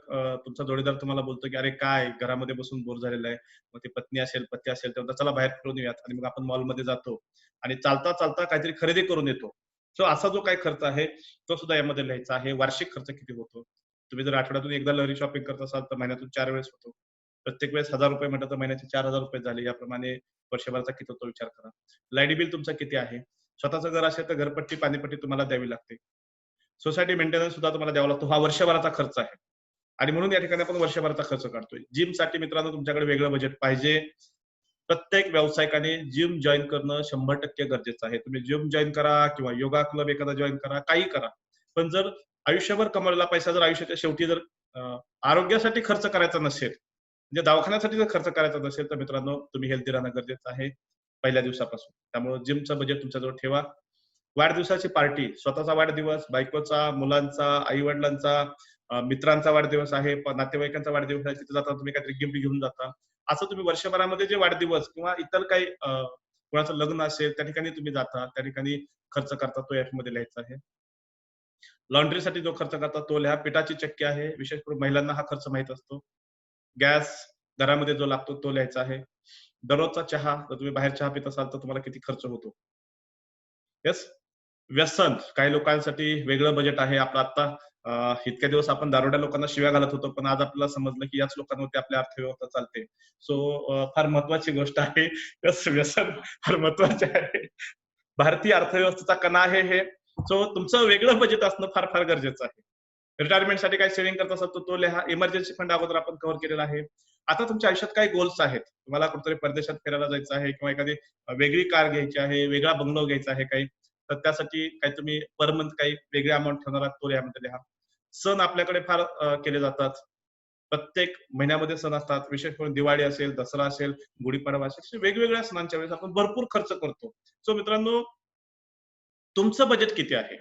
Speaker 1: तुमचा जोडीदार तुम्हाला बोलतो, की "अरे काय घरामध्ये बसून बोर झालेलं आहे." मग ती पत्नी असेल, पती असेल, तर चला बाहेर फिरून येऊयात आणि मग आपण मॉलमध्ये जातो आणि चालता-चालता काहीतरी खरेदी करून येतो. सो असा जो काही खर्च आहे, तो सुद्धा यामध्ये लिहायचा आहे. वार्षिक खर्च किती होतो? तुम्ही जर आठवड्यातून एकदा लहरी शॉपिंग करत असाल, तर महिन्यातून 4 वेळेस होतो. प्रत्येक वेळेस ₹1000 म्हटलं तर महिन्याचे ₹4000 झाले. याप्रमाणे वर्षभराचा किती होतो विचार करा. लाईट बिल तुमचं किती आहे? स्वतःचं घर असेल तर घरपट्टी, पाणीपट्टी तुम्हाला द्यावी लागते. सोसायटी मेंटेनन्स सुद्धा तुम्हाला द्यावा लागतो. हा वर्षभराचा खर्च आहे. आणि म्हणून या ठिकाणी आपण वर्षभराचा खर्च काढतोय. जिमसाठी मित्रांनो तुमच्याकडे वेगळं बजेट पाहिजे. प्रत्येक व्यावसायिकाने जिम जॉइन करणं 100% गरजेचं आहे. तुम्ही जिम जॉइन करा किंवा योगा क्लब एखादा जॉइन करा, काही करा. पण जर आयुष्यभर कमवलेला पैसा जर आयुष्याच्या शेवटी जर अ, आरोग्यासाठी खर्च करायचा नसेल, म्हणजे दवाखान्यासाठी जर खर्च करायचा नसेल, तर मित्रांनो तुम्ही हेल्दी राहणं गरजेचं आहे पहिल्या दिवसापासून. त्यामुळे जिमचं बजेट तुमच्याजवळ ठेवा. वाढदिवसाची पार्टी, स्वतःचा वाढदिवस, बायकोचा, मुलांचा, आई-वडिलांचा, मित्रांचा वाढदिवस आहे, नातेवाईकांचा वाढदिवस आहे, तिथे जाताना तुम्ही काहीतरी गिफ्ट घेऊन जाता. असं तुम्ही वर्षभरामध्ये जे वाढदिवस किंवा इतर काही कोणाचं लग्न असेल, त्या ठिकाणी तुम्ही जाता, त्या ठिकाणी खर्च करता, तो यामध्ये लिहायचा आहे. लॉन्ड्रीसाठी जो खर्च करता तो लिहा. पिठाची चक्की आहे, विशेष करून महिलांना हा खर्च माहीत असतो. गॅस घरामध्ये जो लागतो तो लिहायचा आहे. दररोजचा चहा, जर तुम्ही बाहेर चहा पित असाल, तर तुम्हाला किती खर्च होतो. येस. व्यसन, काही लोकांसाठी वेगळं बजेट आहे. आपलं आता इतक्या दिवस आपण दारुड्या लोकांना शिव्या घालत होतो, पण आज आपल्याला समजलं की याच लोकांवरती आपली अर्थव्यवस्था चालते. सो फार महत्वाची गोष्ट आहे. यस, व्यसन फार महत्वाचे आहे. भारतीय अर्थव्यवस्थेचा कणा आहे हे. सो तुमचं वेगळं बजेट असणं फार फार गरजेचं आहे. रिटायरमेंटसाठी काही सेव्हिंग करत असाल तर तो लिहा. इमर्जन्सी फंड अगोदर आपण कव्हर केलेला आहे. आता तुमच्या आयुष्यात काही गोल्स आहेत. तुम्हाला कुठेतरी परदेशात फिरायला जायचं आहे किंवा एखादी वेगळी कार घ्यायची आहे, वेगळा बंगलो घ्यायचा आहे काही. तर त्यासाठी काही तुम्ही पर मंथ काही वेगळी अमाउंट ठेवणार आहात, तो यामध्ये लिहा. सण आपल्याकडे फार केले जातात. प्रत्येक महिन्यामध्ये सण असतात. विशेष करून दिवाळी असेल, दसरा असेल, गुढीपाडवा असेल, असे वेगवेगळ्या सणांच्या वेळेस आपण भरपूर खर्च करतो. सो मित्रांनो, तुमचं बजेट किती आहे?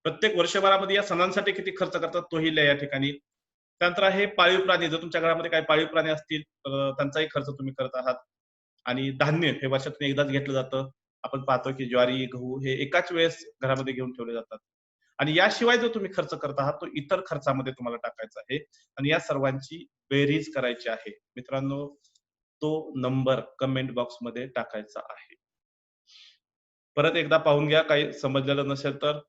Speaker 1: प्रत्येक वर्षभरामध्ये या सणांसाठी किती खर्च करतात तोही लिहा या ठिकाणी. त्यानंतर आहे पाळीव प्राणी. जर तुमच्या घरामध्ये काही पाळीव प्राणी असतील तर त्यांचाही खर्च तुम्ही करत आहात. आणि धान्य हे वर्षातून एकदाच घेतलं जातं. आपण पाहतो की ज्वारी, गहू हे एकाच वेळेस घरामध्ये घेऊन ठेवले जातात. आणि याशिवाय जो तुम्ही खर्च करत आहात तो इतर खर्चामध्ये तुम्हाला टाकायचा आहे आणि या सर्वांची बेरीज करायची आहे. मित्रांनो, तो नंबर कमेंट बॉक्समध्ये टाकायचा आहे. परत एकदा पाहून घ्या, काही समजलेलं नसेल तर.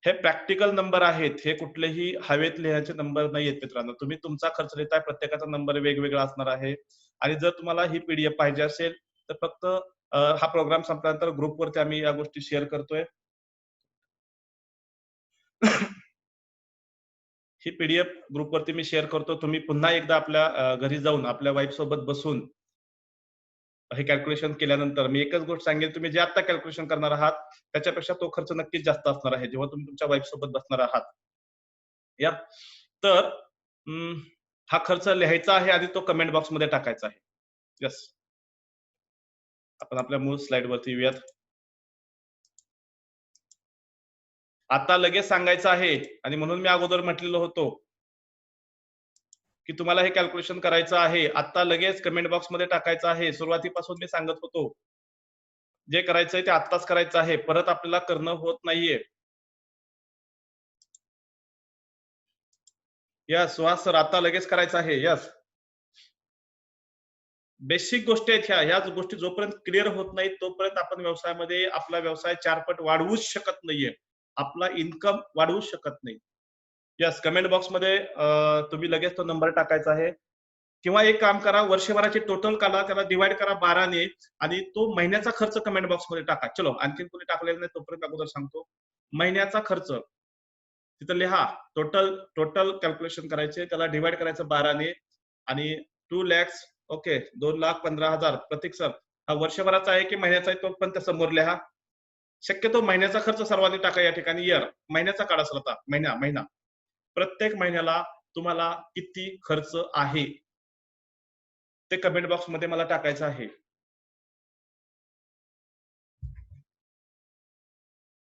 Speaker 1: हे प्रॅक्टिकल नंबर आहेत. हे कुठलेही हवेत लिहायचे नंबर नाहीयेत मित्रांनो. तुम्ही तुमचा खर्च लिहिताय, प्रत्येकाचा नंबर वेगवेगळा असणार आहे. आणि जर तुम्हाला ही पीडीएफ पाहिजे असेल, तर फक्त हा प्रोग्राम संपल्यानंतर ग्रुपवरती आम्ही या गोष्टी शेअर करतोय. ही पीडीएफ ग्रुपवरती मी शेअर करतो. तुम्ही पुन्हा एकदा आपल्या घरी जाऊन आपल्या वाईफ सोबत बसून हे कॅल्क्युलेशन केल्यानंतर मी एकच गोष्ट सांगेन, तुम्ही जे आता कॅल्क्युलेशन करणार आहात, त्याच्यापेक्षा तो खर्च नक्कीच जास्त असणार आहे, जेव्हा तुम्ही तुमच्या वाईफ सोबत बसणार आहात. या तर हा खर्च लिहायचा आहे आणि तो कमेंट बॉक्समध्ये टाकायचा आहे. येस. आपण आपल्या मूळ स्लाइडवरती येऊयात. आता लगेच सांगायचं आहे आणि म्हणून मी अगोदर म्हटलेलं होतो, की तुम्हाला हे कॅल्क्युलेशन करायचं आहे. आता लगेच कमेंट बॉक्समध्ये टाकायचं आहे. सुरुवातीपासून मी सांगत होतो. जे करायचंय ते आत्ताच करायचं आहे. परत आपल्याला करणं होत नाहीये. यस, सुहास सर आता लगेच करायचं आहे. यस. बेसिक गोष्टी आहेत ह्या. ह्याच गोष्टी जोपर्यंत क्लिअर होत नाहीत, तोपर्यंत आपण व्यवसायामध्ये आपला व्यवसाय 4 पट वाढवूच शकत नाहीये. आपला इन्कम वाढवूच शकत नाही. यस, कमेंट बॉक्समध्ये तुम्ही लगेच तो नंबर टाकायचा आहे. किंवा एक काम करा, वर्षभराची टोटल काढा, त्याला डिव्हाइड करा 12 ने आणि तो महिन्याचा खर्च कमेंट बॉक्समध्ये टाका. चलो, आणखीन कोणी टाकलेला नाही तोपर्यंत अगोदर सांगतो. महिन्याचा खर्च तिथं लिहा. टोटल टोटल कॅल्क्युलेशन करायचे. त्याला डिव्हाइड करायचं 12 ने आणि 2 lakhs ओके 2,15,000 प्रतीक सर. हा वर्षभराचा आहे की महिन्याचा आहे तो पण त्या समोर लिहा. शक्यतो महिन्याचा खर्च सर्वांनी टाका या ठिकाणी. इयर महिन्याचा काढा सर आता. महिना महिना. प्रत्येक महिन्याला तुम्हाला किती खर्च आहे ते कमेंट बॉक्समध्ये मला टाकायचं आहे.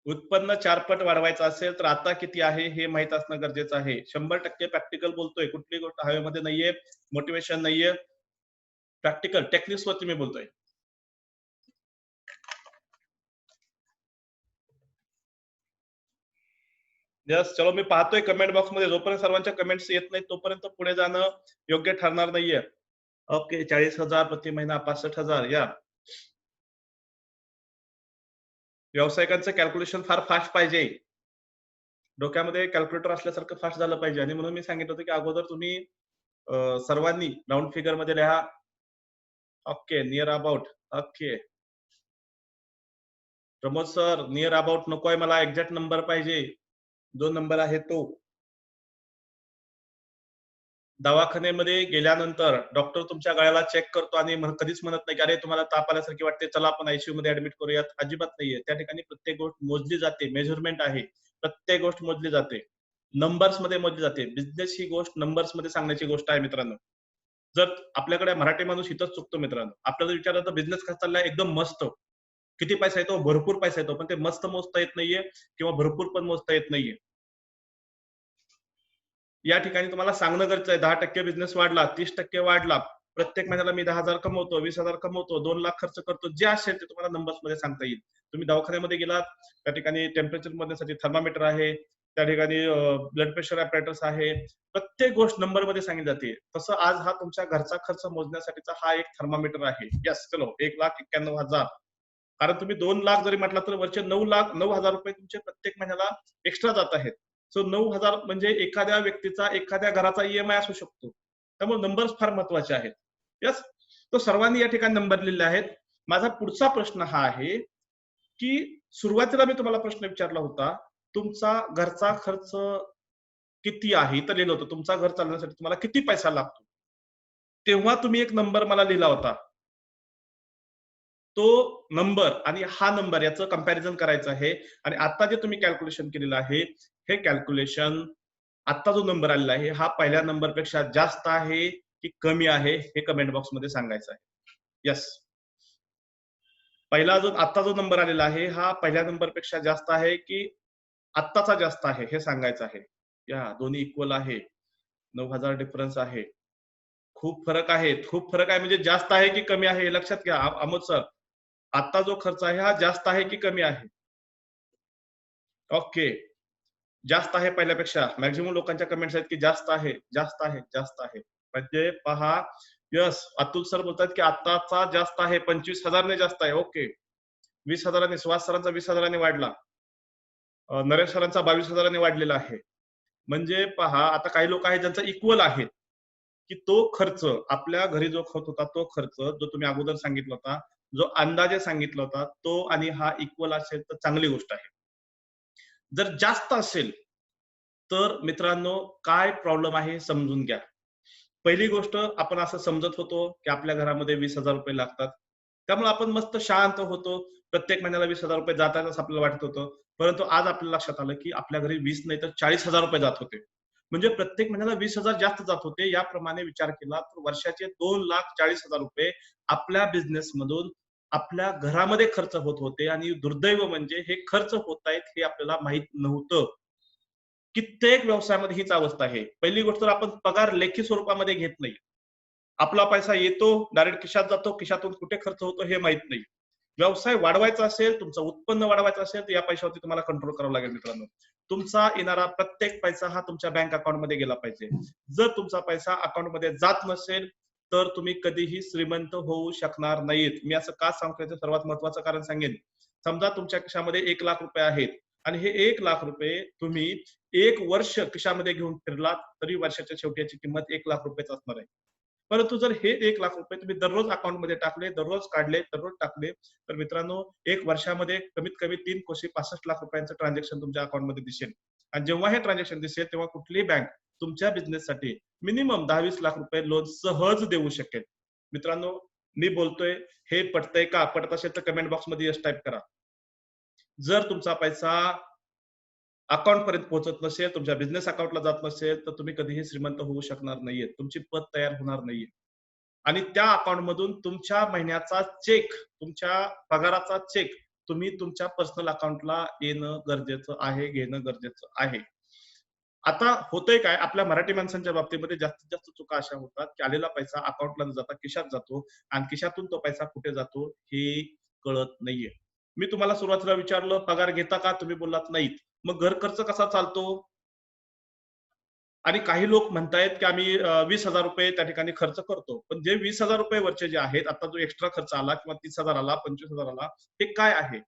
Speaker 1: उत्पन्न 4 पट वाढवायचं असेल तर आता किती आहे हे माहित असणं गरजेचं आहे. 100% प्रॅक्टिकल बोलतोय. कुठली गोष्ट हवेमध्ये नाहीये, मोटिवेशन नाहीये. प्रॅक्टिकल टेक्निक्स वरती मी बोलतोय. यस, चलो मी पाहतोय कमेंट बॉक्समध्ये जोपर्यंत सर्वांच्या कमेंट्स येत नाहीत तोपर्यंत पुढे जाणं योग्य ठरणार नाहीये. ओके 40,000 प्रति महिना 65,000 या. व्यावसायिकांचं कॅल्क्युलेशन फार फास्ट पाहिजे. डोक्यामध्ये कॅल्क्युलेटर असल्यासारखं फास्ट झालं पाहिजे आणि म्हणून मी सांगितलं होतं की अगोदर तुम्ही सर्वांनी राउंड फिगर मध्ये लिहा. Okay near about. Okay Pramod sir near about नकोय मला एक्झॅक्ट नंबर पाहिजे. जो नंबर आहे तो. दवाखान्यामध्ये गेल्यानंतर डॉक्टर तुमच्या गळ्याला चेक करतो आणि कधीच म्हणत नाही की अरे तुम्हाला ताप आल्यासारखी वाटते चला आपण आयसीयू मध्ये ऍडमिट करूयात. अजिबात नाहीये. त्या ठिकाणी प्रत्येक गोष्ट मोजली जाते. मेजरमेंट आहे. प्रत्येक गोष्ट मोजली जाते. नंबर्स मध्ये मोजली जाते. बिझनेस ही गोष्ट नंबर्स मध्ये सांगण्याची गोष्ट आहे मित्रांनो. जर आपल्याकडे मराठी माणूस इथंच चुकतो मित्रांनो. आपल्याला विचारलं तर बिझनेस कसा चाललाय एकदम मस्त. किती पैसा येतो? भरपूर पैसा येतो. पण ते मस्त मोजता येत नाहीये किंवा भरपूर पण मोजता येत नाहीये. या ठिकाणी तुम्हाला सांगणं गरजेचं आहे 10% बिझनेस वाढला, 30% वाढला. प्रत्येक महिन्याला मी 10,000 कमवतो, 20,000 कमवतो, 2 लाख खर्च करतो. जे असेल ते तुम्हाला नंबर्स मध्ये सांगता येईल. तुम्ही दवाखान्यामध्ये गेलात, त्या ठिकाणी टेम्परेचर मोजण्यासाठी थर्मामीटर आहे, त्या ठिकाणी ब्लड प्रेशर ॲपरेटस आहे. प्रत्येक गोष्ट नंबरमध्ये सांगितली जाते. तसं आज हा तुमच्या घरचा खर्च मोजण्यासाठीचा हा एक थर्मामीटर आहे. येस चलो 1,91,000. कारण तुम्ही 2 लाख जरी म्हटलं तर वरचे 9,00,000 रुपये तुमचे प्रत्येक महिन्याला एक्स्ट्रा जात आहेत. सो 9,000 म्हणजे एखाद्या व्यक्तीचा एखाद्या घराचा ईएमआय असू शकतो. त्यामुळे नंबर्स फार महत्वाचे आहेत. यस तो सर्वांनी या ठिकाणी नंबर लिहिलेले आहेत. माझा पुढचा प्रश्न हा आहे की सुरुवातीला मी तुम्हाला प्रश्न विचारला होता तुमचा घरचा खर्च किती आहे इथं लिहिलं होतं तुमचा घर चालवण्यासाठी तुम्हाला किती पैसा लागतो तेव्हा तुम्ही एक नंबर मला लिहिला होता तो नंबर आणि हा नंबर याचं कंपॅरिझन करायचं आहे आणि आता जे तुम्ही कॅल्क्युलेशन केलेलं आहे हे कॅल्क्युलेशन आता जो नंबर आलेला आहे हा पहिल्या नंबर पेक्षा जास्त आहे की कमी आहे हे कमेंट बॉक्स मध्ये सांगायचं आहे. यस पहिला जो आता जो नंबर आलेला आहे हा पहिल्या नंबर पेक्षा जास्त आहे की आत्ताचा जास्त आहे हे सांगायचं आहे. या दोन्ही इक्वल आहे. 9,000 डिफरन्स आहे. खूप फरक आहे. खूप फरक आहे म्हणजे जास्त आहे की कमी आहे हे लक्षात घ्या अमोद सर. आता जो खर्च आहे हा जास्त आहे की कमी आहे? ओके. जास्त आहे पहिल्यापेक्षा. मॅक्सिमम लोकांच्या कमेंट्स आहेत की जास्त आहे, जास्त आहे, जास्त आहे. म्हणजे पहा येस, अतुल सर बोलतात की आत्ताचा जास्त आहे, 25,000 ने जास्त आहे. ओके. 20,000 ने सुहास सरांचा 20,000 ने वाढला. नरेश सरांचा 22,000 ने वाढलेला आहे. म्हणजे पहा आता काही लोक आहेत ज्यांचा इक्वल आहे, की तो खर्च आपल्या घरी जो होत होता तो खर्च जो तुम्ही अगोदर सांगितला होता, जो अंदाजे सांगितला होता तो आणि हा इक्वल असेल तर चांगली गोष्ट आहे. जर जास्त असेल, तर मित्रांनो काय प्रॉब्लेम आहे समजून घ्या. पहिली गोष्ट आपण असं समजत होतो, की आपल्या घरामध्ये ₹20,000 लागतात. त्यामुळे आपण मस्त शांत होतो. प्रत्येक महिन्याला ₹20,000 जातातच आपल्याला वाटत होतं. परंतु आज आपल्याला लक्षात आलं, की आपल्या घरी 20 नाही तर ₹40,000 जात होते. म्हणजे प्रत्येक महिन्याला 20,000 जास्त जात होते. याप्रमाणे विचार केला तर वर्षाचे ₹2,40,000 आपल्या बिझनेसमधून आपल्या घरामध्ये खर्च होत होते आणि दुर्दैव म्हणजे हे खर्च होत आहेत हे आपल्याला माहीत नव्हतं. कित्येक व्यवसायामध्ये हीच अवस्था आहे. पहिली गोष्ट तर आपण पगार लेखी स्वरूपामध्ये घेत नाही. आपला पैसा येतो, डायरेक्ट खिशात जातो, खिशातून कुठे खर्च होतो हे माहीत नाही. व्यवसाय वाढवायचा असेल, तुमचं उत्पन्न वाढवायचं असेल, तर या पैशावरती तुम्हाला कंट्रोल करावं लागेल मित्रांनो. तुमचा येणारा प्रत्येक पैसा हा तुमच्या बँक अकाउंटमध्ये गेला पाहिजे. जर तुमचा पैसा अकाउंटमध्ये जात नसेल, तर तुम्ही कधीही श्रीमंत होऊ शकणार नाहीत. मी असं का सांगतोय याचं सर्वात महत्त्वाचं कारण सांगेन. समजा तुमच्या खिशामध्ये ₹1,00,000 आहेत आणि हे ₹1,00,000 तुम्ही 1 वर्ष खिशामध्ये घेऊन फिरलात, तरी वर्षाच्या शेवटी याची किंमत ₹1,00,000 असणार आहे. परंतु जर हे ₹1,00,000 तुम्ही दररोज अकाउंटमध्ये टाकले, दररोज काढले, दररोज टाकले, तर मित्रांनो 1 वर्षामध्ये कमीत कमी 3 कोटी 65 लाख रुपयांचं ट्रान्झॅक्शन तुमच्या अकाउंटमध्ये दिसेल. आणि जेव्हा हे ट्रान्झॅक्शन दिसेल, तेव्हा कुठलीही बँक तुमच्या बिझनेससाठी मिनिमम 10-20 लाख रुपये लोन सहज देऊ शकेल. मित्रांनो, मी बोलतोय, हे पटतंय का? पटत असेल तर कमेंट बॉक्समध्ये येस टाइप करा. जर तुमचा पैसा अकाउंट पर्यंत पोहोचत नसेल, तुमच्या बिझनेस अकाउंटला जात नसेल, तर तुम्ही कधीही श्रीमंत होऊ शकणार नाहीये. तुमची पत तयार होणार नाहीये. आणि त्या अकाउंटमधून तुमच्या महिन्याचा चेक, तुमच्या पगाराचा चेक तुम्ही तुमच्या पर्सनल अकाउंटला येणं गरजेचं आहे, घेणं गरजेचं आहे. आता होतंय काय, आपल्या मराठी माणसांच्या बाबतीमध्ये जास्तीत जास्त चुका अशा होतात, की आलेला पैसा अकाउंटला न जाता खिशात जातो आणि खिशातून तो पैसा कुठे जातो हे कळत नाहीये. मी तुम्हाला सुरुवातीला विचारलं, पगार घेता का? तुम्ही बोललात नाहीत. मग घर खर्च कसा चालतो? आणि काही लोक म्हणतायत की आम्ही ₹20,000 त्या ठिकाणी खर्च करतो. पण जे ₹20,000 वरचे जे आहेत, आता जो एक्स्ट्रा खर्च आला किंवा 30,000 आला, 25,000 आला, हे काय आहे?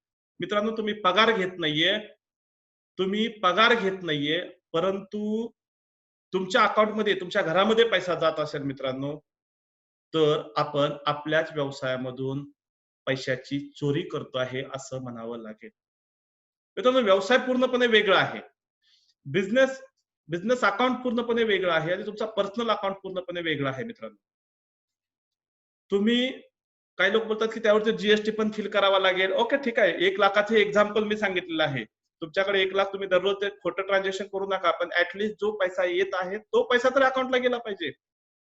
Speaker 1: मित्रांनो तुम्ही पगार घेत नाहीये, तुम्ही पगार घेत नाहीये, परंतु तुमच्या अकाउंटमध्ये, तुमच्या घरामध्ये पैसा जात असेल मित्रांनो, तर आपण आपल्याच व्यवसायामधून पैशाची चोरी करतो आहे असं म्हणावं लागेल. मित्रांनो व्यवसाय पूर्णपणे वेगळा आहे. बिझनेस बिझनेस अकाउंट पूर्णपणे वेगळं आहे आणि तुमचा पर्सनल अकाउंट पूर्णपणे वेगळं आहे मित्रांनो. तुम्ही काही लोक बोलतात की त्यावरती जीएसटी पण फिल करावा लागेल. ओके ठीक आहे. 1,00,000चे एक्झाम्पल मी सांगितलेलं आहे. तुमच्याकडे 1,00,000 तुम्ही दररोज ते खोटं ट्रान्झॅक्शन करू नका. पण ऍट जो पैसा येत आहे, तो पैसा तर अकाउंटला गेला पाहिजे.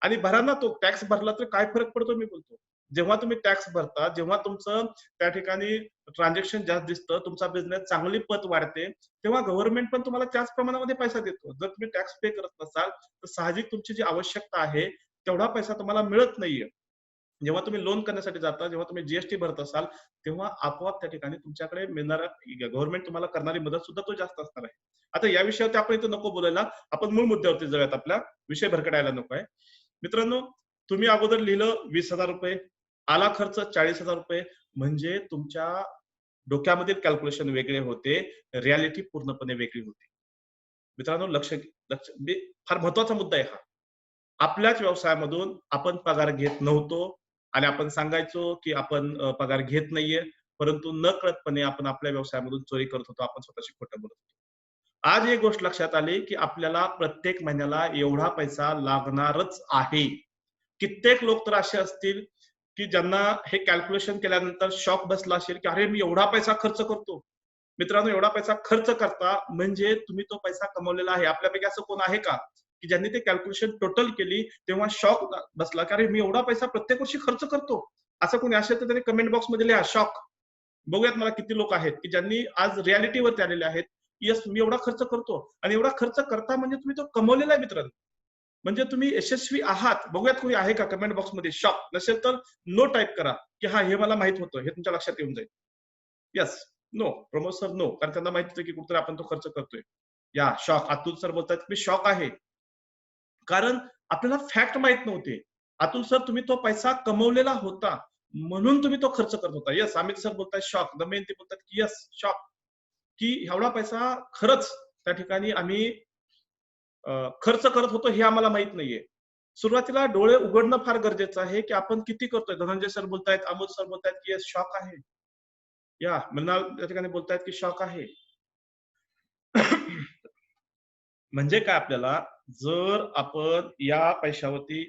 Speaker 1: आणि भरा ना तो टॅक्स भरला तर काय फरक पडतो मी बोलतो. जेव्हा तुम्ही टॅक्स भरता, जेव्हा तुमचं त्या ठिकाणी ट्रान्झॅक्शन जास्त दिसतं, तुमचा बिझनेस चांगली पत वाढते, तेव्हा गव्हर्नमेंट पण तुम्हाला त्याच प्रमाणामध्ये पैसा देतो. जर तुम्ही टॅक्स पे करत नसाल, तर साहजिक तुमची जी आवश्यकता आहे, तेवढा पैसा तुम्हाला मिळत नाहीये. जेव्हा तुम्ही लोन करण्यासाठी जाता, जेव्हा तुम्ही जीएसटी भरत असाल, तेव्हा आपोआप त्या ठिकाणी तुमच्याकडे मिळणारा गव्हर्नमेंट तुम्हाला करणारी मदत सुद्धा तो जास्त असणार आहे. आता या विषयावरती आपण इथं नको बोलायला. आपण मूळ मुद्द्यावरती जाऊयात आपल्या. विषय भरकटायला नको आहे. मित्रांनो, तुम्ही अगोदर लिहिलं ₹20,000 आला खर्च ₹40,000 म्हणजे तुमच्या डोक्यामधील कॅल्क्युलेशन वेगळे होते, रिॲलिटी पूर्णपणे वेगळी होती. मित्रांनो लक्ष लक्ष म्हणजे फार महत्वाचा मुद्दा आहे हा. आपल्याच व्यवसायामधून आपण पगार घेत नव्हतो आणि आपण सांगायचो, की आपण पगार घेत नाहीये. परंतु नकळतपणे आपण आपल्या व्यवसायामधून चोरी करत होतो. आपण स्वतःशी खोटं बोलत होतो. आज एक गोष्ट लक्षात आली, की आपल्याला प्रत्येक महिन्याला एवढा पैसा लागणारच आहे. कित्येक लोक तर असे असतील, की ज्यांना हे कॅल्क्युलेशन केल्यानंतर शॉक बसला असेल, की "अरे, मी एवढा पैसा खर्च करतो." मित्रांनो, एवढा पैसा खर्च करता म्हणजे तुम्ही तो पैसा कमवलेला आहे. आपल्यापैकी असं कोण आहे का, की ज्यांनी ते कॅल्क्युलेशन टोटल केली, तेव्हा शॉक बसला, की "अरे, मी एवढा पैसा प्रत्येक वर्षी खर्च करतो." असं कोणी असेल तर त्यांनी कमेंट बॉक्समध्ये लिहा शॉक. बघूयात मला किती लोक आहेत, की ज्यांनी आज रिॲलिटीवरती आलेले आहेत. येस, मी एवढा खर्च करतो आणि एवढा खर्च करता म्हणजे तुम्ही तो कमवलेला आहे मित्रांनो. म्हणजे तुम्ही यशस्वी आहात. बघूयात कोणी आहे का कमेंट बॉक्स मध्ये शॉक. नसेल तर नो टाईप करा की हा हे मला माहित होतं, हे तुमच्या लक्षात येऊन जाईल. Yes, no, Pramod sir no, कारण त्यांना माहित होतं की कुठेतरी आपण तो खर्च करतोय. या शॉक, अतुल सर बोलतात मी शॉक आहे. कारण आपल्याला फॅक्ट माहित नव्हते. अतुल सर तुम्ही तो पैसा कमवलेला होता म्हणून तुम्ही तो खर्च करत होता. येस, अमित सर बोलतात शॉक. दमयंती बोलतात की येस शॉक, की एवढा पैसा खरंच त्या ठिकाणी आम्ही खर्च करत होतो हे आम्हाला माहित नाहीये. सुरुवातीला डोळे उघडणं फार गरजेचं आहे की आपण किती करतोय. धनंजय सर बोलतायत, अमोल सर बोलतायत की येस शॉक आहे. या मृणाल त्या ठिकाणी बोलतायत की शॉक आहे. म्हणजे काय आपल्याला, जर आपण या पैशावरती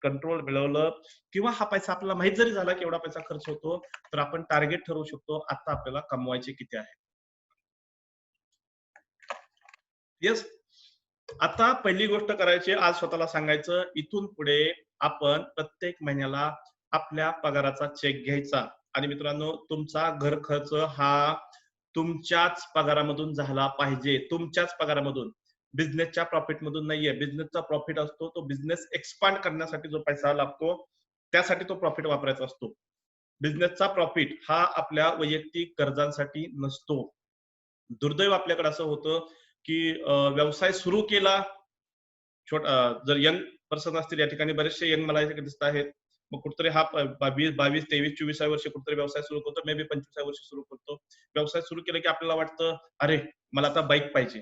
Speaker 1: कंट्रोल मिळवलं किंवा हा पैसा आपल्याला माहित जरी झाला की एवढा पैसा खर्च होतो, तर आपण टार्गेट ठरवू शकतो आता आपल्याला कमवायचे किती आहे. येस, आता पहिली गोष्ट करायची, आज स्वतःला सांगायचं इथून पुढे आपण प्रत्येक महिन्याला आपल्या पगाराचा चेक घ्यायचा. आणि मित्रांनो, तुमचा घर खर्च हा तुमच्याच पगारामधून झाला पाहिजे, तुमच्याच पगारामधून, बिझनेसच्या प्रॉफिट मधून नाहीये. बिझनेसचा प्रॉफिट असतो तो बिझनेस एक्सपांड करण्यासाठी जो पैसा लागतो त्यासाठी तो प्रॉफिट वापरायचा असतो. बिझनेसचा प्रॉफिट हा आपल्या वैयक्तिक गरजांसाठी नसतो. दुर्दैव आपल्याकडे असं होतं की व्यवसाय सुरू केला, जर यंग पर्सन असतील या ठिकाणी, बरेचसे यंग मला इथे दिसत आहेत, मग कुठतरी हा 22, 23, 24व्या वर्षी कुठतरी व्यवसाय सुरू करतो, मे बी 25व्या वर्षी सुरू करतो. व्यवसाय सुरू केला की आपल्याला वाटतं अरे मला आता बाईक पाहिजे.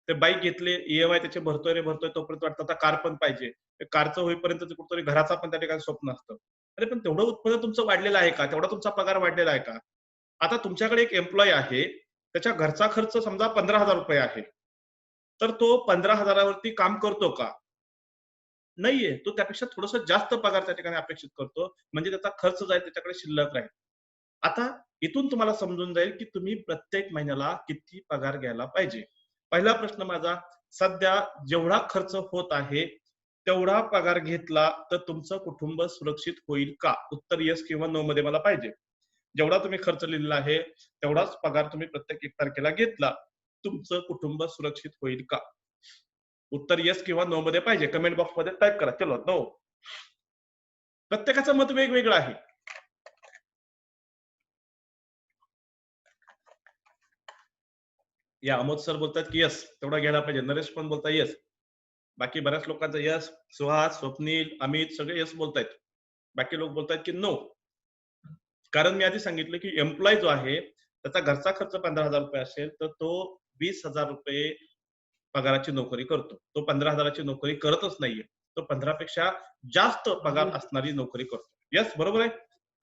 Speaker 1: ते बाईक घेतले, ईएमआय त्याचे भरतोय तोपर्यंत वाटतं आता कार पण पाहिजे. कारचं होईपर्यंत कुठतरी घराचा पण त्या ठिकाणी स्वप्न असतं. अरे पण तेवढं उत्पन्न तुमचं वाढलेलं आहे का? तेवढा तुमचा पगार वाढलेला आहे का? आता तुमच्याकडे एक एम्प्लॉय आहे, त्याच्या घरचा खर्च समजा ₹15,000 आहे. तर तो 15,000 वरती काम करतो का? नाहीये. तो त्यापेक्षा थोडंसं जास्त पगार त्या ठिकाणी अपेक्षित करतो. म्हणजे त्याचा खर्च जो आहे त्याच्याकडे शिल्लक राहील. आता इथून तुम्हाला समजून जाईल की तुम्ही प्रत्येक महिन्याला किती पगार घ्यायला पाहिजे. पहिला प्रश्न माझा, सध्या जेवढा खर्च होत आहे, तेवढा पगार घेतला तर तुमचं कुटुंब सुरक्षित होईल का? उत्तर येस किंवा नो मध्ये मला पाहिजे. जेवढा तुम्ही खर्च लिहिलेला आहे, तेवढाच पगार तुम्ही प्रत्येक 1 तारखेला घेतला, तुमचं कुटुंब सुरक्षित होईल का? उत्तर येस किंवा नो मध्ये पाहिजे. कमेंट बॉक्स मध्ये टाइप करा. चलो नो. प्रत्येकाचं मत वेगवेगळं आहे. या अमोद सर बोलतात की येस तेवढा घ्यायला पाहिजे. नरेश पण बोलतात येस. बाकी बऱ्याच लोकांचं येस, सुहास, स्वप्नील, अमित सगळे येस बोलतायत. बाकी लोक बोलतायत की नो. कारण मी आधी सांगितलं की एम्प्लॉय जो आहे त्याचा घरचा खर्च ₹15,000 असेल तर तो ₹20,000 पगाराची नोकरी करतो. तो 15,000ची नोकरी करतच नाहीये. तो 15 पेक्षा जास्त पगार असणारी नोकरी करतो. येस, बरोबर आहे.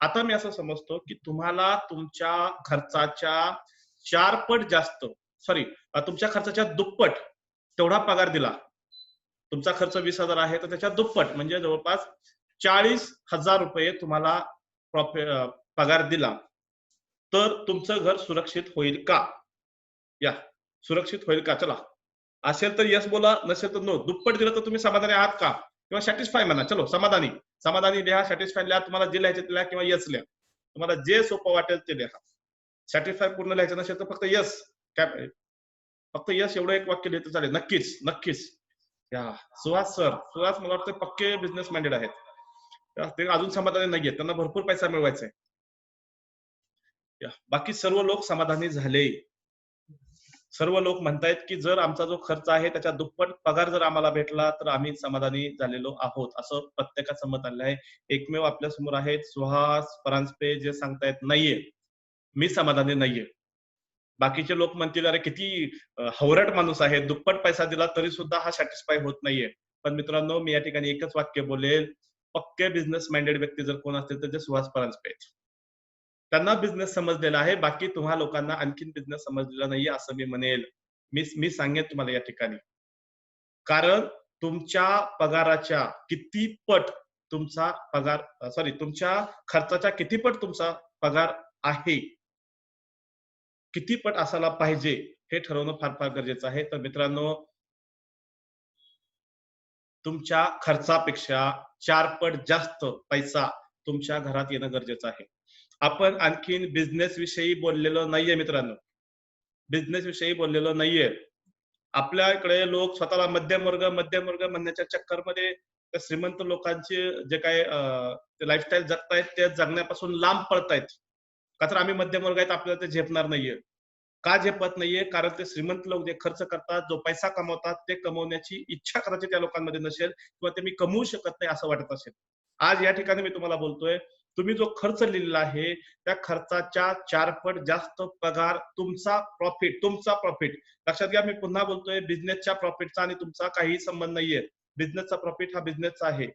Speaker 1: आता मी असं समजतो की तुम्हाला तुमच्या खर्चाच्या 4 पट जास्त, सॉरी, तुमच्या खर्चाच्या दुप्पट तेवढा पगार दिला. तुमचा खर्च 20,000 आहे तर त्याच्या दुप्पट म्हणजे जवळपास ₹40,000 तुम्हाला पगार दिला तर तुमचं घर सुरक्षित होईल का? या, सुरक्षित होईल का? चला, असेल तर यस बोला, नसेल तर नो. दुप्पट दिलं तर तुम्ही समाधानी आहात का? किंवा सॅटिस्फाय म्हणा. चलो समाधानी, समाधानी लिहा, सॅटिस्फाय लिहा, तुम्हाला जे लिहायचे ते लिहा किंवा यस लिहा. तुम्हाला जे सोपं वाटेल ते लिहा. सॅटिस्फाय पूर्ण लिहायचं नसेल तर फक्त यस, फक्त यस एवढं एक वाक्य लिहिलं चालेल. नक्कीच, नक्कीच. या सुहास सर, सुहास मला वाटतं पक्के बिझनेस माइंडेड आहेत. ते अजून समाधानी नाहीयेत, त्यांना भरपूर पैसा मिळवायचा आहे. बाकी सर्व लोक समाधानी झाले. सर्व लोक म्हणतायत की जर आमचा जो खर्च आहे त्याच्या दुप्पट पगार जर आम्हाला भेटला तर आम्ही समाधानी झालेलो आहोत, असं प्रत्येकाचं मत आलं आहे. एकमेव आपल्या समोर आहेत सुहास परांजपे जे सांगतायत नाहीये, मी समाधानी नाहीये. बाकीचे लोक म्हणतील अरे किती हवरट माणूस आहे, दुप्पट पैसा दिला तरी सुद्धा हा सॅटिस्फाय होत नाहीये. पण मित्रांनो, मी या ठिकाणी एकच वाक्य बोलेल, पक्के बिझनेस माइंडेड व्यक्ती जर कोण असतील तर ते सुहास परांजपे आहेत. त्यांना बिझनेस समजलेला आहे, बाकी तुम्हा लोकांना आणखीन बिझनेस समजलेला नाहीये असं मी म्हणेल. मी सांगेन तुम्हाला या ठिकाणी. कारण तुमच्या पगाराच्या किती पट तुमचा पगार, सॉरी, तुमच्या खर्चाच्या किती पट तुमचा पगार आहे, किती पट असायला पाहिजे हे ठरवणं फार फार गरजेचं आहे. तर मित्रांनो, तुमच्या खर्चापेक्षा 4 पट जास्त पैसा तुमच्या घरात येणं गरजेचं आहे. आपण आणखीन बिझनेस विषयी बोललेलो नाहीये मित्रांनो. बिझनेस विषयी बोललेलो नाहीये. आपल्या इकडे लोक स्वतःला मध्यम वर्ग म्हणण्याच्या चक्करमध्ये त्या श्रीमंत लोकांचे जे काही लाईफस्टाईल जगतायत ते जगण्यापासून लांब पळतायत. का तर आम्ही मध्यम वर्ग आहेत, आपल्याला ते झेपणार नाहीये. का झेपत नाहीये? कारण ते श्रीमंत लोक जे खर्च करतात, जो पैसा कमवतात, ते कमवण्याची इच्छा कदाचित त्या लोकांमध्ये नसेल किंवा ते मी कमवू शकत नाही असं वाटत असेल. आज या ठिकाणी मी तुम्हाला बोलतोय, तुम्ही जो खर्च लिहिलेला आहे, त्या खर्चाच्या 4 पट जास्त पगार तुमचा प्रॉफिट. लक्षात घ्या, मी पुन्हा बोलतोय, बिझनेसच्या प्रॉफिटचा आणि तुमचा काहीही संबंध नाहीये. बिझनेसचा प्रॉफिट हा बिझनेसचा आहे.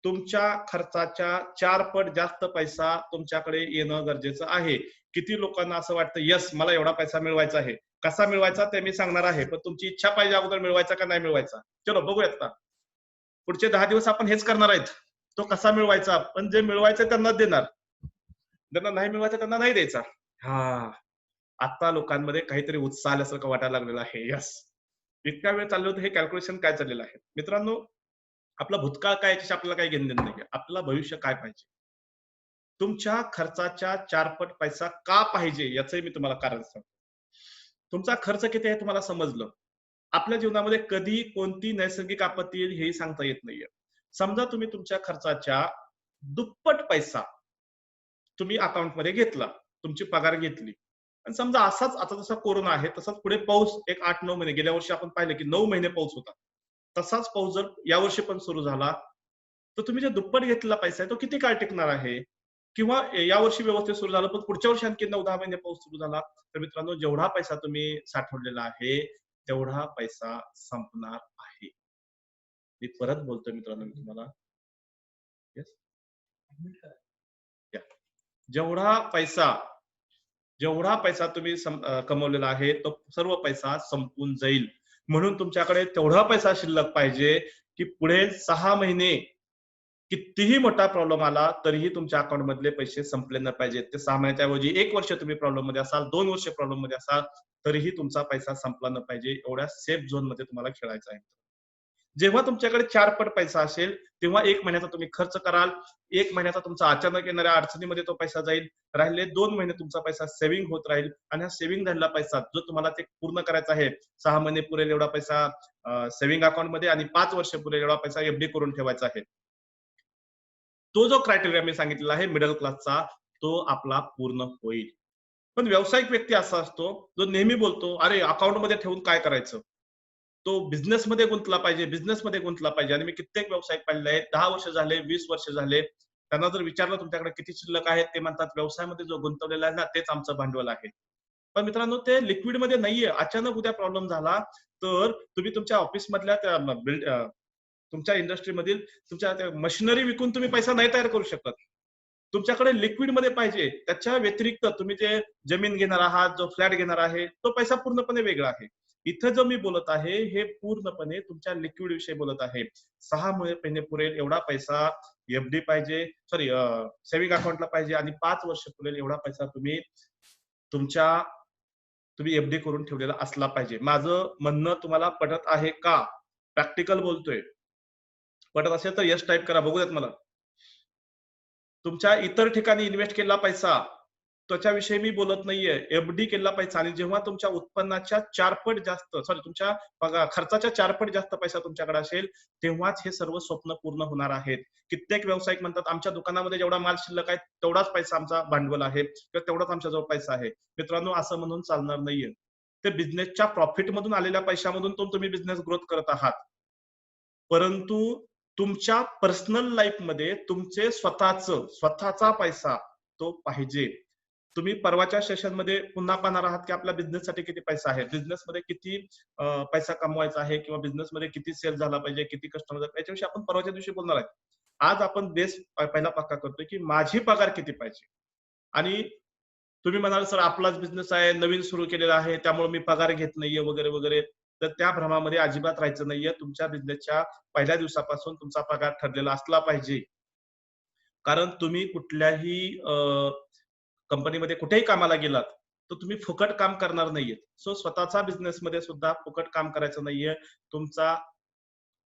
Speaker 1: तुमच्या खर्चाच्या 4 पट जास्त पैसा तुमच्याकडे येणं गरजेचं आहे. किती लोकांना असं वाटतं, येस मला एवढा पैसा मिळवायचा आहे. कसा मिळवायचा ते मी सांगणार आहे. पण तुमची इच्छा पाहिजे अगोदर मिळवायचा का नाही मिळवायचा. चलो बघूयात ना. पुढचे 10 दिवस आपण हेच करणार आहेत. तो कसा मिळवायचा, पण जे मिळवायचं त्यांना देणार. ज्यांना नाही मिळवायचं त्यांना नाही द्यायचा. हां. आता लोकांमध्ये काहीतरी उत्साह आल्यासारखं वाटायला लागलेलं आहे. येस. इतका वेळ चाललं होतं हे कॅल्क्युलेशन काय चाललेलं आहे. मित्रांनो, आपला भूतकाळ काय याच्याशी आपल्याला काही घेणं-देणं नाहीये. आपल्याला भविष्य काय पाहिजे. तुमच्या खर्चाच्या 4 पट पैसा का पाहिजे याचंही मी तुम्हाला कारण सांगतो. तुमचा खर्च किती आहे तुम्हाला समजलं. आपल्या जीवनामध्ये कधी कोणती नैसर्गिक आपत्ती येईल हेही सांगता येत नाहीये. समजा तुम्ही तुमच्या खर्चाच्या दुप्पट पैसा तुम्ही अकाउंटमध्ये घेतला. तुमची पगार घेतली. आणि समजा असाच आता जसा कोरोना आहे, तसाच पुढे पाऊस एक 8-9 महिने गेल्या वर्षी आपण पाहिलं की 9 महिने पाऊस होता. तसाच पाऊस जर यावर्षी पण सुरू झाला, तर तुम्ही जे दुप्पट घेतलेला पैसा आहे, तो किती काळ टिकणार आहे? किंवा यावर्षी व्यवस्थित सुरू झालं, पण पुढच्या वर्षी आणखी 9-10 महिने पाऊस सुरू झाला, तर मित्रांनो जेवढा पैसा तुम्ही साठवलेला आहे, तेवढा पैसा संपणार आहे. मी परत बोलतोय मित्रांनो मी तुम्हाला. येस? या. जेवढा पैसा तुम्ही कमवलेला आहे, तो सर्व पैसा संपून जाईल. म्हणून तुमच्याकडे तेवढा पैसा शिल्लक पाहिजे, की पुढे 6 महिने कितीही मोठा प्रॉब्लेम आला, तरीही तुमच्या अकाउंट मधले पैसे संपले नाही पाहिजेत. ते 6 महिन्याच्या ऐवजी 1 वर्ष तुम्ही प्रॉब्लेम मध्ये असाल, 2 वर्ष प्रॉब्लेम मध्ये असाल, तरीही तुमचा पैसा संपला न पाहिजे. एवढ्या सेफ झोनमध्ये तुम्हाला खेळायचं आहे. जेव्हा तुमच्याकडे 4 पट पैसा असेल, तेव्हा 1 महिन्याचा तुम्ही खर्च कराल. 1 महिन्याचा तुमचा अचानक येणाऱ्या अडचणीमध्ये तो पैसा जाईल. राहिले 2 महिने तुमचा पैसा सेव्हिंग होत राहील आणि हा सेव्हिंग झालेला पैसा जो तुम्हाला ते पूर्ण करायचा आहे, 6 महिने पुरेल एवढा पैसा सेव्हिंग अकाउंटमध्ये आणि 5 वर्ष पुरेल एवढा पैसा एफडी करून ठेवायचा आहे. तो जो क्रायटेरिया मी सांगितलेला आहे मिडल क्लासचा, तो आपला पूर्ण होईल. पण व्यावसायिक व्यक्ती असा असतो, जो नेहमी बोलतो, "अरे अकाउंटमध्ये ठेवून काय करायचं?" तो बिझनेसमध्ये गुंतला पाहिजे, बिझनेसमध्ये गुंतला पाहिजे. आणि मी कित्येक व्यावसायिक पाहिले आहेत, 10 वर्ष झाले, 20 वर्ष झाले. त्यांना जर विचारलं तुमच्याकडे किती शिल्लक आहे, ते म्हणतात व्यवसायामध्ये जो गुंतवलेला आहे ना, तेच आमचं भांडवल आहे. पण मित्रांनो ते लिक्विडमध्ये नाहीये. अचानक उद्या प्रॉब्लेम झाला, तर तुम्ही तुमच्या ऑफिसमधल्या त्या तुमच्या इंडस्ट्रीमधील तुमच्या त्या मशिनरी विकून तुम्ही पैसा नाही तयार करू शकत. तुमच्याकडे लिक्विडमध्ये पाहिजे. त्याच्या व्यतिरिक्त तुम्ही जे जमीन घेणार आहात, जो फ्लॅट घेणार आहे, तो पैसा पूर्णपणे वेगळा आहे. इथं जो मी बोलत आहे, हे पूर्णपणे तुमच्या लिक्विड विषयी बोलत आहे. 6 महिने पुरेल एवढा पैसा एफडी पाहिजे, सॉरी सेव्हिंग अकाउंटला पाहिजे आणि 5 वर्ष पुरेल एवढा पैसा तुमच्या तुम्ही एफडी करून ठेवलेला असला पाहिजे. माझं म्हणणं तुम्हाला पटत आहे का? प्रॅक्टिकल बोलतोय. पटत असेल तर येस टाइप करा. बघू मला. तुमच्या इतर ठिकाणी इन्व्हेस्ट केलेला पैसा, त्याच्याविषयी मी बोलत नाहीये. एफडी केलेला पैसा आणि जेव्हा तुमच्या उत्पन्नाच्या 4 पट जास्त, सॉरी तुमच्या खर्चाच्या 4 पट जास्त पैसा तुमच्याकडे असेल, तेव्हाच हे सर्व स्वप्न पूर्ण होणार आहेत. कित्येक व्यावसायिक म्हणतात, आमच्या दुकानामध्ये जेवढा माल शिल्लक आहे, तेवढाच पैसा आमचा भांडवल आहे किंवा तेवढाच आमच्याजवळ पैसा आहे. मित्रांनो, असं म्हणून चालणार नाहीये. ते बिझनेसच्या प्रॉफिट मधून आलेल्या पैशामधून तुम्ही बिझनेस ग्रोथ करत आहात. परंतु तुमच्या पर्सनल लाईफमध्ये तुमचे स्वतःचा पैसा तो पाहिजे. तुम्ही परवाच्या सेशनमध्ये पुन्हा पाहणार आहात, की आपल्या बिझनेससाठी किती पैसा आहे, बिझनेसमध्ये किती पैसा कमवायचा आहे किंवा बिझनेसमध्ये किती सेल झाला पाहिजे, किती कस्टमर याच्याविषयी आपण परवाच्या दिवशी बोलणार आहे. आज आपण बेस पहिला पक्का करतोय, की माझी पगार किती पाहिजे. आणि तुम्ही म्हणाल सर आपलाच बिझनेस आहे, नवीन सुरू केलेला आहे, त्यामुळे मी पगार घेत नाहीये वगैरे वगैरे. तर त्या भ्रमामध्ये अजिबात राहायचं नाहीये. तुमच्या बिझनेसच्या पहिल्या दिवसापासून तुमचा पगार ठरलेला असला पाहिजे. कारण तुम्ही कुठल्याही कंपनीमध्ये कुठेही कामाला गेलात, तर तुम्ही फुकट काम करणार नाहीये. सो स्वतःचा बिझनेसमध्ये सुद्धा फुकट काम करायचं नाहीये. तुमचा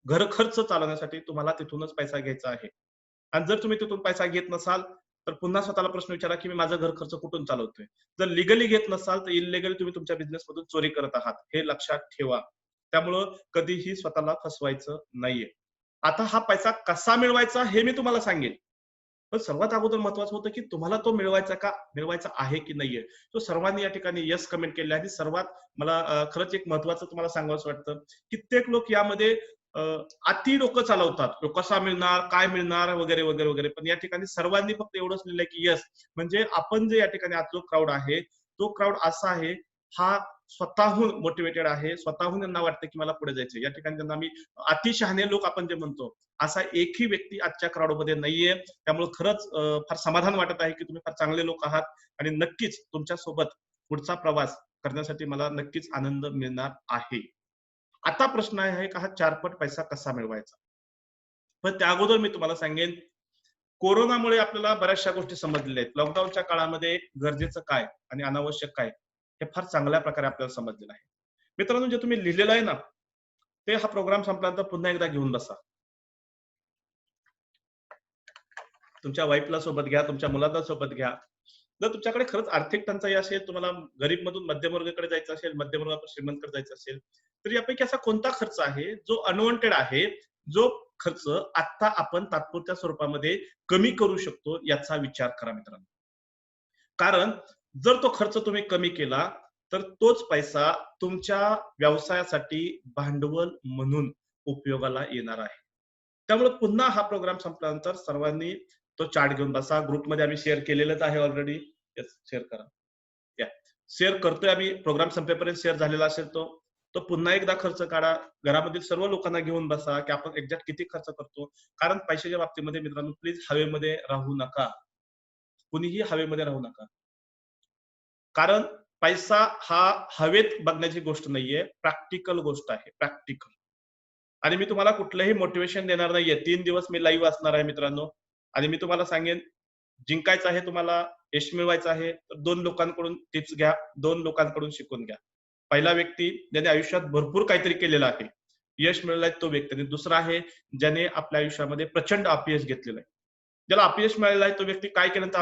Speaker 1: घर खर्च चालवण्यासाठी तुम्हाला तिथूनच पैसा घ्यायचा आहे. आणि जर तुम्ही तिथून पैसा घेत नसाल, तर पुन्हा स्वतःला प्रश्न विचारा, की मी माझा घर खर्च कुठून चालवतोय? जर लीगली घेत नसाल, तर इल्लीगली तुम्ही तुमच्या बिझनेसमधून चोरी करत आहात. हे लक्षात ठेवा. त्यामुळं कधीही स्वतःला फसवायचं नाहीये. आता हा पैसा कसा मिळवायचा हे मी तुम्हाला सांगेन. पण सर्वात अगोदर महत्वाचं होतं, की तुम्हाला तो मिळवायचा आहे की नाहीये. तो सर्वांनी या ठिकाणी येस कमेंट केले आणि सर्वात मला खरंच एक महत्वाचं तुम्हाला सांगावसं वाटतं. कित्येक लोक यामध्ये अ, अति डोकं चालवतात. तो कसा मिळणार, काय मिळणार वगैरे, वगैरे, वगैरे. पण या ठिकाणी सर्वांनी फक्त एवढंच लिहिलंय, की येस म्हणजे आपण जे या ठिकाणी आज जो क्राउड आहे, तो क्राउड असा आहे, हा स्वतःहून मोटिव्हेटेड आहे. स्वतःहून त्यांना वाटतं, की मला पुढे जायचंय. या ठिकाणी त्यांना मी अतिशहाणे लोक आपण जे म्हणतो, असा एकही व्यक्ती आजच्या क्राउडमध्ये नाहीये. त्यामुळे खरंच फार समाधान वाटत आहे, की तुम्ही फार चांगले लोक आहात आणि नक्कीच तुमच्या सोबत पुढचा प्रवास करण्यासाठी मला नक्कीच आनंद मिळणार आहे. आता प्रश्न आहे का हा चारपट पैसा कसा मिळवायचा? पण त्या अगोदर मी तुम्हाला सांगेन, कोरोनामुळे आपल्याला बऱ्याचशा गोष्टी समजलेल्या आहेत. लॉकडाऊनच्या काळामध्ये गरजेचं काय आणि अनावश्यक काय हे फार चांगल्या प्रकारे आपल्याला समजलेलं आहे. मित्रांनो, जे तुम्ही लिहिलेलं आहे ना, ते हा प्रोग्राम संपल्यानंतर पुन्हा एकदा घेऊन बसा. तुमच्या वाईफला सोबत घ्या, तुमच्या मुलांना सोबत घ्या. जर तुमच्याकडे खरंच आर्थिक टंचाई असेल, तुम्हाला गरीबमधून मध्यमवर्गाकडे जायचं असेल, मध्यमवर्गातून श्रीमंतकडे जायचं असेल, तर यापैकी असा कोणता खर्च आहे, जो अनवॉन्टेड आहे, जो खर्च आत्ता आपण तात्पुरत्या स्वरूपामध्ये कमी करू शकतो, याचा विचार करा मित्रांनो. कारण जर तो खर्च तुम्ही कमी केला, तर तोच पैसा तुमच्या व्यवसायासाठी भांडवल म्हणून उपयोगाला येणार आहे. त्यामुळे पुन्हा हा प्रोग्राम संपल्यानंतर सर्वांनी तो चार्ट घेऊन बसा. ग्रुपमध्ये आम्ही शेअर केलेलंच आहे ऑलरेडी. येस, शेअर करा. या. शेअर करतोय आम्ही. प्रोग्राम संपेपर्यंत शेअर झालेला असेल तो. तो पुन्हा एकदा खर्च काढा. घरामधील सर्व लोकांना घेऊन बसा, की आपण एक्झॅक्ट किती खर्च करतो. कारण पैशाच्या बाबतीमध्ये मित्रांनो प्लीज हवेमध्ये राहू नका. कुणीही हवेमध्ये राहू नका. कारण पैसा हा हवेत बघण्याची गोष्ट नाहीये, प्रॅक्टिकल गोष्ट आहे, प्रॅक्टिकल. आणि मी तुम्हाला कुठलंही मोटिव्हेशन देणार नाहीये. 3 दिवस मी लाईव्ह असणार आहे मित्रांनो. आणि मी तुम्हाला सांगेन, जिंकायचं आहे तुम्हाला, यश मिळवायचं आहे, तर 2 लोकांकडून टिप्स घ्या, 2 लोकांकडून शिकून घ्या. पहिला व्यक्ती ज्याने आयुष्यात भरपूर काहीतरी केलेलं आहे, यश मिळालंय तो व्यक्ती. आणि दुसरा आहे ज्याने आपल्या आयुष्यामध्ये प्रचंड अपयश घेतलेलं आहे. ज्याला अपयश मिळालेलं आहे तो व्यक्ती काय केल्यानंतर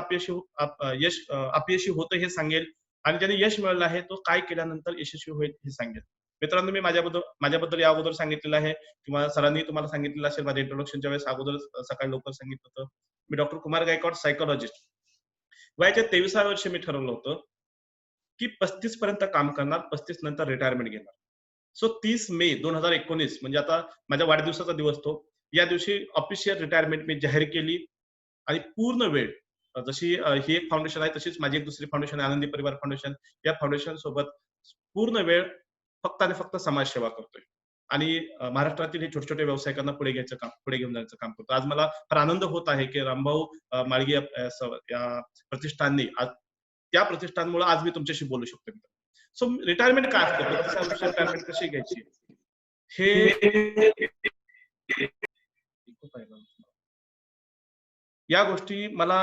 Speaker 1: अपयशी होतं हे सांगेल आणि ज्याने यश मिळवलं आहे तो काय केल्यानंतर यशस्वी होईल हे सांगेल. मित्रांनो, मी माझ्याबद्दल या अगोदर सांगितलेलं आहे किंवा सरांनी तुम्हाला सांगितलेलं असेल माझ्या इंट्रोडक्शनच्या वेळेस अगोदर सकाळी लवकर सांगितलं होतं. मी डॉक्टर कुमार गायकवाड, सायकोलॉजिस्ट. वयाच्या 23व्या वर्षी मी ठरवलं होतं, की 35 पर्यंत काम करणार, 35 नंतर रिटायरमेंट घेणार. सो 30 मे 2019 म्हणजे आता माझ्या वाढदिवसाचा दिवस तो. या दिवशी ऑफिशियल रिटायरमेंट मी जाहीर केली आणि पूर्ण वेळ जशी ही एक फाउंडेशन आहे तशीच माझी एक दुसरी फाउंडेशन आहे आनंदी परिवार फाउंडेशन. या फाउंडेशन सोबत पूर्ण वेळ फक्त आणि फक्त समाजसेवा करतोय. आणि महाराष्ट्रातील हे छोटे-छोटे व्यावसायिकांना पुढे घेऊन जाण्याचं काम करतो. आज मला फार आनंद होत आहे, की रामभाऊ माळगे या प्रतिष्ठानने आज त्या प्रतिष्ठानमुळे आज मी तुमच्याशी बोलू शकतो. सो रिटायरमेंट काय असतं? 35व्या वर्षी रिटायरमेंट कशी घ्यायची? हे या गोष्टी मला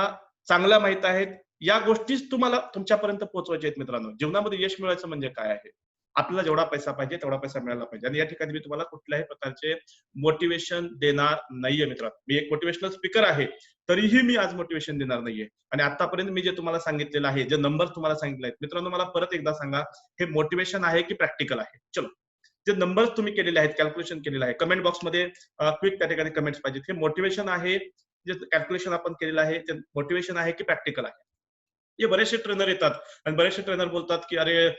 Speaker 1: चांगल्या माहीत आहेत. या गोष्टीच तुम्हाला तुमच्यापर्यंत पोहोचवायच्या आहेत मित्रांनो. जीवनामध्ये यश मिळवायचं म्हणजे काय आहे? आपल्याला जेवढा पैसा पाहिजे तेवढा पैसा मिळाला पाहिजे आणि या ठिकाणी मी तुम्हाला कुठल्याही प्रकारचे मोटिव्हेशन देणार नाहीये मित्रांनो. मी एक मोटिव्हेशनल स्पीकर आहे. तरीही मी आज मोटिव्हेशन देणार नाहीये. आणि आतापर्यंत मी जे तुम्हाला सांगितलेलं आहे, जे नंबर्स तुम्हाला सांगितले आहेत. मित्रांनो, मला परत एकदा सांगा, हे मोटिव्हेशन आहे की प्रॅक्टिकल आहे? चलो. जे नंबर्स तुम्ही केलेले आहेत, कॅल्क्युलेशन केलेलं आहे. कमेंट बॉक्समध्ये क्विक त्या ठिकाणी कमेंट्स पाहिजेत. हे मोटिव्हेशन आहे, जे कॅल्क्युलेशन आपण केलेलं आहे, ते मोटिव्हेशन आहे की प्रॅक्टिकल आहे? हे बरेचसे ट्रेनर येतात आणि बरेचसे ट्रेनर बोलतात की अरे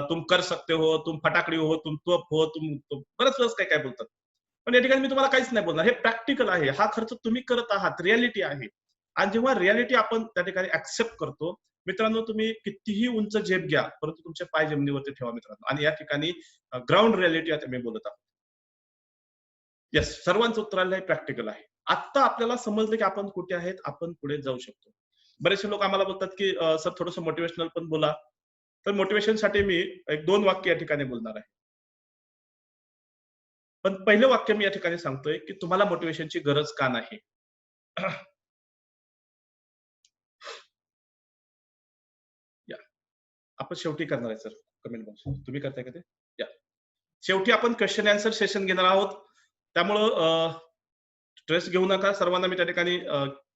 Speaker 1: तुम कर सकते हो, तुम फटाकडी हो, तुम तोप हो, बरंच बरंच काय काय बोलतात. पण या ठिकाणी मी तुम्हाला काहीच नाही बोलणार. हे प्रॅक्टिकल आहे. हा खर्च तुम्ही करत आहात. रियालिटी आहे. आणि जेव्हा रियालिटी आपण त्या ठिकाणी ऍक्सेप्ट करतो, मित्रांनो, तुम्ही कितीही उंच झेप घ्या, परंतु तुमचे पाय जमिनीवरती ठेवा मित्रांनो. आणि या ठिकाणी ग्राउंड रियालिटी आता मी बोलत आहोत. येस, सर्वांचं उत्तर आलेलं आहे, प्रॅक्टिकल आहे. आत्ता आपल्याला समजलं की आपण कुठे आहेत, आपण पुढे जाऊ शकतो. बरेचसे लोक आम्हाला बोलतात की सर थोडंसं मोटिव्हेशनल पण बोला. तर मोटिव्हेशनसाठी मी एक 2 वाक्य या ठिकाणी बोलणार आहे. पण पहिलं वाक्य मी या ठिकाणी सांगतोय की तुम्हाला मोटिव्हेशनची गरज का नाही? या. आपण शेवटी करणार आहे सर कमेंट बॉक्स. तुम्ही करताय का ते? या. शेवटी आपण क्वेश्चन अँसर सेशन घेणार आहोत. त्यामुळं स्ट्रेस घेऊ नका. सर्वांना मी त्या ठिकाणी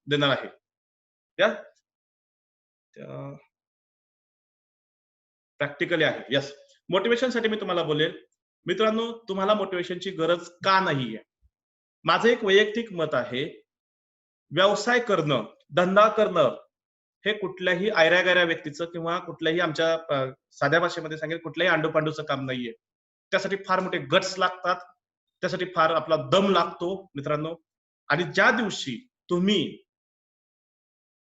Speaker 1: देणार आहे. या. प्रॅक्टिकली आहे. येस. मोटिव्हेशनसाठी मी तुम्हाला बोलेल, मित्रांनो, तुम्हाला मोटिवेशनची गरज का नाहीये? माझं एक वैयक्तिक मत आहे, व्यवसाय करणं, धंदा करणं हे कुठल्याही ऐऱ्या-गैऱ्या व्यक्तीचं किंवा कुठल्याही आमच्या साध्या भाषेमध्ये सांगेल कुठल्याही आंडू-पांडूचं काम नाहीये. त्यासाठी फार मोठे गट्स लागतात. त्यासाठी फार आपला दम लागतो मित्रांनो. आणि ज्या दिवशी तुम्ही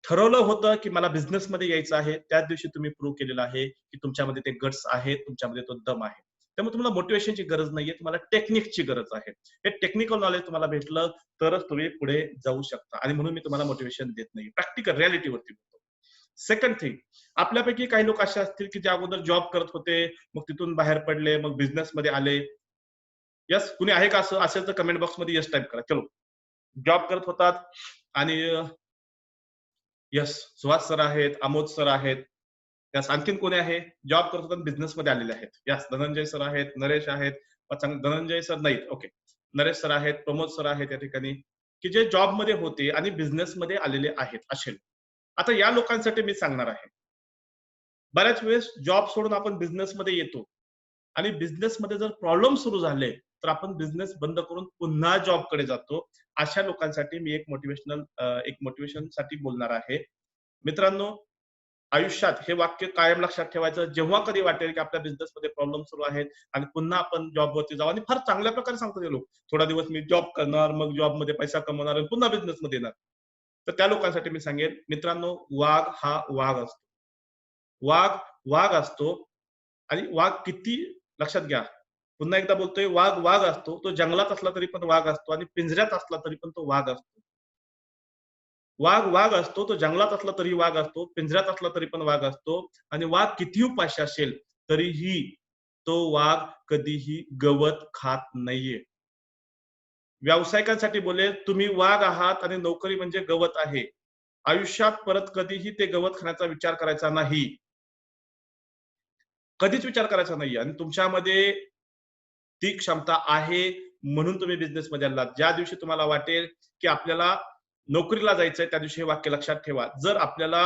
Speaker 1: ठरवलं होतं, की मला बिझनेसमध्ये यायचं आहे, त्याच दिवशी तुम्ही प्रूव्ह केलेलं आहे, की तुमच्यामध्ये ते गट्स आहेत, तुमच्यामध्ये तो दम आहे. त्यामुळे तुम्हाला मोटिव्हेशनची गरज नाहीये, तुम्हाला टेक्निकची गरज आहे. हे टेक्निकल नॉलेज तुम्हाला भेटलं, तरच तुम्ही पुढे जाऊ शकता आणि म्हणून मी तुम्हाला मोटिव्हेशन देत नाही. प्रॅक्टिकल रिॲलिटीवरती बोलतो. सेकंड थिंग, आपल्यापैकी काही लोक असे असतील, की जे अगोदर जॉब करत होते, मग तिथून बाहेर पडले, मग बिझनेसमध्ये आले. येस, कुणी आहे का असं? असेल तर कमेंट बॉक्समध्ये येस टाइप करा. चलो. जॉब करत होतात आणि येस, सुहास सर आहेत, अमोद सर आहेत. त्यास आणखीन कोणी आहे? जॉब करत होतात बिझनेसमध्ये आलेले आहेत. येस, धनंजय सर आहेत, नरेश आहेत. धनंजय सर नाहीत. ओके. नरेश सर आहेत, प्रमोद सर आहेत या ठिकाणी, की जे जॉबमध्ये होते आणि बिझनेसमध्ये आलेले आहेत असे. आता या लोकांसाठी मी सांगणार आहे. बऱ्याच वेळेस जॉब सोडून आपण बिझनेसमध्ये येतो आणि बिझनेसमध्ये जर प्रॉब्लेम सुरू झाले, तर आपण बिझनेस बंद करून पुन्हा जॉबकडे जातो. अशा लोकांसाठी मी एक मोटिवेशनसाठी बोलणार आहे. मित्रांनो, आयुष्यात हे वाक्य कायम लक्षात ठेवायचं. जेव्हा कधी वाटेल की आपल्या बिझनेसमध्ये प्रॉब्लेम सुरू आहेत आणि पुन्हा आपण जॉबवरती जाऊ आणि फार चांगल्या प्रकारे सांगतात हे लोक. थोडा दिवस मी जॉब करणार, मग जॉबमध्ये पैसा कमवणार आणि पुन्हा बिझनेसमध्ये येणार. तर त्या लोकांसाठी मी सांगेन, मित्रांनो, वाघ हा वाघ असतो. वाघ वाघ असतो आणि वाघ किती लक्षात घ्या. पुन्हा एकदा बोलतोय, वाघ वाघ असतो. तो जंगलात असला तरी पण वाघ असतो आणि पिंजऱ्यात असला तरी पण तो वाघ असतो. वाघ वाघ असतो, तो जंगलात असला तरी वाघ असतो, पिंजऱ्यात असला तरी पण वाघ असतो आणि वाघ कितीही उपाशी असेल तरीही तो वाघ कधीही गवत खात नाहीये. व्यावसायिकांसाठी बोलेल, तुम्ही वाघ आहात आणि नोकरी म्हणजे गवत आहे. आयुष्यात परत कधीही ते गवत खाण्याचा विचार करायचा नाही. कधीच विचार करायचा नाहीये आणि तुमच्यामध्ये ती क्षमता आहे म्हणून तुम्ही बिझनेसमध्ये आलात. ज्या दिवशी तुम्हाला वाटेल, की आपल्याला नोकरीला जायचंय, त्या दिवशी हे वाक्य लक्षात ठेवा. जर आपल्याला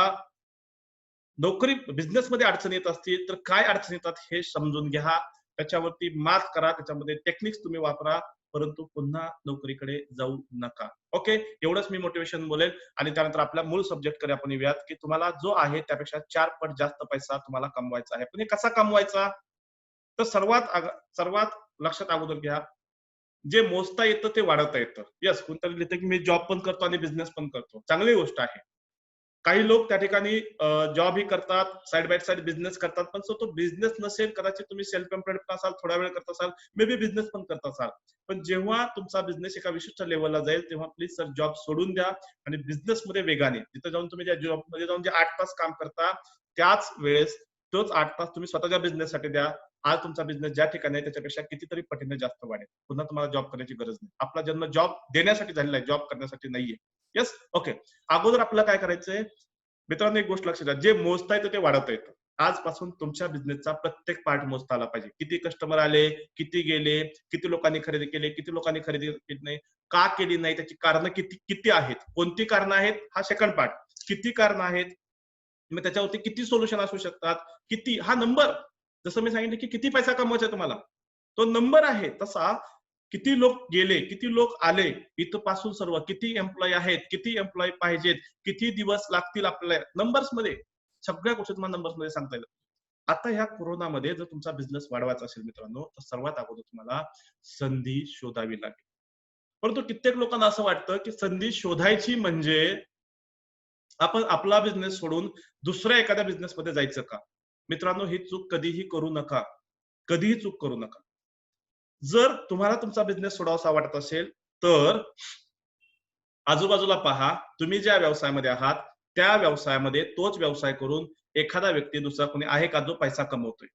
Speaker 1: नोकरी बिझनेसमध्ये अडचणी येत असतील, तर काय अडचणी येतात हे समजून घ्या. त्याच्यावरती मात करा. त्याच्यामध्ये टेक्निक्स तुम्ही वापरा. परंतु पुन्हा नोकरीकडे जाऊ नका. ओके. एवढंच मी मोटिव्हेशन बोलेल आणि त्यानंतर आपल्या मूळ सब्जेक्टकडे आपण येऊयात, की तुम्हाला जो आहे त्यापेक्षा 4 पट जास्त पैसा तुम्हाला कमवायचा आहे. पण हे कसा कमवायचा? तर सर्वात लक्षात अगोदर घ्या, जे मोजता येतं ते वाढवता येतं. येस, कोणतरी लिहितं, की मी जॉब पण करतो आणि बिझनेस पण करतो. चांगली गोष्ट आहे. काही लोक त्या ठिकाणी जॉब ही करतात, साइड बाय साइड बिझनेस करतात. पण तो बिझनेस नसेल, कदाचित तुम्ही सेल्फ एम्प्लॉईड पण असाल, थोडा वेळ करत असाल, मे बी बिझनेस पण करत असाल. पण जेव्हा तुमचा बिझनेस एका विशिष्ट लेव्हलला जाईल, तेव्हा प्लीज सर जॉब सोडून द्या आणि बिझनेसमध्ये वेगाने तिथे जाऊन तुम्ही ज्या जॉबमध्ये जाऊन जे 8 तास काम करता, त्याच वेळेस तोच 8 तास तुम्ही स्वतःच्या बिझनेससाठी द्या. आज तुमचा बिझनेस ज्या ठिकाणी आहे त्याच्यापेक्षा कितीतरी पटीने जास्त वाढेल. पुन्हा तुम्हाला जॉब करण्याची गरज नाही. आपला जन्म जॉब देण्यासाठी झालेला आहे, जॉब करण्यासाठी नाहीये. येस? ओके. अगोदर आपल्याला काय करायचंय? मित्रांनो, एक गोष्ट लक्षात घ्या, जे मोजता येतं ते वाढवता येतं. आजपासून तुमच्या बिझनेसचा प्रत्येक पार्ट मोजता आला पाहिजे. किती कस्टमर आले, किती गेले, किती लोकांनी खरेदी केली, किती लोकांनी खरेदी केली नाही, का केली नाही, त्याची कारणं किती किती आहेत, कोणती कारणं आहेत, हा सेकंड पार्ट. किती कारणं आहेत, मग त्याच्यावरती किती सोल्युशन असू शकतात, किती हा नंबर. जसं मी सांगितलं, की किती पैसा कमवायचा आहे तुम्हाला, तो नंबर आहे. तसा किती लोक गेले, किती लोक आले, इथपासून सर्व किती एम्प्लॉई आहेत, किती एम्प्लॉई पाहिजेत, किती दिवस लागतील आपल्याला, नंबर्समध्ये सगळ्या गोष्टी तुम्हाला नंबर्समध्ये सांगता येईल. आता ह्या कोरोनामध्ये जर तुमचा बिझनेस वाढवायचा असेल मित्रांनो, तर सर्वात अगोदर तुम्हाला संधी शोधावी लागेल. परंतु कित्येक लोकांना असं वाटतं, की संधी शोधायची म्हणजे आपण आपला बिझनेस सोडून दुसऱ्या एखाद्या बिझनेसमध्ये जायचं का? मित्रांनो, ही चूक कधीही करू नका. कधीही चूक करू नका. जर तुम्हाला तुमचा बिझनेस सोडावासा वाटत असेल, तर आजूबाजूला पहा. तुम्ही ज्या व्यवसायामध्ये आहात, त्या व्यवसायामध्ये तोच व्यवसाय करून एखादा व्यक्ती दुसरा कोणी आहे का जो पैसा कमवतोय.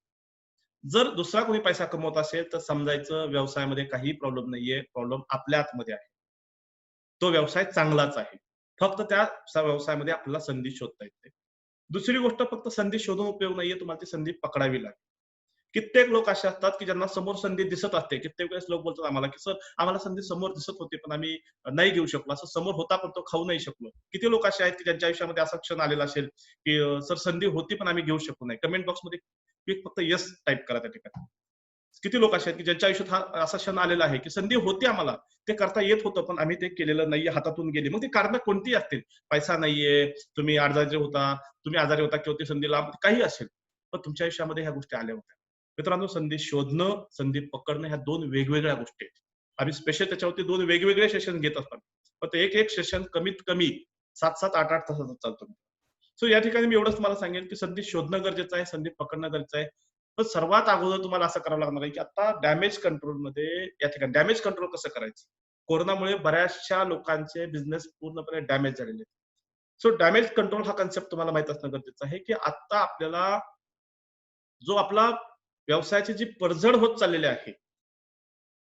Speaker 1: जर दुसरा कोणी पैसा कमवत असेल, तर समजायचं व्यवसायामध्ये काही प्रॉब्लेम नाहीये. प्रॉब्लेम आपल्या आतमध्ये आहे. तो व्यवसाय चांगलाच आहे. फक्त त्या व्यवसायामध्ये आपल्याला संधी शोधता येते. दुसरी गोष्ट, फक्त संधी शोधून उपयोग नाहीये, तुम्हाला ती संधी पकडावी लागेल. कित्येक लोक असे असतात, की ज्यांना समोर संधी दिसत असते. कित्येक वेळेस लोक बोलतात आम्हाला, की "सर, आम्हाला संधी समोर दिसत होती, पण आम्ही नाही घेऊ शकलो. असं समोर होता, पण तो खाऊ नाही शकलो." किती लोक असे आहेत, की ज्यांच्या आयुष्यामध्ये असा क्षण आलेला असेल, की "सर, संधी होती, पण आम्ही घेऊ शकलो नाही." कमेंट बॉक्समध्ये क्लिक फक्त येस टाइप करा त्या ठिकाणी. किती लोक असे आहेत की ज्यांच्या आयुष्यात हा असा क्षण आलेला आहे की संधी होती आम्हाला, ते करता येत होतं पण आम्ही ते केलेलं नाहीये, हातातून गेली. मग ती कारण कोणती असतील, पैसा नाहीये, तुम्ही आजारी होता किंवा ती संधी लांब काही असेल, पण तुमच्या आयुष्यामध्ये ह्या गोष्टी आल्या होत्या. मित्रांनो, संधी शोधणं, संधी पकडणं ह्या दोन वेगवेगळ्या गोष्टी आहेत. आम्ही स्पेशल त्याच्यावरती दोन वेगवेगळे सेशन घेत असतात. पण एक एक सेशन कमीत कमी 7-7, 8-8 तासाचा चालतो. सो या ठिकाणी मी एवढंच तुम्हाला सांगेन की संधी शोधणं गरजेचं आहे, संधी पकडणं गरजेचं आहे. पण सर्वात अगोदर तुम्हाला असं करावं लागणार आहे की आता डॅमेज कंट्रोलमध्ये या ठिकाणी डॅमेज कंट्रोल कसं करायचं. कोरोनामुळे बऱ्याचशा लोकांचे बिझनेस पूर्णपणे डॅमेज झालेले. सो डॅमेज कंट्रोल हा कन्सेप्ट तुम्हाला माहित असणं गरजेचं आहे की आता आपल्याला जो आपला व्यवसायाची जी पडझड होत चाललेली आहे,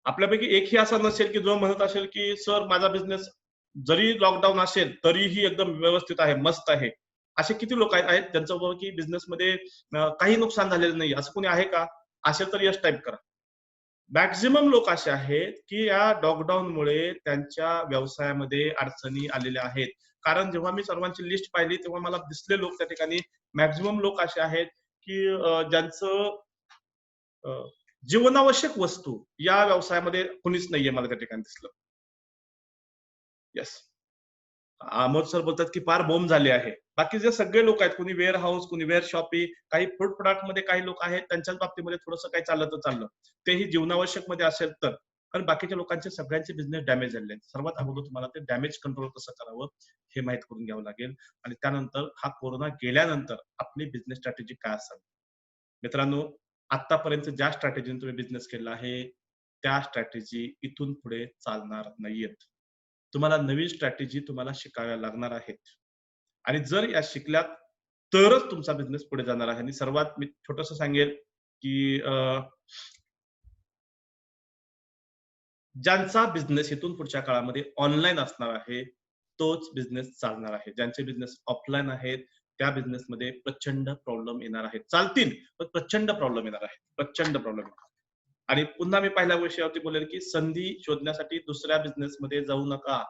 Speaker 1: आपल्यापैकी एकही असा नसेल की जो म्हणत असेल की सर माझा बिझनेस जरी लॉकडाऊन असेल तरीही एकदम व्यवस्थित आहे, मस्त आहे. असे किती लोक आहेत त्यांचं बघा की बिझनेसमध्ये काही नुकसान झालेलं नाही, असं कोणी आहे का? असेल तर यस टाईप करा. मॅक्झिमम लोक असे आहेत की या लॉकडाऊनमुळे त्यांच्या व्यवसायामध्ये अडचणी आलेल्या आहेत. कारण जेव्हा मी सर्वांची लिस्ट पाहिली तेव्हा मला दिसले लोक त्या ठिकाणी मॅक्झिमम लोक असे आहेत की ज्यांचं अ, जीवनावश्यक वस्तू या व्यवसायामध्ये कुणीच नाहीये मला त्या ठिकाणी दिसलं. येस. अमोल सर बोलतात की फार बोंब झाले आहे. बाकी जे सगळे लोक आहेत, कुणी वेअर हाऊस, कुणी वेअर शॉपी, काही फूड प्रॉडक्ट मध्ये काही लोक आहेत, त्यांच्याच बाबतीमध्ये थोडंसं काही चाललं तर चाललं. तेही जीवनावश्यक मध्ये असेल तर. कारण बाकीच्या लोकांचे सगळ्यांचे बिझनेस डॅमेज झालेले आहेत. सर्वात अगोदर तुम्हाला ते डॅमेज कंट्रोल कसं करावं हे माहीत करून घ्यावं लागेल आणि त्यानंतर हा कोरोना गेल्यानंतर आपली बिझनेस स्ट्रॅटेजी काय असावी. मित्रांनो, आतापर्यंत ज्या स्ट्रॅटेजीने तुम्ही बिझनेस केला आहे, त्या स्ट्रॅटेजी इथून पुढे चालणार नाहीयेत. तुम्हाला नवीन स्ट्रॅटेजी तुम्हाला शिकाव्या लागणार आहेत. आणि जर या शिकल्यात तरच तुमचा बिझनेस पुढे जाणार आहे. आणि सर्वात मी छोटंसं सांगेल, की ज्यांचा बिझनेस इथून पुढच्या काळामध्ये ऑनलाईन असणार आहे, तोच बिझनेस चालणार आहे. ज्यांचे बिझनेस ऑफलाईन आहेत, त्या बिझनेसमध्ये प्रचंड प्रॉब्लेम येणार आहेत. चालतील, पण प्रचंड प्रॉब्लेम येणार आहेत. प्रचंड प्रॉब्लेम. आणि पुन्हा मी पहिल्या विषयावरती बोलेल, की संधी शोधण्यासाठी दुसऱ्या बिझनेसमध्ये जाऊ नका.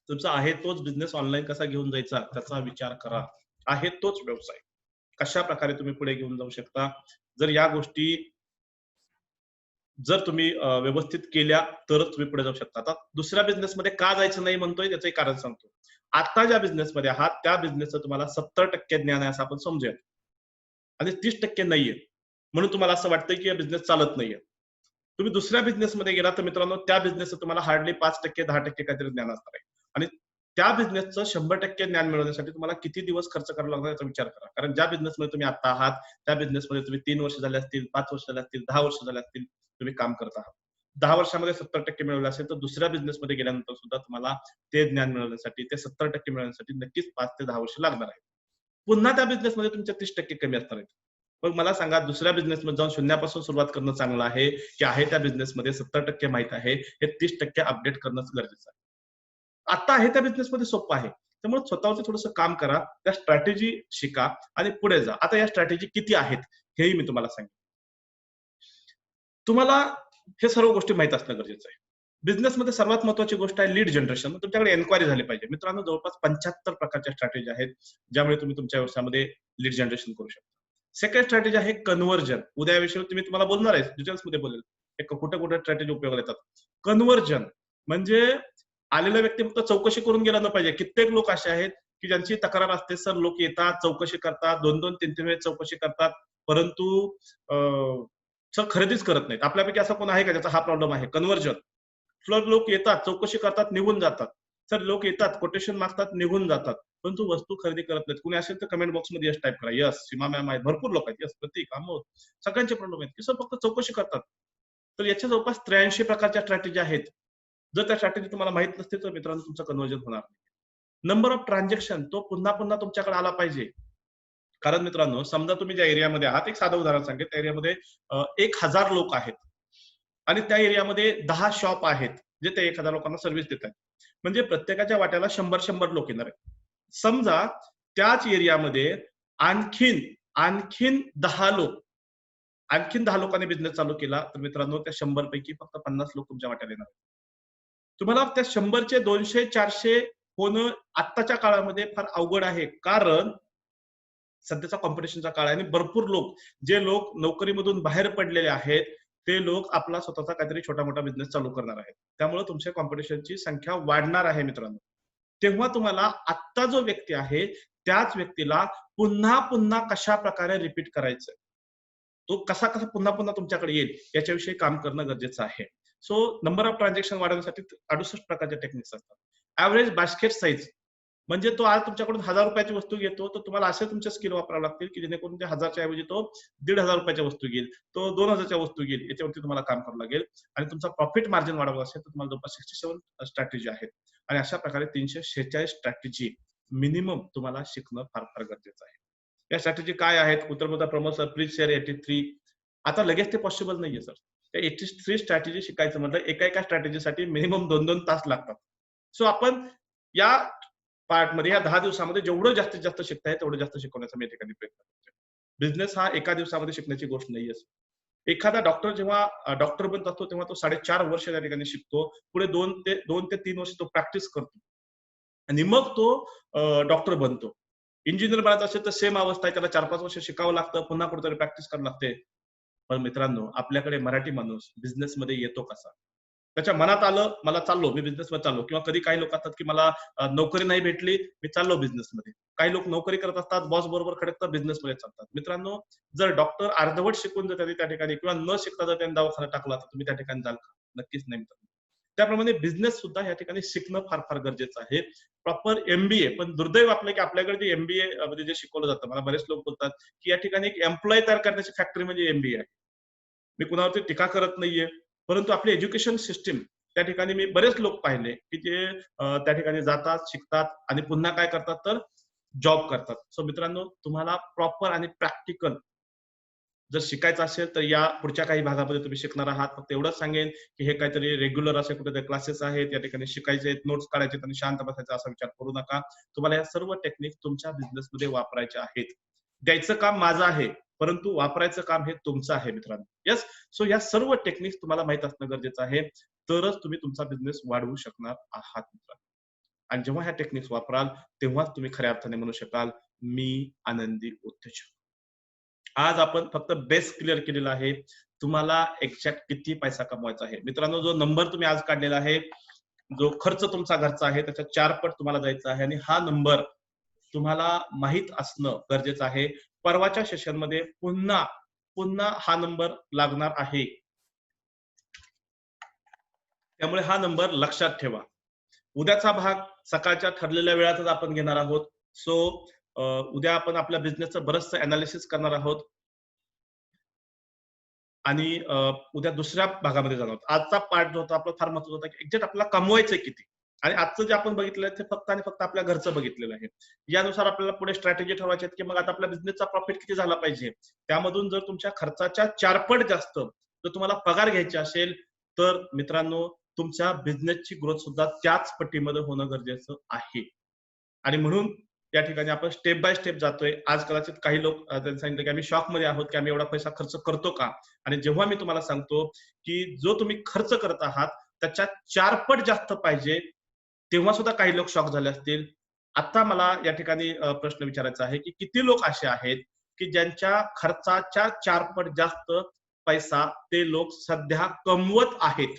Speaker 1: तुमचा आहे तोच बिझनेस ऑनलाईन कसा घेऊन जायचा त्याचा विचार करा. आहे तोच व्यवसाय कशा प्रकारे तुम्ही पुढे घेऊन जाऊ शकता. जर या गोष्टी जर तुम्ही व्यवस्थित केल्या तरच तुम्ही पुढे जाऊ शकता. आता दुसऱ्या बिझनेसमध्ये का जायचं नाही म्हणतोय त्याचं एक कारण सांगतो. आता ज्या बिझनेसमध्ये आहात त्या बिझनेसचं तुम्हाला 70% ज्ञान आहे असं आपण समजूया आणि 30% नाहीये. म्हणून तुम्हाला असं वाटतंय की हा बिझनेस चालत नाहीये. तुम्ही दुसऱ्या बिझनेसमध्ये गेला तर मित्रांनो त्या बिझनेसचं तुम्हाला हार्डली 5% 10% काहीतरी ज्ञान असणार आहे. आणि त्या बिझनेसचं 100% ज्ञान मिळवण्यासाठी तुम्हाला किती दिवस खर्च करावा लागणार याचा विचार करा. कारण ज्या बिझनेसमध्ये तुम्ही आता आहात, त्या बिझनेसमध्ये तुम्ही 3 वर्ष झाले असतील, 5 वर्ष झाले असतील, 10 वर्ष झाले असतील, तुम्ही काम करत आहात. 10 वर्षामध्ये 70% मिळवलं असेल, तर दुसऱ्या बिझनेसमध्ये गेल्यानंतर सुद्धा तुम्हाला ते ज्ञान मिळवण्यासाठी, ते 70% मिळवण्यासाठी नक्कीच 5 ते 10 वर्ष लागणार आहेत. पुन्हा त्या बिझनेसमध्ये तुमच्या 30% कमी असणार आहेत. मग मला सांगा दुसऱ्या बिझनेसमध्ये जाऊन शून्यापासून सुरुवात करणं चांगलं आहे, की आहे त्या बिझनेसमध्ये 70% माहीत आहे, हे 30% अपडेट करणं गरजेचं आहे. आता आहे त्या बिझनेसमध्ये सोपं आहे. त्यामुळे स्वतःवरती थोडंसं काम करा, त्या स्ट्रॅटेजी शिका आणि पुढे जा. आता या स्ट्रॅटेजी किती आहेत, हेही मी तुम्हाला सांगेन. तुम्हाला हे सर्व गोष्टी माहीत असणं गरजेचं आहे. बिझनेसमध्ये सर्वात महत्त्वाची गोष्ट आहे लीड जनरेशन. तुमच्याकडे एन्क्वायरी झाली पाहिजे. मित्रांनो, जवळपास 75 प्रकारच्या स्ट्रॅटेजी आहेत, ज्यामुळे तुम्ही तुमच्या व्यवसायामध्ये लीड जनरेशन करू शकता. सेकंड स्ट्रॅटेजी आहे कन्व्हर्जन. उद्या याविषयी मी तुम्हाला बोलणार आहे, डिटेल्समध्ये बोलेल. कुठे-कुठे स्ट्रॅटेजी उपयोगाला येतात. कन्व्हर्जन म्हणजे आलेला व्यक्ती फक्त चौकशी करून गेला न पाहिजे. कित्येक लोक असे आहेत, की ज्यांची तक्रार असते, सर लोक येतात, चौकशी करतात, 2-2, 3-3 वेळेस चौकशी करतात, परंतु सर खरेदीच करत नाहीत. आपल्यापैकी असा कोण आहे का ज्याचा हा प्रॉब्लेम आहे? कन्व्हर्जन. सर लोक येतात, चौकशी करतात, निघून जातात. सर लोक येतात, कोटेशन मागतात, निघून जातात. परंतु वस्तू खरेदी करत नाहीत. कुणी असेल तर कमेंट बॉक्समध्ये यस टाईप करा. यस, सीमा मॅम आहेत. भरपूर लोक आहेत. यस, प्रतीक, अमोल, सगळ्यांचे प्रॉब्लेम आहेत, की सर फक्त चौकशी करतात. तर याच्या जवळपास 83 प्रकारच्या स्ट्रॅटेजी आहेत. जर त्या स्ट्रॅटेजी तुम्हाला माहित नसतील तर मित्रांनो तुमचं कन्व्हर्जन होणार नाही. नंबर ऑफ ट्रान्झॅक्शन तो पुन्हा पुन्हा तुमच्याकडे आला पाहिजे. कारण मित्रांनो समजा तुम्ही ज्या एरियामध्ये आहात, एक साधं उदाहरण सांगेन, त्या एरियामध्ये 1000 लोक आहेत आणि त्या एरियामध्ये 10 शॉप आहेत, जे त्या 1000 लोकांना सर्व्हिस देत आहेत. म्हणजे प्रत्येकाच्या वाट्याला 100-100 लोक येणार आहेत. समजा त्याच एरियामध्ये आणखीन आणखीन 10 लोक आणखीन 10 लोकांनी बिझनेस चालू केला, तर मित्रांनो त्या 100 पैकी फक्त 50 लोक तुमच्या वाट्याला येणार आहेत. तुम्हाला त्या 100चे 200-400 होणं आत्ताच्या काळामध्ये फार अवघड आहे. कारण सध्याचा कॉम्पिटिशनचा काळ आहे आणि भरपूर लोक, जे लोक नोकरीमधून बाहेर पडलेले आहेत, ते लोक आपला स्वतःचा काहीतरी छोटा मोठा बिझनेस चालू करणार आहेत. त्यामुळे तुमच्या कॉम्पिटिशनची संख्या वाढणार आहे मित्रांनो. तेव्हा तुम्हाला आत्ता जो व्यक्ती आहे, त्याच व्यक्तीला पुन्हा पुन्हा कशा प्रकारे रिपीट करायचं, तो कसा कसा पुन्हा पुन्हा तुमच्याकडे येईल याच्याविषयी काम करणं गरजेचं आहे. सो नंबर ऑफ ट्रान्झॅक्शन वाढवण्यासाठी 68 प्रकारचे टेक्निक्स असतात. ऍव्हरेज बास्केट साईज, म्हणजे तो आज तुमच्याकडून 1000 रुपयाची वस्तू घेतो, तर तुम्हाला असे तुमचे स्किल वापरावे लागतील की जेणेकरून ते 1000च्या ऐवजी तो 1500 रुपयाच्या वस्तू घेईल, तो 2000च्या वस्तू घेईल. याच्यावरती तुम्हाला काम करावं लागेल आणि तुमचा प्रॉफिट मार्जिन वाढवायचं असेल तर तुम्हाला जवळपास 67 स्ट्रॅटेजी आहेत आणि अशा प्रकारे 346 स्ट्रॅटेजी मिनिमम तुम्हाला शिकणं फार फार गरजेचं आहे. या स्ट्रॅटेजी काय आहेत? उत्तरप्रदा प्रमोशन, प्लीज शेअर 83. आता लगेच ते पॉसिबल नाहीये सर. त्या 83 स्ट्रॅटेजी शिकायचं म्हटलं एका एका स्ट्रॅटेजीसाठी मिनिमम 2-2 तास लागतात. सो आपण या पार्टमध्ये या 10 दिवसामध्ये जेवढं जास्तीत जास्त शिकता येईल तेवढं जास्त शिकवण्याचा मी या ठिकाणी प्रयत्न करतोय. बिझनेस हा एका दिवसामध्ये शिकण्याची गोष्ट नाहीये. एखादा डॉक्टर जेव्हा डॉक्टर बनत असतो तेव्हा तो 4.5 वर्ष त्या ठिकाणी शिकतो. पुढे 2 ते 3 वर्ष तो प्रॅक्टिस करतो आणि मग तो डॉक्टर बनतो. इंजिनियर बनायचं असेल तर सेम अवस्था आहे. त्याला 4-5 वर्ष शिकावं लागतं, पुन्हा कुठेतरी प्रॅक्टिस करावी लागते. पण मित्रांनो, आपल्याकडे मराठी माणूस बिझनेसमध्ये येतो कसा? त्याच्या मनात आलं, मला चाललो, मी बिझनेसमध्ये चाललो. किंवा कधी काही लोक असतात की मला नोकरी नाही भेटली, मी चाललो बिझनेसमध्ये. काही लोक नोकरी करत असतात, बॉस बरोबर खडकतात, बिझनेसमध्ये चालतात. मित्रांनो, जर डॉक्टर अर्धवट शिकून जर त्यांनी त्या ठिकाणी किंवा न शिकता जर त्यांनी दवाखाना टाकला तर तुम्ही त्या ठिकाणी जाल का? नक्कीच नाही मित्रांनो. त्याप्रमाणे बिझनेस सुद्धा या ठिकाणी शिकणं फार फार गरजेचं आहे. Proper MBA. पण दुर्दैव आपलं की आपल्याकडे जे एमबीए मध्ये जे शिकवलं जातं, मला बरेच लोक बोलतात की या ठिकाणी एक एम्प्लॉय तयार करण्याची फॅक्टरी म्हणजे एमबीए आहे. मी कुणावरती टीका करत नाहीये, परंतु आपली एज्युकेशन सिस्टीम त्या ठिकाणी मी बरेच लोक पाहिले की जे त्या ठिकाणी जातात, शिकतात आणि पुन्हा काय करतात तर जॉब करतात. सो मित्रांनो, तुम्हाला प्रॉपर आणि प्रॅक्टिकल जर शिकायचं असेल तर या पुढच्या काही भागामध्ये तुम्ही शिकणार आहात. फक्त एवढंच सांगेन की हे काहीतरी रेग्युलर असे कुठेतरी क्लासेस आहेत, या ठिकाणी शिकायचे आहेत, नोट्स काढायचे आणि शांत बसायचा असा विचार करू नका. तुम्हाला या सर्व टेक्निक तुमच्या बिझनेसमध्ये वापरायच्या आहेत. द्यायचं काम माझं आहे, परंतु वापरायचं काम हे तुमचं आहे मित्रांनो. येस. सो या सर्व टेक्निक्स तुम्हाला माहित असणं गरजेचं आहे. तरच तुम्ही तुमचा बिझनेस वाढवू शकणार आहात मित्रांनो. आणि जेव्हा ह्या टेक्निक्स वापराल तेव्हाच तुम्ही खऱ्या अर्थाने म्हणू शकाल, मी आनंदी उद्योजक. आज आपण फक्त बेस क्लिअर केलेला आहे. तुम्हाला एक्झॅक्ट किती पैसा कमवायचा आहे. मित्रांनो, जो नंबर तुम्ही आज काढलेला आहे, जो खर्च तुमचा घरचा आहे, त्याच्या 4 पट तुम्हाला जायचं आहे आणि हा नंबर तुम्हाला माहित असणं गरजेचं आहे. परवाच्या सेशनमध्ये पुन्हा पुन्हा हा नंबर लागणार आहे. त्यामुळे हा नंबर लक्षात ठेवा. उद्याचा भाग सकाळच्या ठरलेल्या वेळातच आपण घेणार आहोत. सो उद्या आपण आपल्या बिझनेसचं बरंचसं अनालिसिस करणार आहोत आणि उद्या दुसऱ्या भागामध्ये जाणार आहोत. आजचा पार्ट जो होता आपला फार महत्त्वाचा होता की एक्झॅक्ट आपल्याला कमवायचं किती आणि आजचं जे आपण बघितलं ते फक्त आणि फक्त आपल्या घरचं बघितलेलं आहे. यानुसार आपल्याला पुढे स्ट्रॅटेजी ठरवायची आहे की मग आता आपल्या बिझनेसचा प्रॉफिट किती झाला पाहिजे. त्यामधून जर तुमच्या खर्चाच्या 4 पट जास्त जर तुम्हाला पगार घ्यायची असेल तर मित्रांनो, तुमच्या बिझनेसची ग्रोथ सुद्धा त्याच पटीमध्ये होणं गरजेचं आहे. आणि म्हणून या ठिकाणी आपण स्टेप बाय स्टेप जातोय. आज कदाचित काही लोक त्यांनी सांगितलं की आम्ही शॉकमध्ये आहोत की आम्ही एवढा पैसा खर्च करतो का? आणि जेव्हा मी तुम्हाला सांगतो की जो तुम्ही खर्च करत आहात त्याच्या 4 पट जास्त पाहिजे, तेव्हा सुद्धा काही लोक शॉक झाले असतील. आता मला या ठिकाणी प्रश्न विचारायचा आहे की किती लोक असे आहेत की ज्यांच्या खर्चाच्या 4 पट जास्त पैसा ते लोक सध्या कमवत आहेत.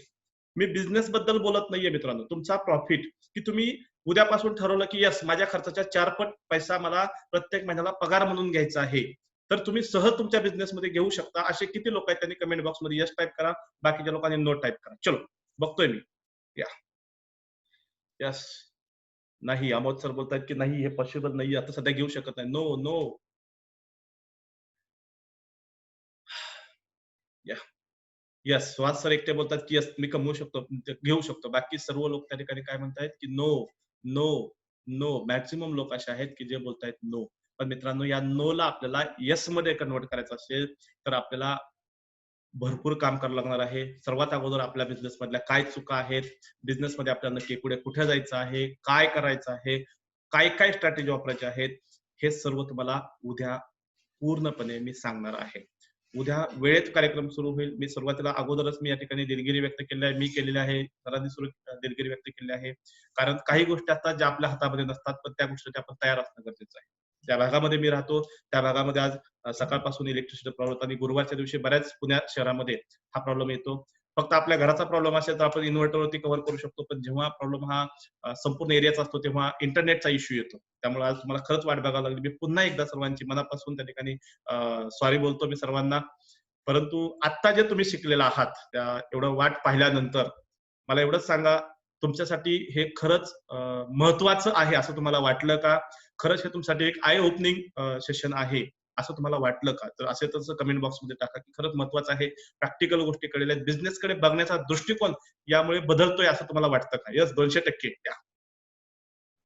Speaker 1: मी बिझनेस बद्दल बोलत नाहीये मित्रांनो. तुमचा प्रॉफिट की तुम्ही उद्यापासून ठरवलं की यस, माझ्या खर्चाच्या 4 पट पैसा मला प्रत्येक महिन्याला पगार म्हणून घ्यायचा आहे. तर तुम्ही सहज तुमच्या बिझनेसमध्ये घेऊ शकता. असे किती लोक आहेत त्यांनी कमेंट बॉक्समध्ये यस टाइप करा. बाकीच्या लोकांनी नो टाइप करा. चलो बघतोय मी. या. यस. नाही, अमोद सर बोलतायत की नाही, हे पॉसिबल नाहीये. आता सध्या घेऊ शकत नाही. No, no. या. येस. सुहास सर एकटे बोलतात की येस, मी कमवू शकतो, घेऊ शकतो. बाकी सर्व लोक त्या ठिकाणी काय म्हणतायत की नो, नो, नो. मॅक्सिमम लोक असे आहेत की जे बोलतायत नो. पण मित्रांनो, या नो ला आपल्याला येस मध्ये कन्व्हर्ट करायचं असेल तर आपल्याला भरपूर काम करावं लागणार आहे. सर्वात अगोदर आपल्या बिझनेस मधल्या काय चुका आहेत, बिझनेस मध्ये आपल्याला नक्की पुढे कुठे जायचं आहे, काय करायचं आहे, काय काय स्ट्रॅटेजी वापरायच्या आहेत, हे सर्व तुम्हाला उद्या पूर्णपणे मी सांगणार आहे. उद्या वेळेत कार्यक्रम सुरू होईल. मी सुरुवातीला अगोदरच मी या ठिकाणी दिलगिरी व्यक्त केली आहे. मी केलेली आहे. सरांनी सुरू दिलगिरी व्यक्त केली आहे. कारण काही गोष्टी असतात ज्या आपल्या हातामध्ये नसतात, पण त्या गोष्टीसाठी आपण तयार असणं गरजेचं आहे. त्या भागामध्ये मी राहतो. त्या भागामध्ये आज सकाळपासून इलेक्ट्रिसिटी प्रॉब्लेम होता आणि गुरुवारच्या दिवशी बऱ्याच पुण्यात शहरामध्ये हा प्रॉब्लेम येतो. फक्त आपल्या घराचा प्रॉब्लेम असेल तर आपण इन्व्हर्टरवरती कव्हर करू शकतो. पण जेव्हा प्रॉब्लेम हा संपूर्ण एरियाचा असतो तेव्हा इंटरनेटचा इश्यू येतो. त्यामुळे आज तुम्हाला खरंच वाट बघावी लागली. मी पुन्हा एकदा सर्वांची मनापासून त्या ठिकाणी सॉरी बोलतो मी सर्वांना. परंतु आत्ता जे तुम्ही शिकलेला आहात, त्या एवढं वाट पाहिल्यानंतर मला एवढंच सांगा, तुमच्यासाठी हे खरंच महत्त्वाचं आहे असं तुम्हाला वाटलं का? खरंच हे तुमच्यासाठी एक आय ओपनिंग सेशन आहे, असं तुम्हाला वाटलं का? तर असेल तर कमेंट बॉक्समध्ये टाका, की खरंच महत्त्वाचं आहे. प्रॅक्टिकल गोष्टी कळलेल्या आहेत. बिझनेसकडे बघण्याचा दृष्टिकोन यामुळे बदलतोय असं तुम्हाला वाटतं का? येस, 200% द्या.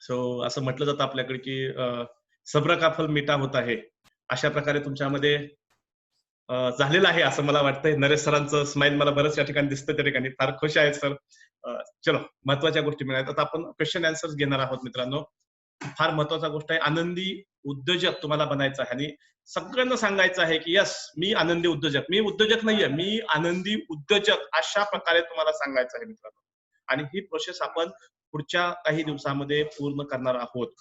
Speaker 1: सो असं म्हटलं जातं आपल्याकडे, की सब्र का फल मीठा होता है. अशा प्रकारे तुमच्यामध्ये झालेलं आहे असं मला वाटतंय. नरेश सरांचं स्माईल मला बरंच या ठिकाणी दिसतं त्या ठिकाणी. फार खुश आहेत सर. चलो महत्त्वाच्या गोष्टी मिळाल्या. आता आपण क्वेशन आन्सर्स घेणार आहोत मित्रांनो. फार महत्त्वाचा गोष्ट आहे. आनंदी उद्योजक तुम्हाला बनायचं आहे आणि सगळ्यांना सांगायचं आहे, की येस मी आनंदी उद्योजक. मी उद्योजक नाहीये, मी आनंदी उद्योजक अशा प्रकारे तुम्हाला सांगायचं आहे मित्रांनो. आणि ही प्रोसेस आपण पुढच्या काही दिवसामध्ये पूर्ण करणार आहोत.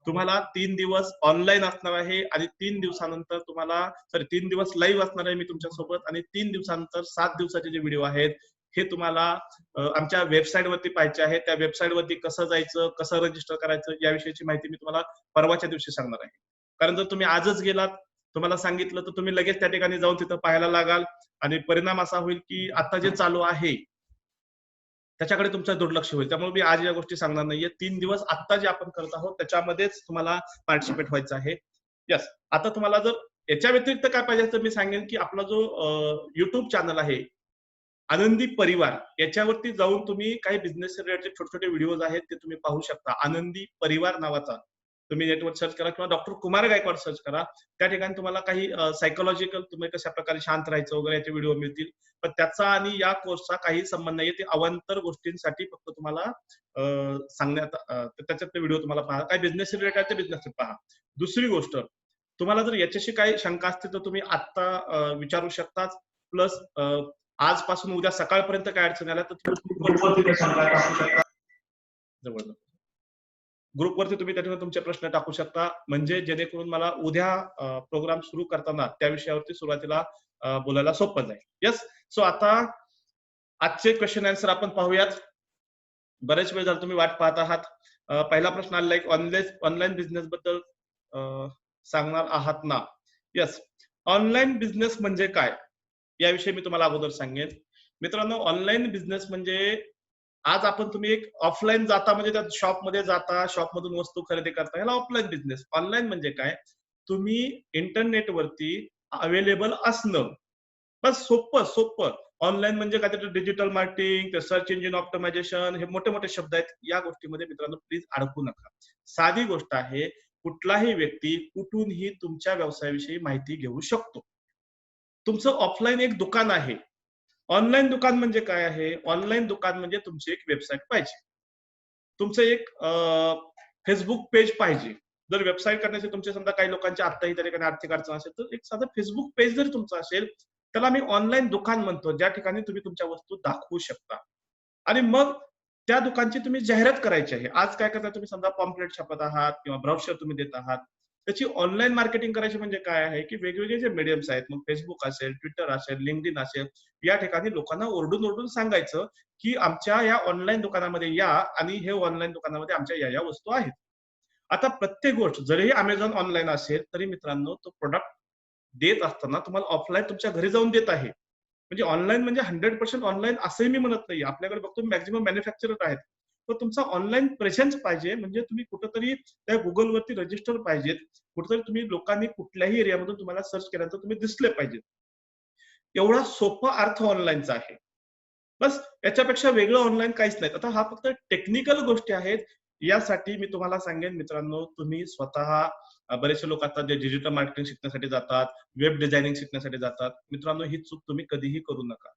Speaker 1: तुम्हाला 3 दिवस ऑनलाईन असणार आहे आणि 3 दिवसानंतर तुम्हाला 3 दिवस लाईव्ह असणार आहे मी तुमच्यासोबत आणि 3 दिवसानंतर 7 दिवसाचे जे व्हिडिओ आहेत हे तुम्हाला आमच्या वेबसाईट वरती पाहायचे आहे. त्या वेबसाईट वरती कसं जायचं, कसं रजिस्टर करायचं याविषयीची माहिती मी तुम्हाला परवाच्या दिवशी सांगणार आहे. कारण जर तुम्ही आजच गेलात, तुम्हाला सांगितलं तर तुम्ही लगेच त्या ठिकाणी जाऊन तिथं पाहायला लागाल आणि परिणाम असा होईल की आता जे चालू आहे त्याच्याकडे तुमचं दुर्लक्ष होईल. त्यामुळे मी आज या गोष्टी सांगणार नाहीये. 3 दिवस आत्ता जे आपण करत आहोत त्याच्यामध्येच तुम्हाला पार्टिसिपेट व्हायचं आहे. येस. आता तुम्हाला जर याच्या व्यतिरिक्त काय पाहिजे तर मी सांगेन, की आपला जो YouTube चॅनल आहे, आनंदी परिवार याच्यावरती जाऊन तुम्ही काही बिझनेस रिलेटेड छोटे-छोटे व्हिडिओज आहेत ते तुम्ही पाहू शकता. आनंदी परिवार नावाचा तुम्ही नेटवर सर्च करा किंवा डॉक्टर कुमार गायकवाड सर्च करा. त्या ठिकाणी तुम्हाला काही सायकॉलॉजिकल तुम्ही कशा प्रकारे शांत राहायचं वगैरे याचे व्हिडिओ मिळतील. पण त्याचा आणि या कोर्सचा काही संबंध नाहीये. ते अवांतर गोष्टींसाठी फक्त तुम्हाला सांगण्यात त्याच्यातले व्हिडिओ तुम्हाला पहा. काय बिझनेस रिलेटेड आहे ते बिझनेस पहा. दुसरी गोष्ट, तुम्हाला जर याच्याशी काही शंका असतील तर तुम्ही आत्ता विचारू शकता. प्लस आजपासून उद्या सकाळपर्यंत काय अडचण आल्या तर ग्रुपवरती त्या शंका टाकू शकता. जवळ ग्रुपवरती तुम्ही त्या ठिकाणी तुमचे प्रश्न टाकू शकता. म्हणजे जेणेकरून मला उद्या प्रोग्राम सुरू करताना त्या विषयावरती सुरुवातीला बोलायला सोपं जाईल. येस. सो आता आजचे क्वेश्चन आन्सर आपण पाहूयात. बरेच वेळ झाला तुम्ही वाट पाहत आहात. पहिला प्रश्न आलेला आहे, ऑनलाईन बिझनेस बद्दल सांगणार आहात ना? येस. ऑनलाईन बिझनेस म्हणजे काय? याविषयी मी तुम्हाला अगोदर सांगेन. मित्रांनो, ऑनलाईन बिझनेस म्हणजे आज तुम्ही एक ऑफलाईन जाता म्हणजे त्या शॉपमध्ये जाता, शॉपमधून वस्तू खरेदी करता, ह्याला ऑफलाईन बिझनेस. ऑनलाईन म्हणजे काय? तुम्ही इंटरनेटवरती अवेलेबल असणं. बस सोपं. ऑनलाईन म्हणजे काय, त्याचं digital marketing, search engine optimisation, हे मोठे-मोठे शब्द आहेत. या गोष्टीमध्ये मित्रांनो प्लीज अडकू नका. साधी गोष्ट आहे, कुठलाही व्यक्ती कुठूनही तुमच्या व्यवसायाविषयी माहिती घेऊ शकतो. तुमचं ऑफलाईन एक दुकान आहे. ऑनलाईन दुकान म्हणजे काय आहे? ऑनलाईन दुकान म्हणजे तुमची एक वेबसाईट पाहिजे. तुमचं एक फेसबुक पेज पाहिजे. जर वेबसाईट करण्याचे तुमचे समजा काही लोकांची आत्ताही त्या ठिकाणी आर्थिक अडचण असेल, तर एक साधं फेसबुक पेज जर तुमचं असेल, त्याला आम्ही ऑनलाईन दुकान म्हणतो, ज्या ठिकाणी तुम्ही तुमच्या वस्तू दाखवू शकता. आणि मग त्या दुकानची तुम्ही जाहिरात करायची आहे. आज काय करता तुम्ही, समजा पॉम्पलेट छापत आहात किंवा ब्राउचर तुम्ही देत आहात. त्याची ऑनलाईन मार्केटिंग करायची म्हणजे काय आहे, की वेगवेगळे जे मीडियम्स आहेत, मग Facebook असेल, Twitter असेल, LinkedIn असेल, या ठिकाणी लोकांना ओरडून सांगायचं, की आमच्या या ऑनलाईन दुकानामध्ये या आणि हे ऑनलाईन दुकानामध्ये आमच्या या वस्तू आहेत. आता प्रत्येक गोष्ट जरीही Amazon ऑनलाईन असेल, तरी मित्रांनो तो प्रॉडक्ट देत असताना तुम्हाला ऑफलाईन तुमच्या घरी जाऊन देत आहे. म्हणजे ऑनलाईन म्हणजे 100% ऑनलाईन असंही मी म्हणत नाहीये. आपल्याकडे बघतो मॅक्सिमम मॅन्युफॅक्चरर आहेत. तर तुमचा ऑनलाईन प्रेझेन्स पाहिजे, म्हणजे तुम्ही कुठेतरी त्या Googleवरती रजिस्टर पाहिजेत. कुठेतरी तुम्ही लोकांनी कुठल्याही एरियामधून तुम्हाला सर्च केल्यानंतर तुम्ही दिसले पाहिजेत. एवढा सोपा अर्थ ऑनलाईनचा आहे. बस याच्यापेक्षा वेगळं ऑनलाईन काहीच नाही. आता हा फक्त टेक्निकल गोष्टी आहेत. यासाठी मी तुम्हाला सांगेन मित्रांनो, तुम्ही स्वतः बरेचसे लोक आता जे डिजिटल मार्केटिंग शिकण्यासाठी जातात, वेब डिझायनिंग शिकण्यासाठी जातात. मित्रांनो, ही चूक तुम्ही कधीही करू नका.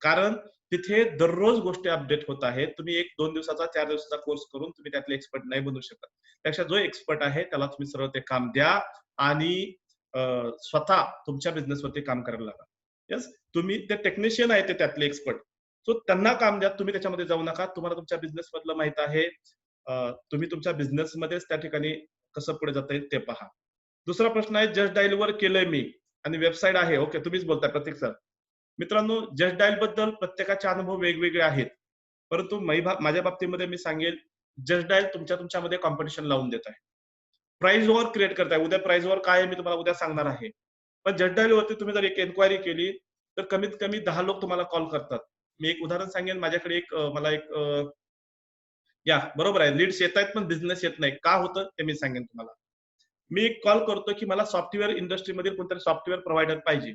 Speaker 1: कारण तिथे दररोज गोष्टी अपडेट होत आहेत. तुम्ही 1-2 दिवसाचा, 4 दिवसाचा कोर्स करून तुम्ही त्यातले एक्सपर्ट नाही बनू शकत. त्यापेक्षा जो एक्सपर्ट आहे त्याला तुम्ही सरळ ते काम द्या आणि स्वतः तुमच्या बिझनेसवरती काम करायला लागा. येस, तुम्ही ते टेक्निशियन आहे ते त्यातले एक्सपर्ट. सो त्यांना काम द्या, तुम्ही त्याच्यामध्ये जाऊ नका. तुम्हाला तुमच्या बिझनेस मधलं माहित आहे. तुम्ही तुमच्या बिझनेसमध्येच त्या ठिकाणी कसं पुढे जाता येईल ते पहा. दुसरा प्रश्न आहे जस्ट डायलवर केलंय मी आणि वेबसाईट आहे. ओके, तुम्हीच बोलताय प्रतीक सर. मित्रांनो, जस्ट डायल बद्दल प्रत्येकाचे अनुभव वेगवेगळे आहेत. परंतु माझ्या बाबतीमध्ये मी सांगेल, जस्ट डायल तुमच्यामध्ये कॉम्पिटिशन लावून देत आहे. प्राइस वॉर क्रिएट करताय. उद्या प्राइस वॉर काय आहे मी तुम्हाला उद्या सांगणार आहे. पण जस्ट डायल वरती तुम्ही जर एक एन्क्वायरी केली, तर कमीत कमी 10 लोक तुम्हाला कॉल करतात. मी एक उदाहरण सांगेन. माझ्याकडे मला या बरोबर आहे. लीड्स येतायत पण बिझनेस येत नाही. का होतं ते मी सांगेन तुम्हाला. मी एक कॉल करतो, की मला सॉफ्टवेअर इंडस्ट्रीमधील कोणतरी सॉफ्टवेअर प्रोव्हायडर पाहिजे.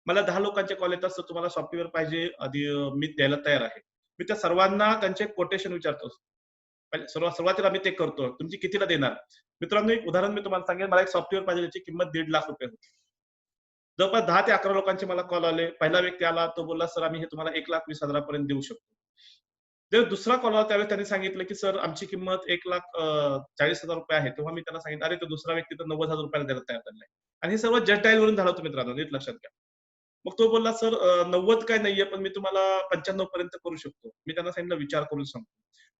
Speaker 1: मला 10 लोकांचे कॉल येतात, "सर तुम्हाला सॉफ्टवेअर पाहिजे, आधी मी द्यायला तयार आहे." मी त्या सर्वांना त्यांचे कोटेशन विचारतो. सुरुवातीला मी ते करतो. तुमची कितीला देणार? मित्रांनो, एक उदाहरण मी तुम्हाला सांगेन. मला एक सॉफ्टवेअर पाहिजे, त्याची किंमत ₹1,50,000 होती. जवळपास 10 ते 11 लोकांचे मला कॉल आले. पहिला व्यक्ती आला, तो बोलला, "सर आम्ही हे तुम्हाला 1,20,000 पर्यंत देऊ शकतो." जर दुसरा कॉल आला त्यावेळेस त्यांनी सांगितलं, की "सर आमची किंमत ₹1,40,000 आहे." तेव्हा मी त्यांना सांगितलं, "अरे, तो दुसरा व्यक्ती तर ₹90,000 द्यायला तयार झालाय." आणि हे सर्व जस्ट डायलवरून झालं होतं मित्रांनो, नीट लक्षात घ्या. मग तो बोलला, "सर 90 काय नाहीये, पण मी तुम्हाला 95 पर्यंत करू शकतो." मी त्यांना सांगितलं, "विचार करून सांगतो."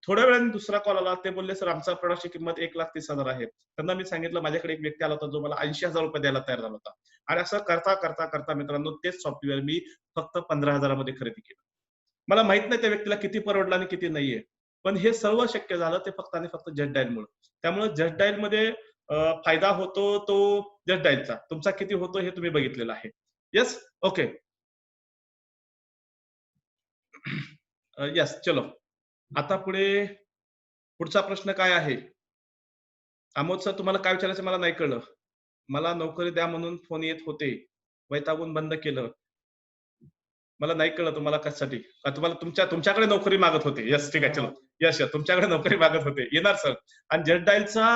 Speaker 1: थोड्या वेळाने दुसरा कॉल आला. ते बोलले, "सर आमच्या प्रॉडक्टची किंमत 1,30,000 आहे." त्यांना मी सांगितलं, "माझ्याकडे एक व्यक्ती आला होता, जो मला ₹80,000 द्यायला तयार झाला होता." आणि असं करता मित्रांनो तेच सॉफ्टवेअर मी फक्त 15,000 मध्ये खरेदी केलं. मला माहित नाही त्या व्यक्तीला किती परवडलं आणि किती नाहीये. पण हे सर्व शक्य झालं ते फक्त आणि फक्त जस्ट डायलमुळे. त्यामुळे जस्ट डायलमध्ये फायदा होतो तो जस्ट डायलचा. तुमचा किती होतो हे तुम्ही बघितलेलं आहे. येस? ओके. येस, चलो. आता पुढचा प्रश्न काय आहे? अमोद सर तुम्हाला काय विचारायचं मला नाही कळलं. मला नोकरी द्या म्हणून फोन येत होते. वैतागून बंद केलं. मला नाही कळलं तुम्हाला कशासाठी? का तुम्हाला तुमच्याकडे नोकरी मागत होते. येस, ठीक आहे. चलो. Yes, yes. तुमच्याकडे नोकरी मागत होते. येणार सर. आणि जस्ट डायलचा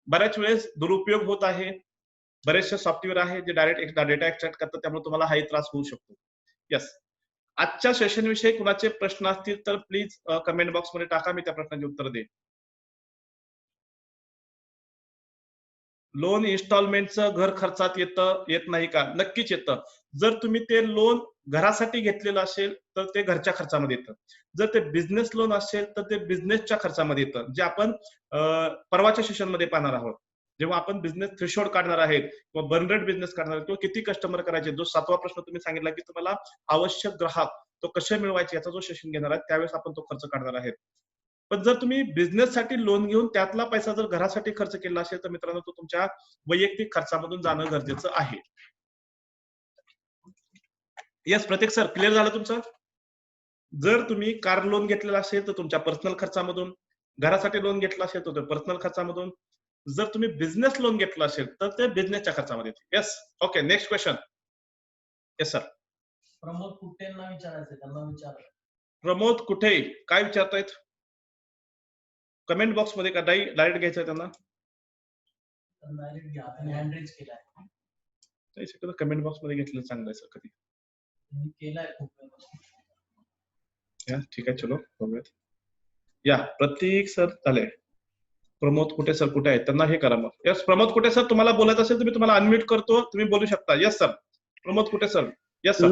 Speaker 1: बऱ्याच वेळेस दुरुपयोग होत आहे. बरेचसे सॉफ्टवेअर आहे जे डायरेक्ट डेटा एक्स्ट्रॅक्ट करतात. त्यामुळे तुम्हाला हाही त्रास होऊ शकतो. येस. आजच्या सेशनविषयी कुणाचे प्रश्न असतील तर प्लीज कमेंट बॉक्समध्ये टाका. मी त्या प्रश्नाची उत्तर देईन. लोन इन्स्टॉलमेंटचं घर खर्चात येत नाही का? नक्कीच येतं. जर तुम्ही ते लोन घरासाठी घेतलेलं असेल, तर ते घरच्या खर्चामध्ये येतं. जर ते बिझनेस लोन असेल, तर ते बिझनेसच्या खर्चामध्ये येतं. जे आपण परवाच्या सेशनमध्ये पाहणार आहोत. जेव्हा आपण बिझनेस थ्रेशोल्ड काढणार आहेत किंवा बर्न रेट बिझनेस काढणार आहेत किंवा किती कस्टमर करायचे. जो 7वा प्रश्न तुम्ही सांगितला, की तुम्हाला आवश्यक ग्राहक तो कसे मिळवायचे याचा जो सेशन घेणार आहे, त्यावेळेस आपण तो खर्च काढणार आहे. पण जर तुम्ही बिझनेससाठी लोन घेऊन त्यातला पैसा जर घरासाठी खर्च केला असेल, तर मित्रांनो तो तुमच्या वैयक्तिक खर्चामधून जाणं गरजेचं आहे. येस, प्रतीक सर क्लिअर झालं तुमचं? जर तुम्ही कार लोन घेतलेला असेल, तर तुमच्या पर्सनल खर्चामधून, घरासाठी लोन घेतला असेल, तर पर्सनल खर्चामधून, जर तुम्ही बिझनेस लोन घेतलं असेल, तर ते बिझनेसच्या खर्चामध्ये येते. Yes, okay. Next question. Yes sir.
Speaker 2: Pramod कुट्टेंना विचारायचं, त्यांना विचारा.
Speaker 1: प्रमोद कुठे काय विचारतायत? कमेंट बॉक्स मध्ये का डायरेक्ट घ्यायचं त्यांना?
Speaker 2: डायरेक्ट घ्या. त्यांनी हँड रेज केलाय.
Speaker 1: कमेंट बॉक्स मध्ये घेतलं चांगलं आहे सर कधी.
Speaker 2: केलाय खूप
Speaker 1: या ठीक आहे, चलो बघूयात. या प्रतीक सर झाले. प्रमोद कुठे सर कुठे आहेत? त्यांना हे करा मग. यस, प्रमोद कुठे सर तुम्हाला बोलायचं असेल तर मी तुम्हाला अनम्यूट करतो, तुम्ही बोलू शकता. Yes sir. प्रमोद कुठे सर? Yes sir.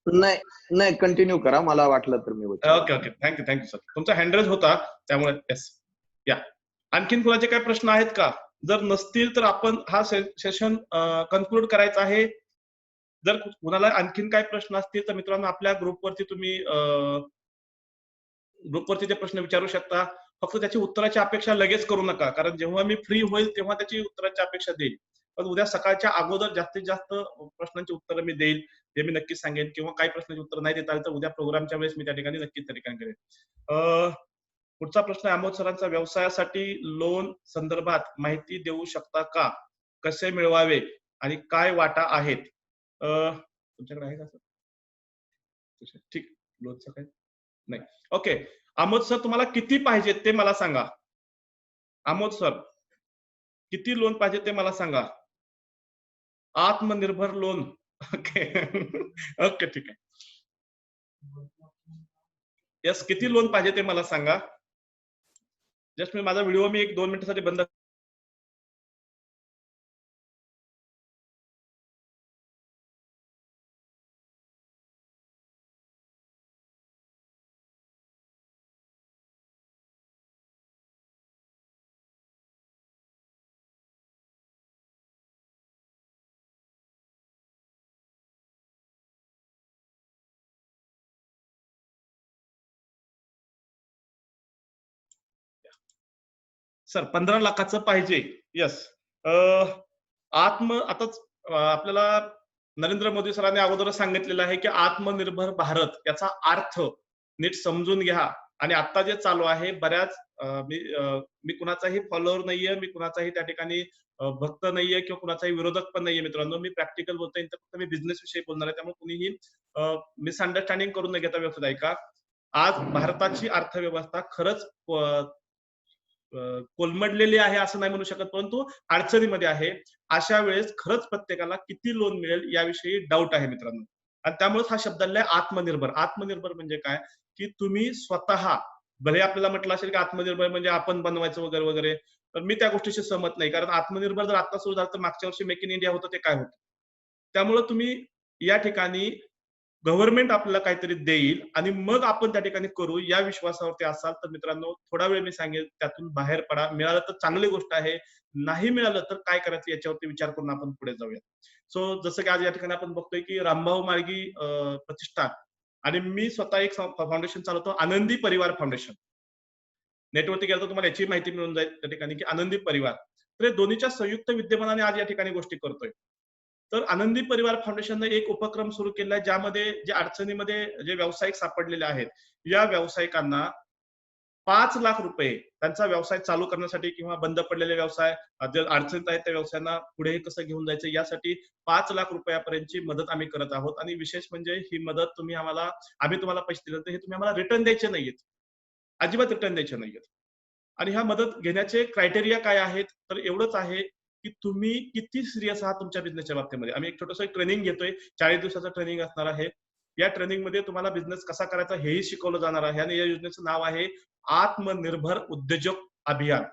Speaker 3: नाही नाही कंटिन्यू करा, मला वाटलं तर मी
Speaker 1: ओके ओके. Thank you sir. तुमचा हँडरेज होता त्यामुळे. यस. या आणखीन कुणाचे काय प्रश्न आहेत का? जर नसतील तर आपण हा सेशन कन्क्लूड करायचा आहे. जर कुणाला आणखीन काय प्रश्न असतील तर मित्रांनो आपल्या ग्रुपवरती तुम्ही ते प्रश्न विचारू शकता. फक्त त्याची उत्तराची अपेक्षा लगेच करू नका, कारण जेव्हा मी फ्री होईल तेव्हा त्याची उत्तराची अपेक्षा देईल. पण उद्या सकाळच्या अगोदर जास्तीत जास्त प्रश्नांची उत्तरं मी देईल, हे मी नक्कीच सांगेन. किंवा काही प्रश्नांची उत्तर नाही देता आली तर उद्या प्रोग्रामच्या वेळेस मी त्या ठिकाणी नक्कीच त्या ठिकाणी करेन. पुढचा प्रश्न आहे अमोद सरांचा. व्यवसायासाठी लोन संदर्भात माहिती देऊ शकता का? कसे मिळवावे आणि काय वाटा आहेत? तुमच्याकडे आहे का सर? ठीक. लोनचं काय नाही. ओके. अमोद सर तुम्हाला किती पाहिजेत ते मला सांगा. अमोद सर किती लोन पाहिजे ते मला सांगा. आत्मनिर्भर लोन. ओके. ओके, ठीक आहे. यस, किती लोन पाहिजे ते मला सांगा. जस्ट माझा व्हिडिओ मी 1-2 मिनिटांसाठी बंद सर 15 लाखाचं पाहिजे. येस. आताच आपल्याला नरेंद्र मोदी सरांनी अगोदरच सांगितलेलं आहे की आत्मनिर्भर भारत याचा अर्थ नीट समजून घ्या. आणि आता जे चालू आहे बऱ्याच मी कुणाचाही फॉलोअर नाहीये, मी कुणाचाही त्या ठिकाणी भक्त नाहीये किंवा कुणाचाही विरोधक पण नाहीये मित्रांनो. मी प्रॅक्टिकल बोलतोय, तर फक्त मी बिझनेस विषयी बोलणार आहे. त्यामुळे कुणीही मिसअंडरस्टँडिंग करून न घेता व्यवस्थित ऐका. आज भारताची अर्थव्यवस्था खरंच कोलमडलेली आहे असं नाही म्हणू शकत, परंतु अडचणीमध्ये आहे. अशा वेळेस खरंच प्रत्येकाला किती लोन मिळेल याविषयी डाऊट आहे मित्रांनो. आणि त्यामुळेच हा शब्द आलाय आत्मनिर्भर. आत्मनिर्भर म्हणजे काय, की तुम्ही स्वतः, भले आपल्याला म्हटलं असेल की आत्मनिर्भर म्हणजे आपण बनवायचं वगैरे वगैरे, तर मी त्या गोष्टीशी सहमत नाही. कारण आत्मनिर्भर जर आता सुरू झालं तर मागच्या वर्षी मेक इन इंडिया होतं ते काय होतं. त्यामुळे तुम्ही या ठिकाणी गव्हर्नमेंट आपल्याला काहीतरी देईल आणि मग आपण त्या ठिकाणी करू या विश्वासावरती असाल तर मित्रांनो थोडा वेळ मी सांगेल त्यातून बाहेर पडा. मिळालं तर चांगली गोष्ट आहे, नाही मिळालं तर काय करायचं याच्यावरती विचार करून आपण पुढे जाऊया. सो जसं की आज या ठिकाणी आपण बघतोय की रामभाऊ मार्गी प्रतिष्ठान आणि मी स्वतः एक फाउंडेशन चालवतो, आनंदी परिवार फाउंडेशन. नेटवरती गेलं तर तुम्हाला याची माहिती मिळून जाईल त्या ठिकाणी की आनंदी परिवार. तर हे दोन्हीच्या संयुक्त विद्यमानाने आज या ठिकाणी गोष्टी करतोय. तर आनंदी परिवार फाउंडेशनने एक उपक्रम सुरू केलाय ज्यामध्ये जे अडचणीमध्ये जे व्यावसायिक सापडलेले आहेत, या व्यावसायिकांना 5 लाख रुपये त्यांचा व्यवसाय चालू करण्यासाठी किंवा बंद पडलेले व्यवसाय जे अडचणीत आहेत त्या व्यवसायांना पुढे कसं घेऊन जायचं यासाठी 5 लाख रुपयापर्यंतची मदत आम्ही करत आहोत. आणि विशेष म्हणजे ही मदत आम्ही तुम्हाला पैसे दिले तर हे तुम्ही आम्हाला रिटर्न द्यायचे नाहीयेत, अजिबात रिटर्न द्यायचे नाहीयेत. आणि ह्या मदत घेण्याचे क्रायटेरिया काय आहेत, तर एवढंच आहे की तुम्ही किती सिरियस आहात तुमच्या बिझनेसच्या बाबतीमध्ये. आम्ही एक छोटंसं ट्रेनिंग घेतोय, 40 दिवसाचं ट्रेनिंग असणार आहे. या ट्रेनिंगमध्ये तुम्हाला बिझनेस कसा करायचा हेही शिकवलं जाणार आहे. आणि या योजनेचं नाव आहे आत्मनिर्भर उद्योजक अभियान,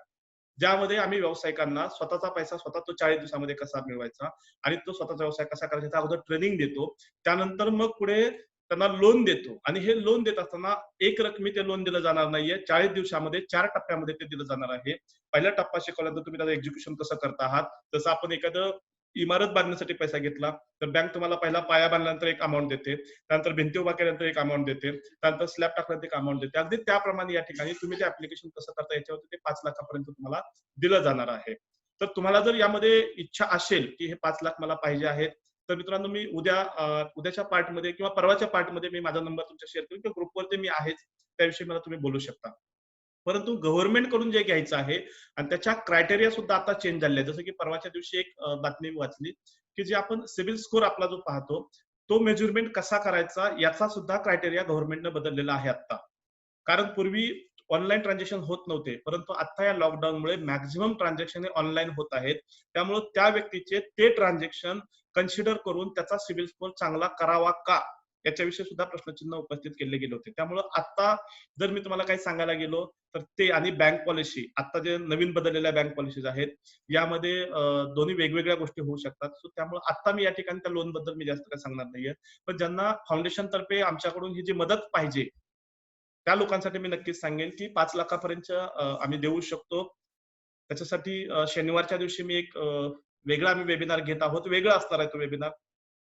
Speaker 1: ज्यामध्ये आम्ही व्यावसायिकांना स्वतःचा पैसा स्वतः तो 40 दिवसामध्ये कसा मिळवायचा आणि तो स्वतःचा व्यवसाय कसा करायचा याचा अगोदर ट्रेनिंग देतो. त्यानंतर मग पुढे त्यांना लोन देतो. आणि हे लोन देत असताना एक रकमी ते लोन दिलं जाणार नाहीये. 40 दिवसामध्ये 4 टप्प्यामध्ये ते दिलं जाणार आहे. पहिला टप्पा शिकवल्यानंतर तुम्ही त्याचं एक्झिक्युशन कसं करता आहात. जसं आपण एखादं इमारत बांधण्यासाठी पैसा घेतला तर बँक तुम्हाला पहिला पाया बांधल्यानंतर एक अमाऊंट देते, त्यानंतर भिंती उभा केल्यानंतर एक अमाऊंट देते, त्यानंतर स्लॅब टाकल्यानंतर एक अमाऊंट देते. अगदी त्याप्रमाणे या ठिकाणी तुम्ही ते ऍप्लिकेशन कसं करता याच्यावरती ते 5 लाखापर्यंत तुम्हाला दिलं जाणार आहे. तर तुम्हाला जर यामध्ये इच्छा असेल की हे 5 लाख मला पाहिजे आहेत, तर मित्रांनो मी उद्याच्या पार्टमध्ये किंवा परवाच्या पार्टमध्ये मी माझा नंबर तुमच्या शेअर करेन किंवा ग्रुपवरती मी आहेच, त्याविषयी मला तुम्ही बोलू शकता. परंतु गव्हर्नमेंट कडून जे घ्यायचं आहे आणि त्याच्या क्रायटेरिया सुद्धा आता चेंज झाले. जसं की परवाच्या दिवशी एक बातमी वाचली की जे आपण सिव्हिल स्कोर आपला जो पाहतो तो मेजरमेंट कसा करायचा याचा सुद्धा क्रायटेरिया गव्हर्नमेंटने बदललेला आहे आता. कारण पूर्वी ऑनलाईन ट्रान्झॅक्शन होत नव्हते, परंतु आता या लॉकडाऊनमुळे मॅक्झिमम ट्रान्झॅक्शन ऑनलाईन होत आहेत. त्यामुळे त्या व्यक्तीचे ते ट्रान्झॅक्शन कन्सिडर करून त्याचा सिव्हिल स्कोर चांगला करावा का याच्याविषयी सुद्धा प्रश्नचिन्ह उपस्थित केले गेले होते. त्यामुळे आता जर मी तुम्हाला काही सांगायला गेलो तर ते आणि बँक पॉलिसी आता जे नवीन बदललेल्या बँक पॉलिसीज आहेत यामध्ये दोन्ही वेगवेगळ्या गोष्टी होऊ शकतात. सो त्यामुळे आता मी या ठिकाणी त्या लोन बद्दल मी जास्त काही सांगणार नाहीये. पण ज्यांना फाउंडेशन तर्फे आमच्याकडून ही जी मदत पाहिजे त्या लोकांसाठी मी नक्कीच सांगेन की 5 लाखापर्यंत आम्ही देऊ शकतो. त्याच्यासाठी शनिवारच्या दिवशी मी एक वेगळा आम्ही वेबिनार घेत आहोत. वेगळा असणार आहे तो वेबिनार.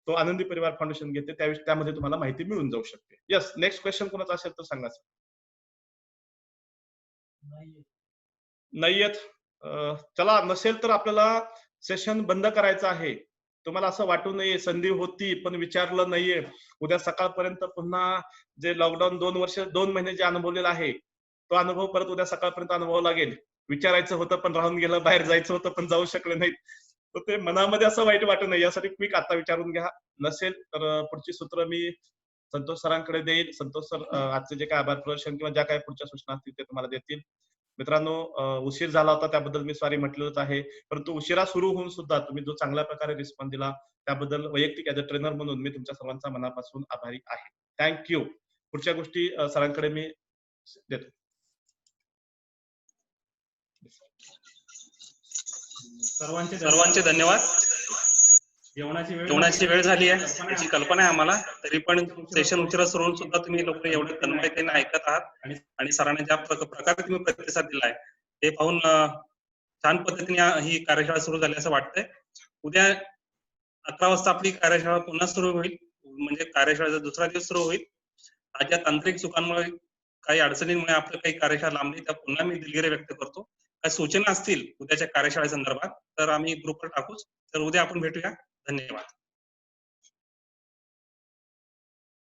Speaker 1: तो आनंदी परिवार फाउंडेशन घेते, त्यामध्ये तुम्हाला माहिती मिळून जाऊ शकते. येस, नेक्स्ट क्वेश्चन कोणाचा असेल तर सांगा. नाहीयेत. चला, नसेल तर आपल्याला सेशन बंद करायचं आहे. तुम्हाला असं वाटू नये संधी होती पण विचारलं नाहीये. उद्या सकाळपर्यंत पुन्हा जे लॉकडाऊन 2 महिने जे अनुभवलेला आहे तो अनुभव परत उद्या सकाळपर्यंत अनुभवावा लागेल. विचारायचं होतं पण राहून गेलं, बाहेर जायचं होतं पण जाऊ शकले नाहीत. तर ते मनामध्ये असं वाईट वाटू नये यासाठी क्विक आता विचारून घ्या. नसेल तर पुढची सूत्र मी संतोष सरांकडे देईल. संतोष सर आजचे जे काय आभार प्रदर्शन किंवा ज्या काही पुढच्या सूचना असतील ते तुम्हाला देतील. मित्रांनो, उशीर झाला होता त्याबद्दल मी सॉरी म्हटलेलंच आहे, परंतु उशिरा सुरू होऊन सुद्धा तुम्ही जो चांगल्या प्रकारे रिस्पॉन्स दिला त्याबद्दल वैयक्तिक ऍज अ ट्रेनर म्हणून मी तुमच्या सर्वांचा मनापासून आभारी आहे. थँक्यू. पुढच्या गोष्टी सरांकडे मी देतो.
Speaker 4: सर्वांचे धन्यवाद. जेवणाची वेळ झाली आहे याची कल्पना आहे आम्हाला, तरी पण सेशन उशिरा सुरू होऊन सुद्धा तुम्ही लोक एवढे तन्मयतेने ऐकत आहात आणि सरांनी ज्या प्रकारे तुम्ही प्रतिसाद दिलाय ते पाहून छान पद्धतीने ही कार्यशाळा सुरू झाली असं वाटतंय. उद्या 11 वाजता आपली कार्यशाळा पुन्हा सुरू होईल, म्हणजे कार्यशाळेचा दुसरा दिवस सुरू होईल. आज या तांत्रिक चुकांमुळे काही अडचणींमुळे आपलं काही कार्यशाळा लांबली, त्या पुन्हा मी दिलगिरी व्यक्त करतो. काही सूचना असतील उद्याच्या कार्यशाळेसंदर्भात तर आम्ही ग्रुपवर टाकूच. तर उद्या आपण भेटूया. धन्यवाद.